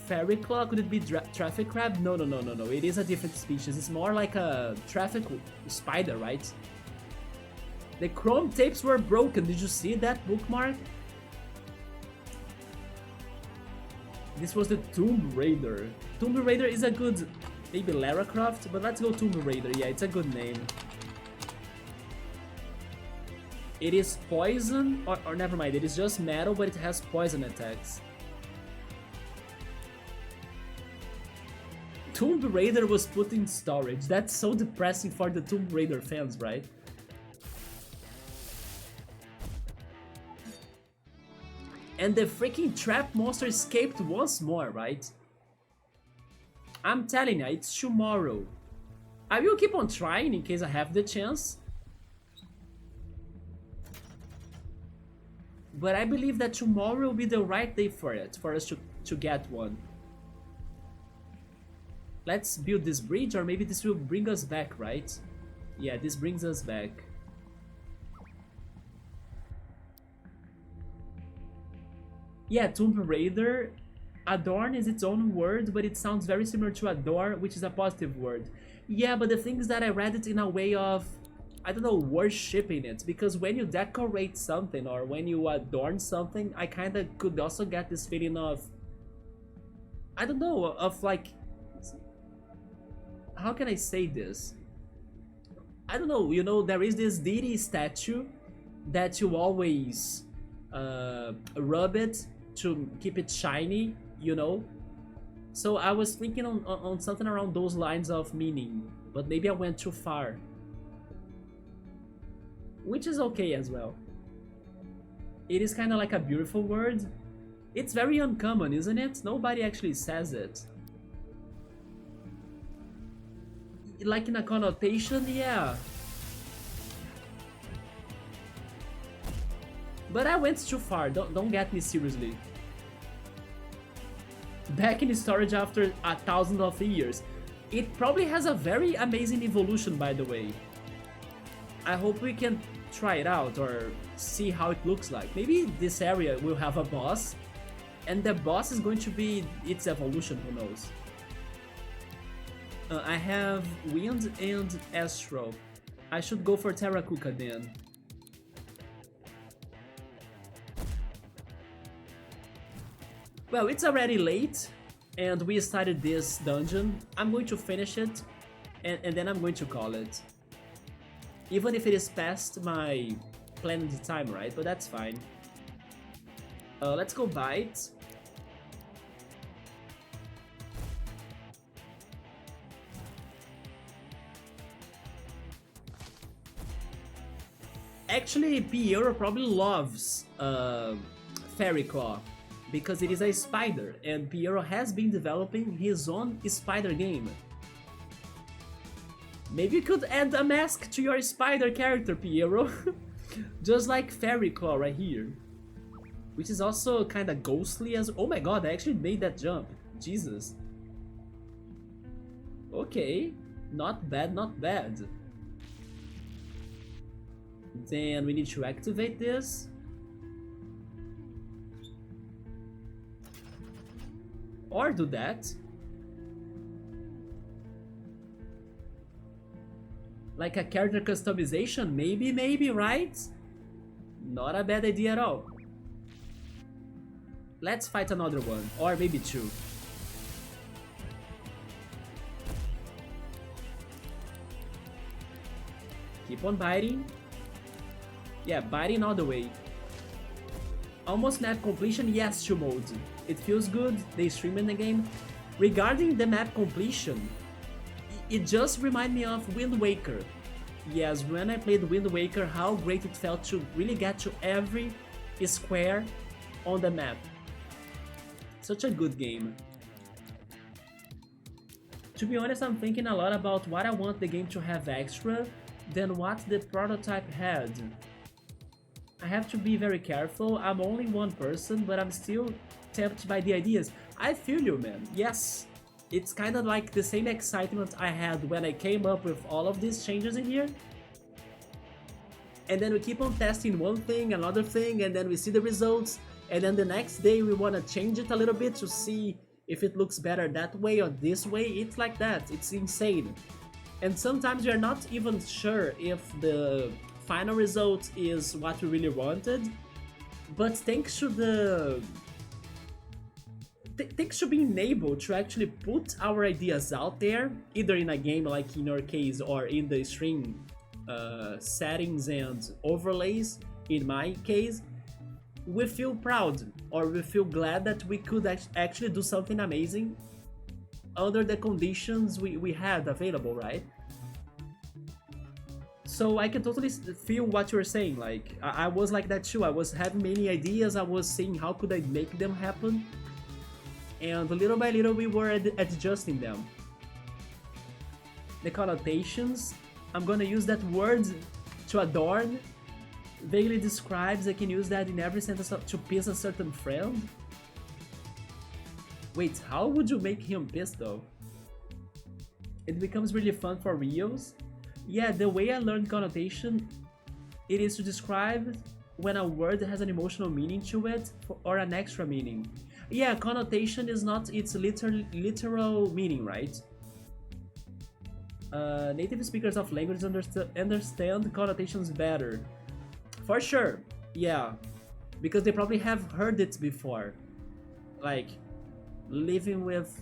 Fairy Claw, could it be Traffic Crab? No, it is a different species. It's more like a traffic spider, right? The chrome tapes were broken. Did you see that bookmark? This was the Tomb Raider. Tomb Raider is a good, maybe Lara Croft, but let's go Tomb Raider. Yeah, it's a good name. It is poison, or never mind, it is just metal, but it has poison attacks. Tomb Raider was put in storage. That's so depressing for the Tomb Raider fans, right? And the freaking trap monster escaped once more, right? I'm telling you, it's tomorrow. I will keep on trying in case I have the chance. But I believe that tomorrow will be the right day for it, for us to get one. Let's build this bridge, or maybe this will bring us back, right? Yeah, this brings us back. Yeah, Tomb Raider. Adorn is its own word, but it sounds very similar to adore, which is a positive word. Yeah, but the thing is that I read it in a way of, I don't know, worshipping it. Because when you decorate something or when you adorn something, I kind of could also get this feeling of, I don't know, of like, how can I say this? I don't know, you know, there is this deity statue that you always rub it to keep it shiny, you know? So I was thinking on something around those lines of meaning, but maybe I went too far. Which is okay as well. It is kind of like a beautiful word. It's very uncommon, isn't it? Nobody actually says it. Like in a connotation, yeah. But I went too far, don't get me seriously. Back in storage after 1,000 of years. It probably has a very amazing evolution, by the way. I hope we can try it out or see how it looks like. Maybe this area will have a boss, and the boss is going to be its evolution, who knows. I have Wind and Astro. I should go for Terracuca then. Well, it's already late, and we started this dungeon. I'm going to finish it, and then I'm going to call it. Even if it is past my planned time, right? But that's fine. Let's go bite. Actually, Piero probably loves Fairy Claw, because it is a spider, and Piero has been developing his own spider game. Maybe you could add a mask to your spider character, Piero. Just like Fairy Claw right here. Which is also kinda ghostly as— oh my god, I actually made that jump. Jesus. Okay, not bad, not bad. Then we need to activate this. Or do that. Like a character customization, maybe, right? Not a bad idea at all. Let's fight another one, or maybe two. Keep on biting. Yeah, biting all the way. Almost map completion, yes, to mode. It feels good, they stream in the game. Regarding the map completion, it just reminds me of Wind Waker. Yes, when I played Wind Waker, how great it felt to really get to every square on the map. Such a good game. To be honest, I'm thinking a lot about what I want the game to have extra than what the prototype had. I have to be very careful. I'm only one person, but I'm still tempted by the ideas. I feel you, man. Yes, it's kind of like the same excitement I had when I came up with all of these changes in here. And then we keep on testing one thing, another thing, and then we see the results. And then the next day we want to change it a little bit to see if it looks better that way or this way. It's like that. It's insane. And sometimes you're not even sure if the final result is what we really wanted, but thanks to being able to actually put our ideas out there, either in a game like in your case or in the stream settings and overlays, in my case, we feel proud or we feel glad that we could actually do something amazing under the conditions we had available, right? So I can totally feel what you're saying. Like I was like that too. I was having many ideas. I was saying how could I make them happen, and little by little we were adjusting them. The connotations, I'm gonna use that word to adorn. Vaguely describes, I can use that in every sentence to piss a certain friend. Wait, how would you make him pissed though? It becomes really fun for reals. Yeah, the way I learned connotation, it is to describe when a word has an emotional meaning to it or an extra meaning. Yeah, connotation is not its literal meaning, right? Native speakers of languages understand connotations better. For sure, yeah. Because they probably have heard it before. Like, living with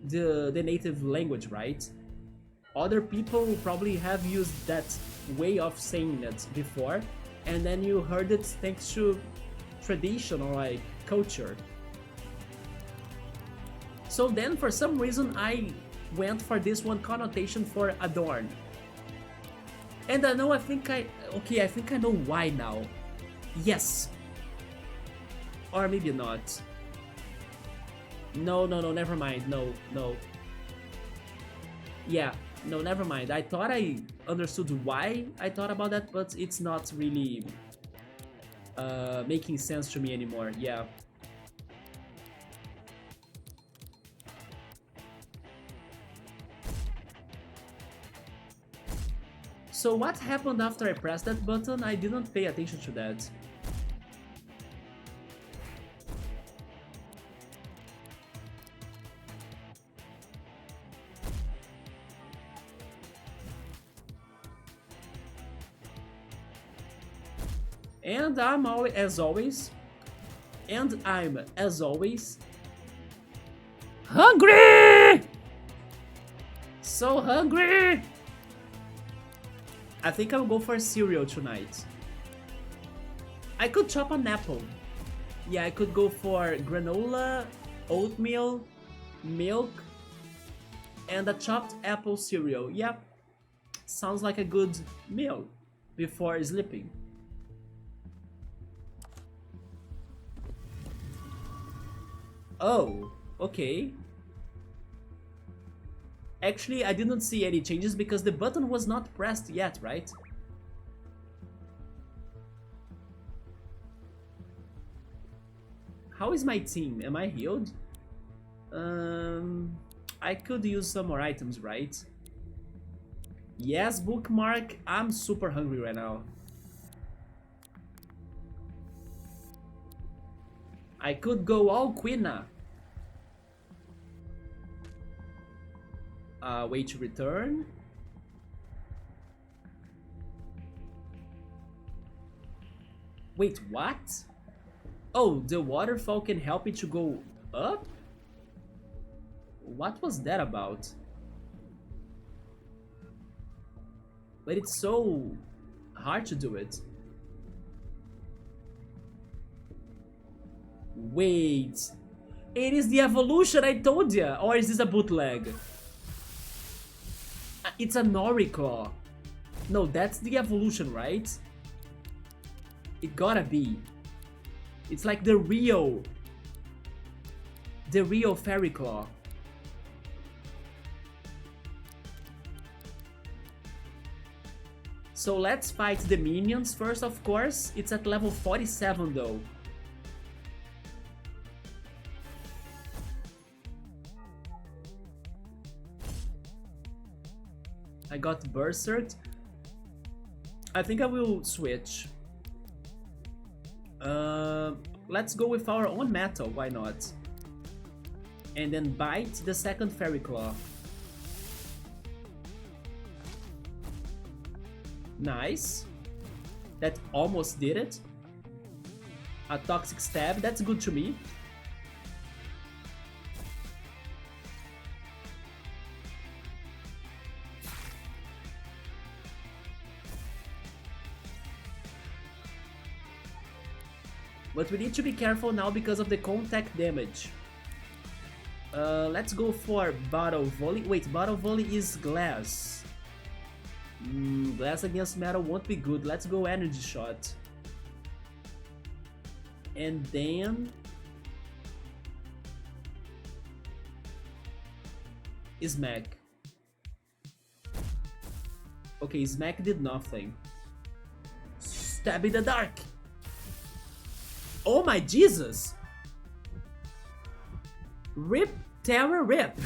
the native language, right? Other people probably have used that way of saying it before, and then you heard it thanks to tradition or like culture. So then for some reason I went for this one connotation for adorn. And I know, I think I know why now. Yes. Or maybe not. No, never mind. No. Yeah, no, never mind. I thought I understood why I thought about that, but it's not really making sense to me anymore. Yeah. So what happened after I pressed that button? I didn't pay attention to that. And I'm as always, hungry! So hungry! I think I'll go for cereal tonight. I could chop an apple. Yeah, I could go for granola, oatmeal, milk, and a chopped apple cereal. Yep, sounds like a good meal before sleeping. Oh, okay. Actually, I didn't see any changes because the button was not pressed yet, right? How is my team? Am I healed? I could use some more items, right? Yes, bookmark. I'm super hungry right now. I could go all Quina. Way to return. Wait, what? Oh, the waterfall can help it to go up? What was that about? But it's so hard to do it. Wait, it is the evolution I told ya, or is this a bootleg? It's a Noriclaw. No, that's the evolution, right? It gotta be. It's like the real Fairy Claw. So let's fight the minions first, of course. It's at level 47 though. I got Berserked. I think I will switch. Let's go with our own metal, why not? And then bite the second Fairy Claw. Nice. That almost did it. A Toxic Stab, that's good to me. But we need to be careful now because of the contact damage. Let's go for bottle volley. Wait, bottle volley is glass. Glass against metal won't be good. Let's go energy shot. And then smack. Okay, smack did nothing. Stab in the dark. Oh my Jesus! Rip Terra Rip.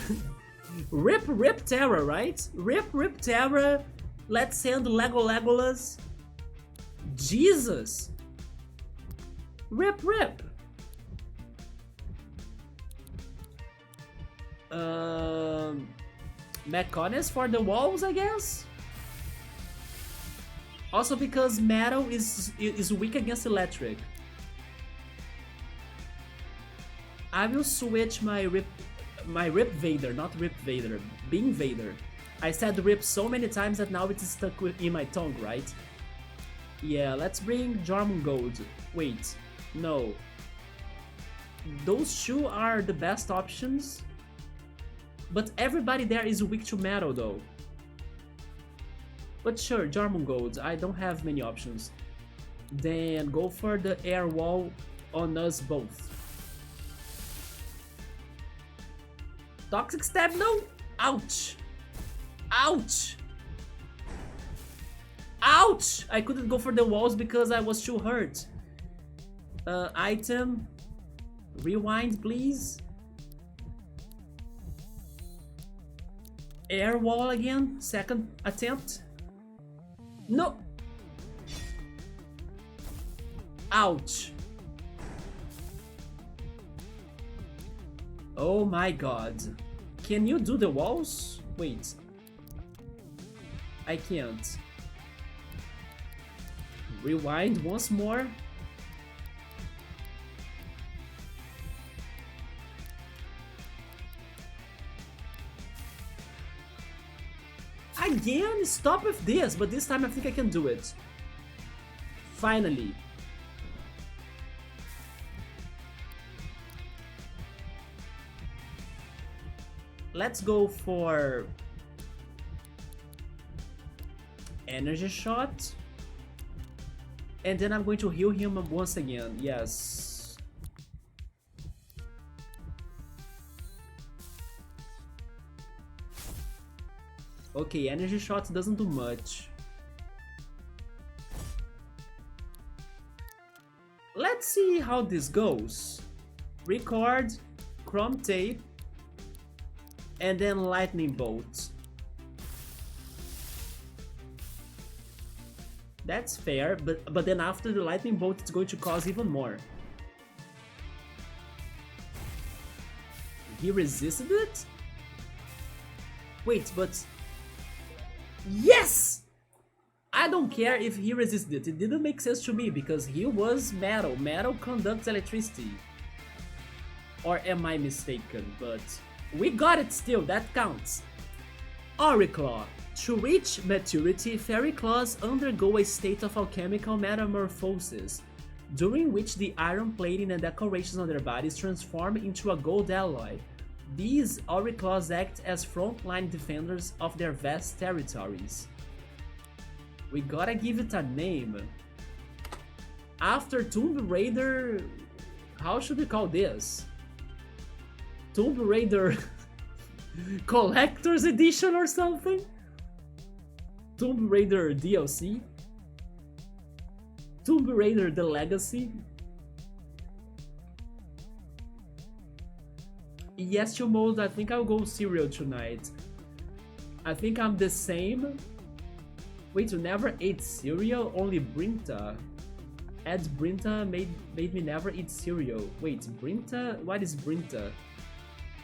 Rip Terra, right? Rip Terra. Let's send Legolas. Jesus! Rip. Mechonis for the walls, I guess? Also because metal is weak against electric. I will switch my Rip Vader, not Rip Vader, Beam Vader. I said Rip so many times that now it's stuck in my tongue, right? Yeah, let's bring Jormungand. Wait, no. Those two are the best options. But everybody there is weak to metal though. But sure, Jormungand, I don't have many options. Then go for the air wall on us both. Toxic stab, no! Ouch! Ouch! Ouch! I couldn't go for the walls because I was too hurt. Item. Rewind, please. Air wall again. Second attempt. No! Ouch! Oh my god. Can you do the walls? Wait. I can't. Rewind once more. Again? Stop with this, but this time I think I can do it. Finally. Let's go for energy shot. And then I'm going to heal him once again. Yes. Okay, energy shot doesn't do much. Let's see how this goes. Record, chrome tape, and then lightning bolt. That's fair, but then after the lightning bolt it's going to cause even more. He resisted it? Wait, but... Yes! I don't care if he resisted it. It didn't make sense to me because he was metal. Metal conducts electricity. Or am I mistaken? But we got it still, that counts. Auriclaw. To reach maturity, fairy claws undergo a state of alchemical metamorphosis, during which the iron plating and decorations on their bodies transform into a gold alloy. These Auriclaws act as frontline defenders of their vast territories. We gotta give it a name. After Tomb Raider... How should we call this? Tomb Raider... Collector's Edition or something? Tomb Raider DLC? Tomb Raider The Legacy? Yes, to mode, I think I'll go cereal tonight. I think I'm the same. Wait, you never ate cereal? Only Brinta. Add Brinta made me never eat cereal. Wait, Brinta? What is Brinta?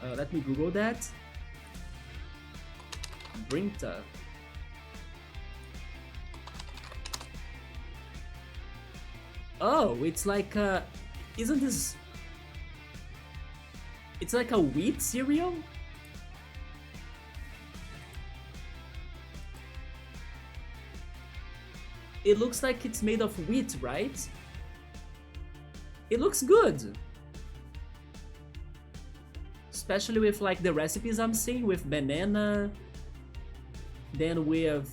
Let me Google that. Brinta. Oh, it's like isn't this... It's like a wheat cereal? It looks like it's made of wheat, right? It looks good. especially with like the recipes I'm seeing with banana, then with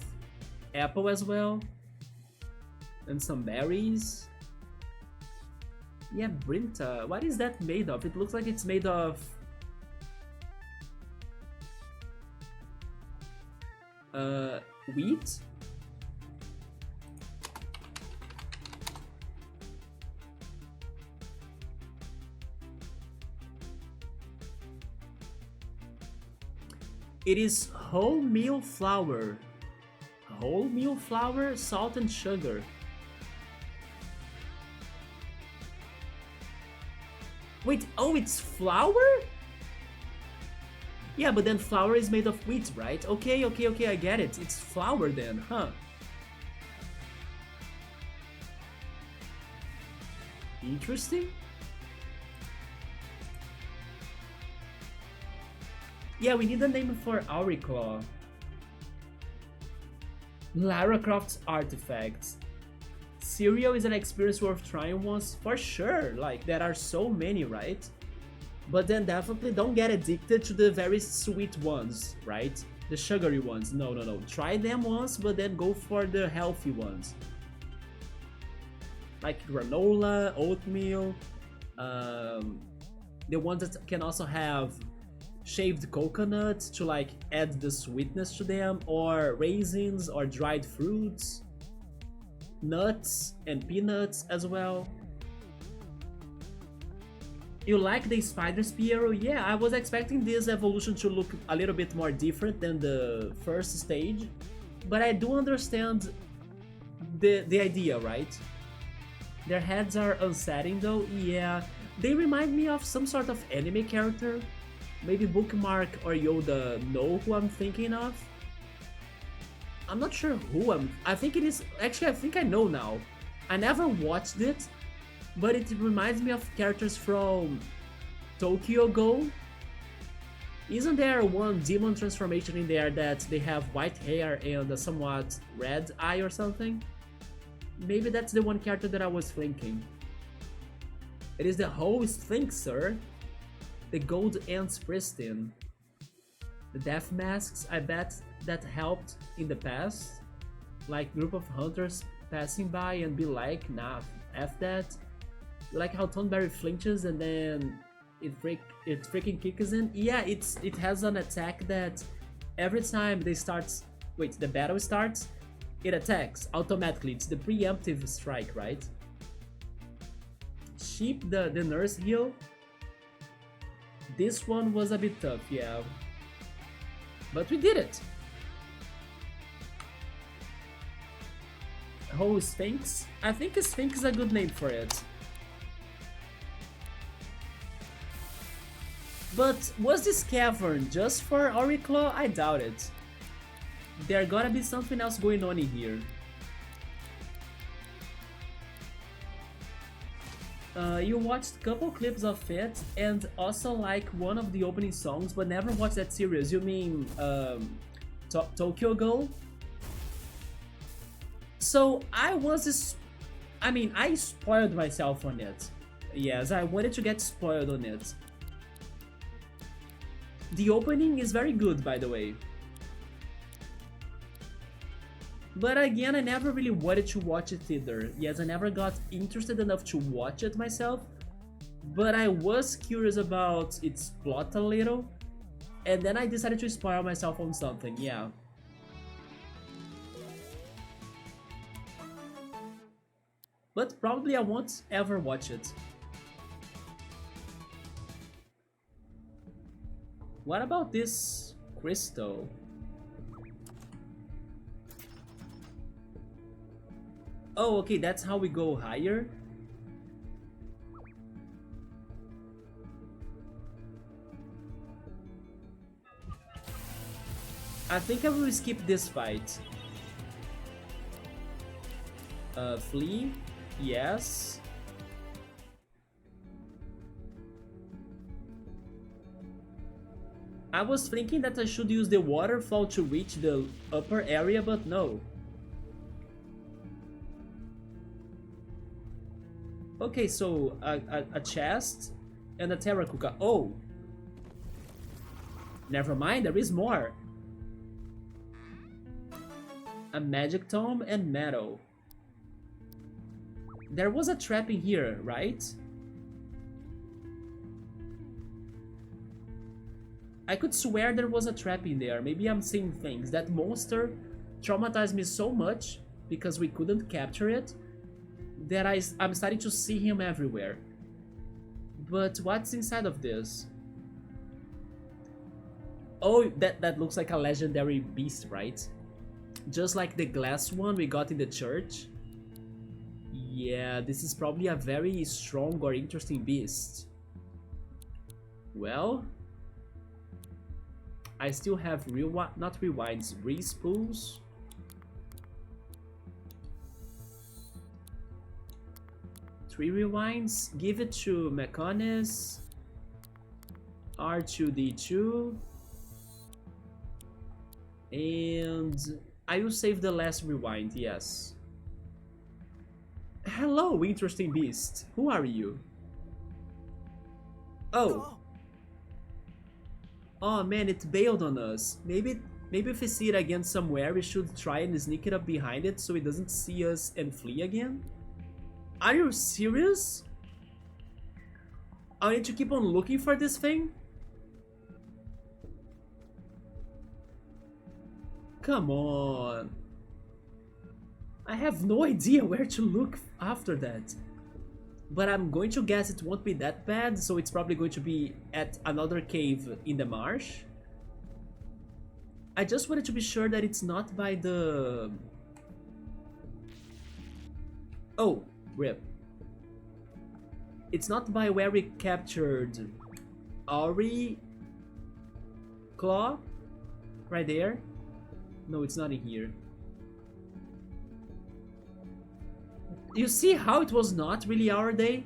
apple as well, and some berries. Yeah, Brinta. What is that made of? It looks like it's made of wheat. It is wholemeal flour. Wholemeal flour, salt, and sugar. Wait, oh, it's flour? Yeah, but then flour is made of wheat, right? Okay, I get it. It's flour then, huh? Interesting. Yeah, we need a name for Auriclaw. Lara Croft's artifacts. Cereal is an experience worth trying once, for sure. Like, there are so many, right? But then definitely don't get addicted to the very sweet ones, right? The sugary ones. No. Try them once, but then go for the healthy ones. Like granola, oatmeal, the ones that can also have shaved coconuts to like add the sweetness to them, or raisins or dried fruits, nuts and peanuts as well. You like the spider Piero? Yeah, I was expecting this evolution to look a little bit more different than the first stage, but I do understand the idea, right? Their heads are unsettling though. Yeah, they remind me of some sort of anime character. Maybe Bookmark or Yoda know who I'm thinking of. I'm not sure who I think it is. Actually, I think I know now. I never watched it, but it reminds me of characters from Tokyo Go. Isn't there one demon transformation in there that they have white hair and a somewhat red eye or something? Maybe that's the one character that I was thinking. It is the whole Sphinx, sir. The gold ends pristine. The death masks, I bet that helped in the past. Like group of hunters passing by and be like, nah, F that. Like how Thornberry flinches and then it freaking kicks in. Yeah, it has an attack that every time the battle starts, it attacks automatically. It's the preemptive strike, right? Sheep, the nurse heal. This one was a bit tough, yeah. But we did it! Oh, Sphinx? I think a Sphinx is a good name for it. But was this cavern just for Auriclaw? I doubt it. There gotta be something else going on in here. You watched a couple clips of it and also like one of the opening songs, but never watched that series. You mean Tokyo Go? So I spoiled myself on it. Yes, I wanted to get spoiled on it. The opening is very good, by the way. But again, I never really wanted to watch it either. Yes, I never got interested enough to watch it myself. But I was curious about its plot a little. And then I decided to spoil myself on something, yeah. But probably I won't ever watch it. What about this crystal? Oh, okay, that's how we go higher. I think I will skip this fight. Flee? Yes. I was thinking that I should use the waterfall to reach the upper area, but no. Okay, so a chest and a terracotta. Oh! Never mind, there is more. A magic tome and metal. There was a trap in here, right? I could swear there was a trap in there. Maybe I'm seeing things. That monster traumatized me so much because we couldn't capture it that I'm starting to see him everywhere. But what's inside of this? Oh, that looks like a legendary beast, right? Just like the glass one we got in the church. Yeah, this is probably a very strong or interesting beast. Well, I still have not rewinds, respools. Three rewinds. Give it to Mechonis. R2D2. And I will save the last rewind, yes. Hello, interesting beast. Who are you? Oh. Oh man, it bailed on us. Maybe if we see it again somewhere, we should try and sneak it up behind it so it doesn't see us and flee again? Are you serious? I need to keep on looking for this thing? Come on. I have no idea where to look after that. But I'm going to guess it won't be that bad, so it's probably going to be at another cave in the marsh. I just wanted to be sure that it's not by the... Oh, rip. It's not by where we captured Auri Claw? Right there? No, it's not in here. You see how it was not really our day?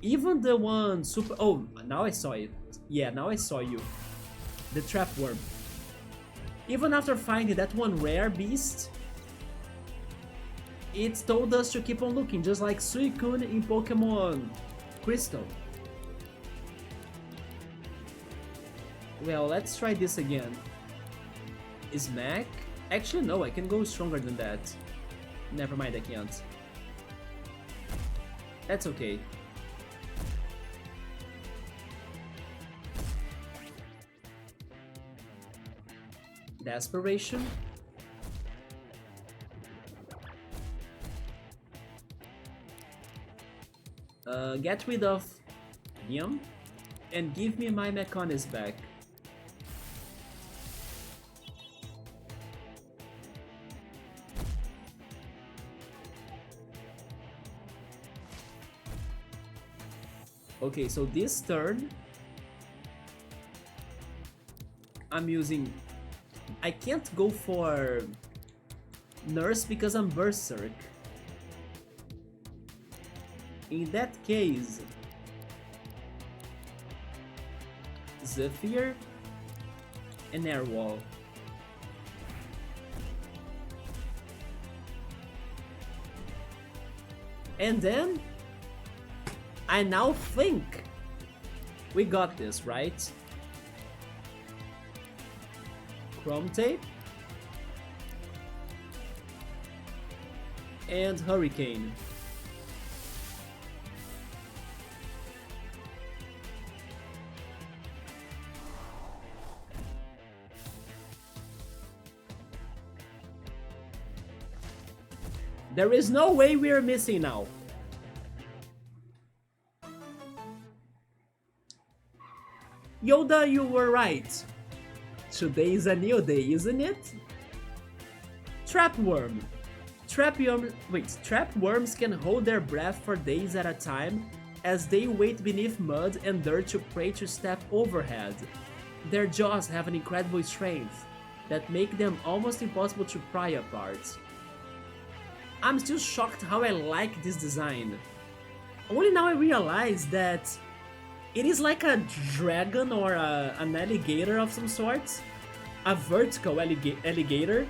Even the one super... Oh, now I saw it. Yeah, now I saw you. The trap worm. Even after finding that one rare beast, it told us to keep on looking, just like Suicune in Pokemon Crystal. Well, let's try this again. Smack? Actually, no, I can go stronger than that. Never mind, I can't. That's okay. Desperation. Get rid of him and give me my Mechonis back. Okay, so this turn I'm using... I can't go for Nurse because I'm Berserk. In that case, Zephyr and Airwall. And then I now think we got this, right? Chrome Tape and Hurricane. There is no way we are missing now. Yoda, you were right. Today is a new day, isn't it? Trapworm. Trapworms can hold their breath for days at a time as they wait beneath mud and dirt to prey to step overhead. Their jaws have an incredible strength that make them almost impossible to pry apart. I'm still shocked how I like this design. Only now I realize that it is like a dragon or an alligator of some sort. A vertical alligator.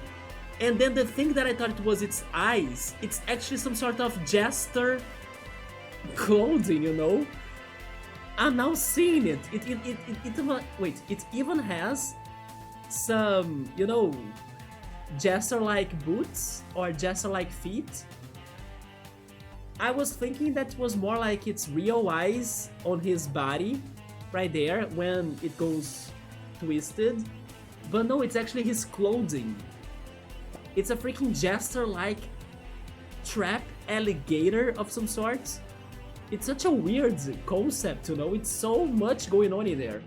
And then the thing that I thought it was its eyes, it's actually some sort of jester clothing, you know? I'm now seeing it. Wait, it even has some, you know, jester-like boots or jester-like feet. I was thinking that was more like its real eyes on his body right there when it goes twisted. But no, it's actually his clothing. It's a freaking jester-like trap alligator of some sort. It's such a weird concept, you know, it's so much going on in there.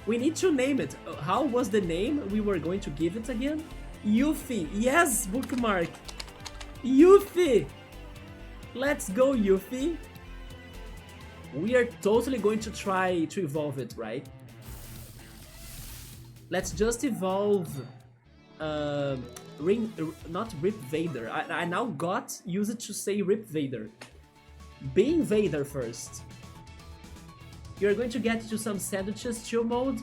We need to name it. How was the name we were going to give it again? Yuffie. Yes, bookmark. Yuffie. Let's go, Yuffie. We are totally going to try to evolve it, right? Let's just evolve not Rip Vader. I now got used to say Rip Vader. Being Vader first. You're going to get to some sandwiches chill mode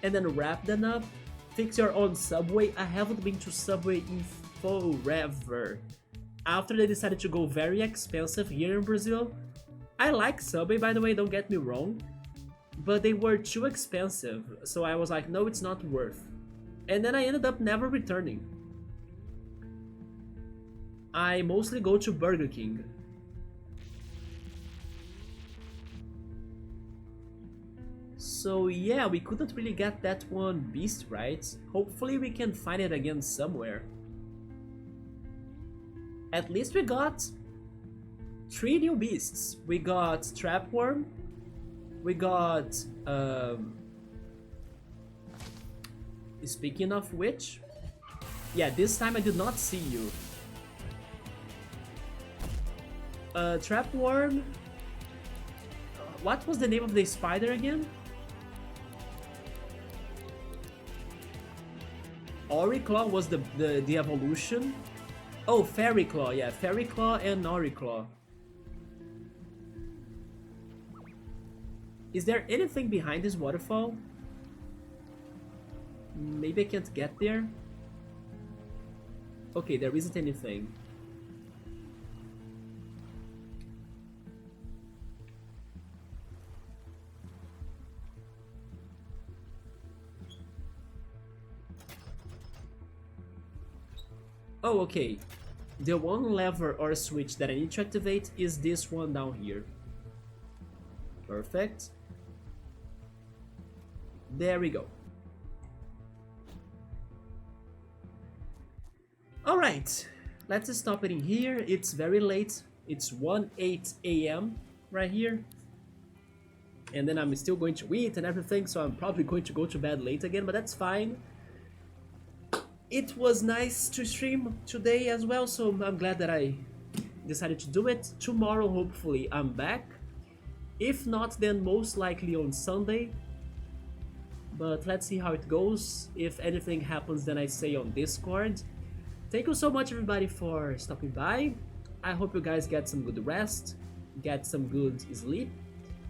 and then wrap them up. Fix your own Subway. I haven't been to Subway in forever. After they decided to go very expensive here in Brazil. I like Subway, by the way, don't get me wrong. But they were too expensive, so I was like, no, it's not worth. And then I ended up never returning. I mostly go to Burger King. So yeah, we couldn't really get that one beast right. Hopefully we can find it again somewhere. At least we got 3 new beasts. We got Trapworm. We got speaking of which, yeah, this time I did not see you. Trapworm. What was the name of the spider again? Auriclaw was the evolution. Oh, Fairy Claw, yeah, Fairy Claw and Auriclaw. Is there anything behind this waterfall? Maybe I can't get there? Okay, there isn't anything. Oh, okay. The one lever or switch that I need to activate is this one down here. Perfect. There we go. Alright, let's stop it in here. It's very late. It's 1:08 a.m. right here. And then I'm still going to eat and everything, so I'm probably going to go to bed late again, but that's fine. It was nice to stream today as well, so I'm glad that I decided to do it. Tomorrow, hopefully, I'm back. If not, then most likely on Sunday. But let's see how it goes. If anything happens, then I say on Discord. Thank you so much, everybody, for stopping by. I hope you guys get some good rest, get some good sleep,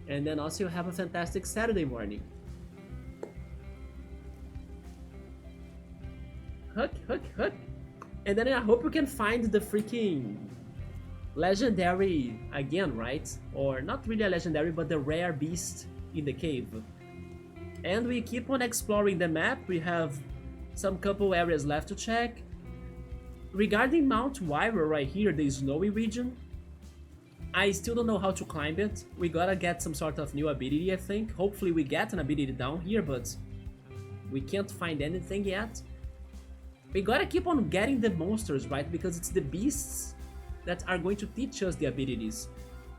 and then also have a fantastic Saturday morning. Hook. And then I hope you can find the freaking legendary again, right? Or not really a legendary, but the rare beast in the cave. And we keep on exploring the map. We have some couple areas left to check. Regarding Mount Wyra right here, the snowy region, I still don't know how to climb it. We gotta get some sort of new ability, I think. Hopefully we get an ability down here, but we can't find anything yet. We gotta keep on getting the monsters, right? Because it's the beasts that are going to teach us the abilities.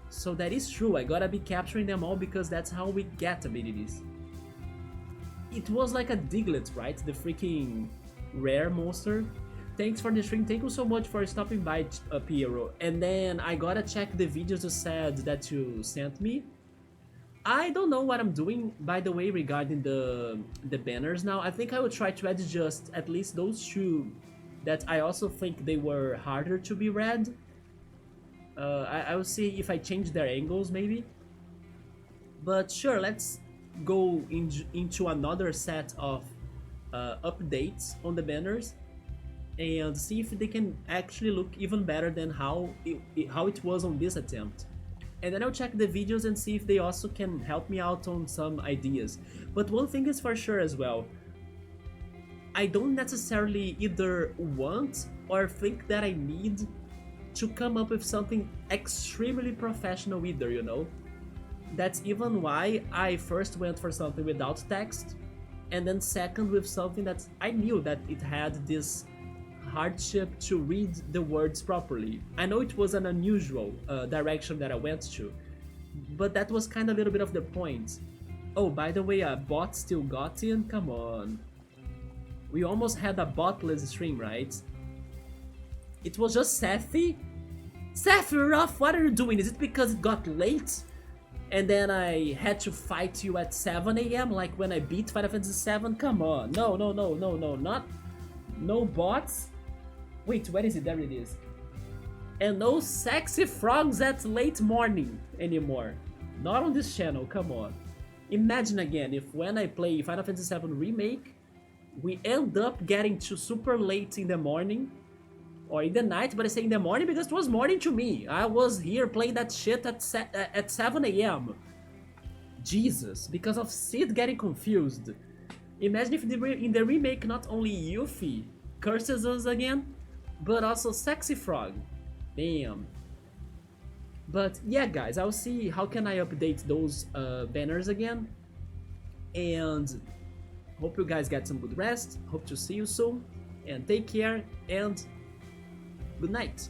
So that is true, I gotta be capturing them all because that's how we get abilities. It was like a Diglett, right? The freaking rare monster. Thanks for the stream, thank you so much for stopping by, Piero. And then I gotta check the videos you said that you sent me. I don't know what I'm doing, by the way, regarding the banners now. I think I will try to adjust at least those two that I also think they were harder to be read. I will see if I change their angles, maybe. But sure, let's go into another set of updates on the banners and see if they can actually look even better than how it was on this attempt. and then I'll check the videos and see if they also can help me out on some ideas. But one thing is for sure as well, I don't necessarily either want or think that I need to come up with something extremely professional either, you know? That's even why I first went for something without text, and then second with something that I knew that it had this hardship to read the words properly. I know it was an unusual direction that I went to, but that was kind of a little bit of the point. Oh, by the way, a bot still got in? Come on. We almost had a botless stream, right? It was just Sethy? Sephiroth, what are you doing? Is it because it got late? And then I had to fight you at 7 AM, like when I beat Final Fantasy VII? Come on. No, not... No bots? Wait, where is it? There it is. And no sexy frogs at late morning anymore. Not on this channel, come on. Imagine again if when I play Final Fantasy VII Remake, we end up getting to super late in the morning, or in the night, but I say in the morning because it was morning to me. I was here playing that shit at 7 AM. Jesus, because of Sid getting confused. Imagine if in the remake not only Yuffie curses us again, but also Sexy Frog. Damn. But yeah, guys, I'll see how can I update those banners again. And hope you guys get some good rest. Hope to see you soon. And take care and good night.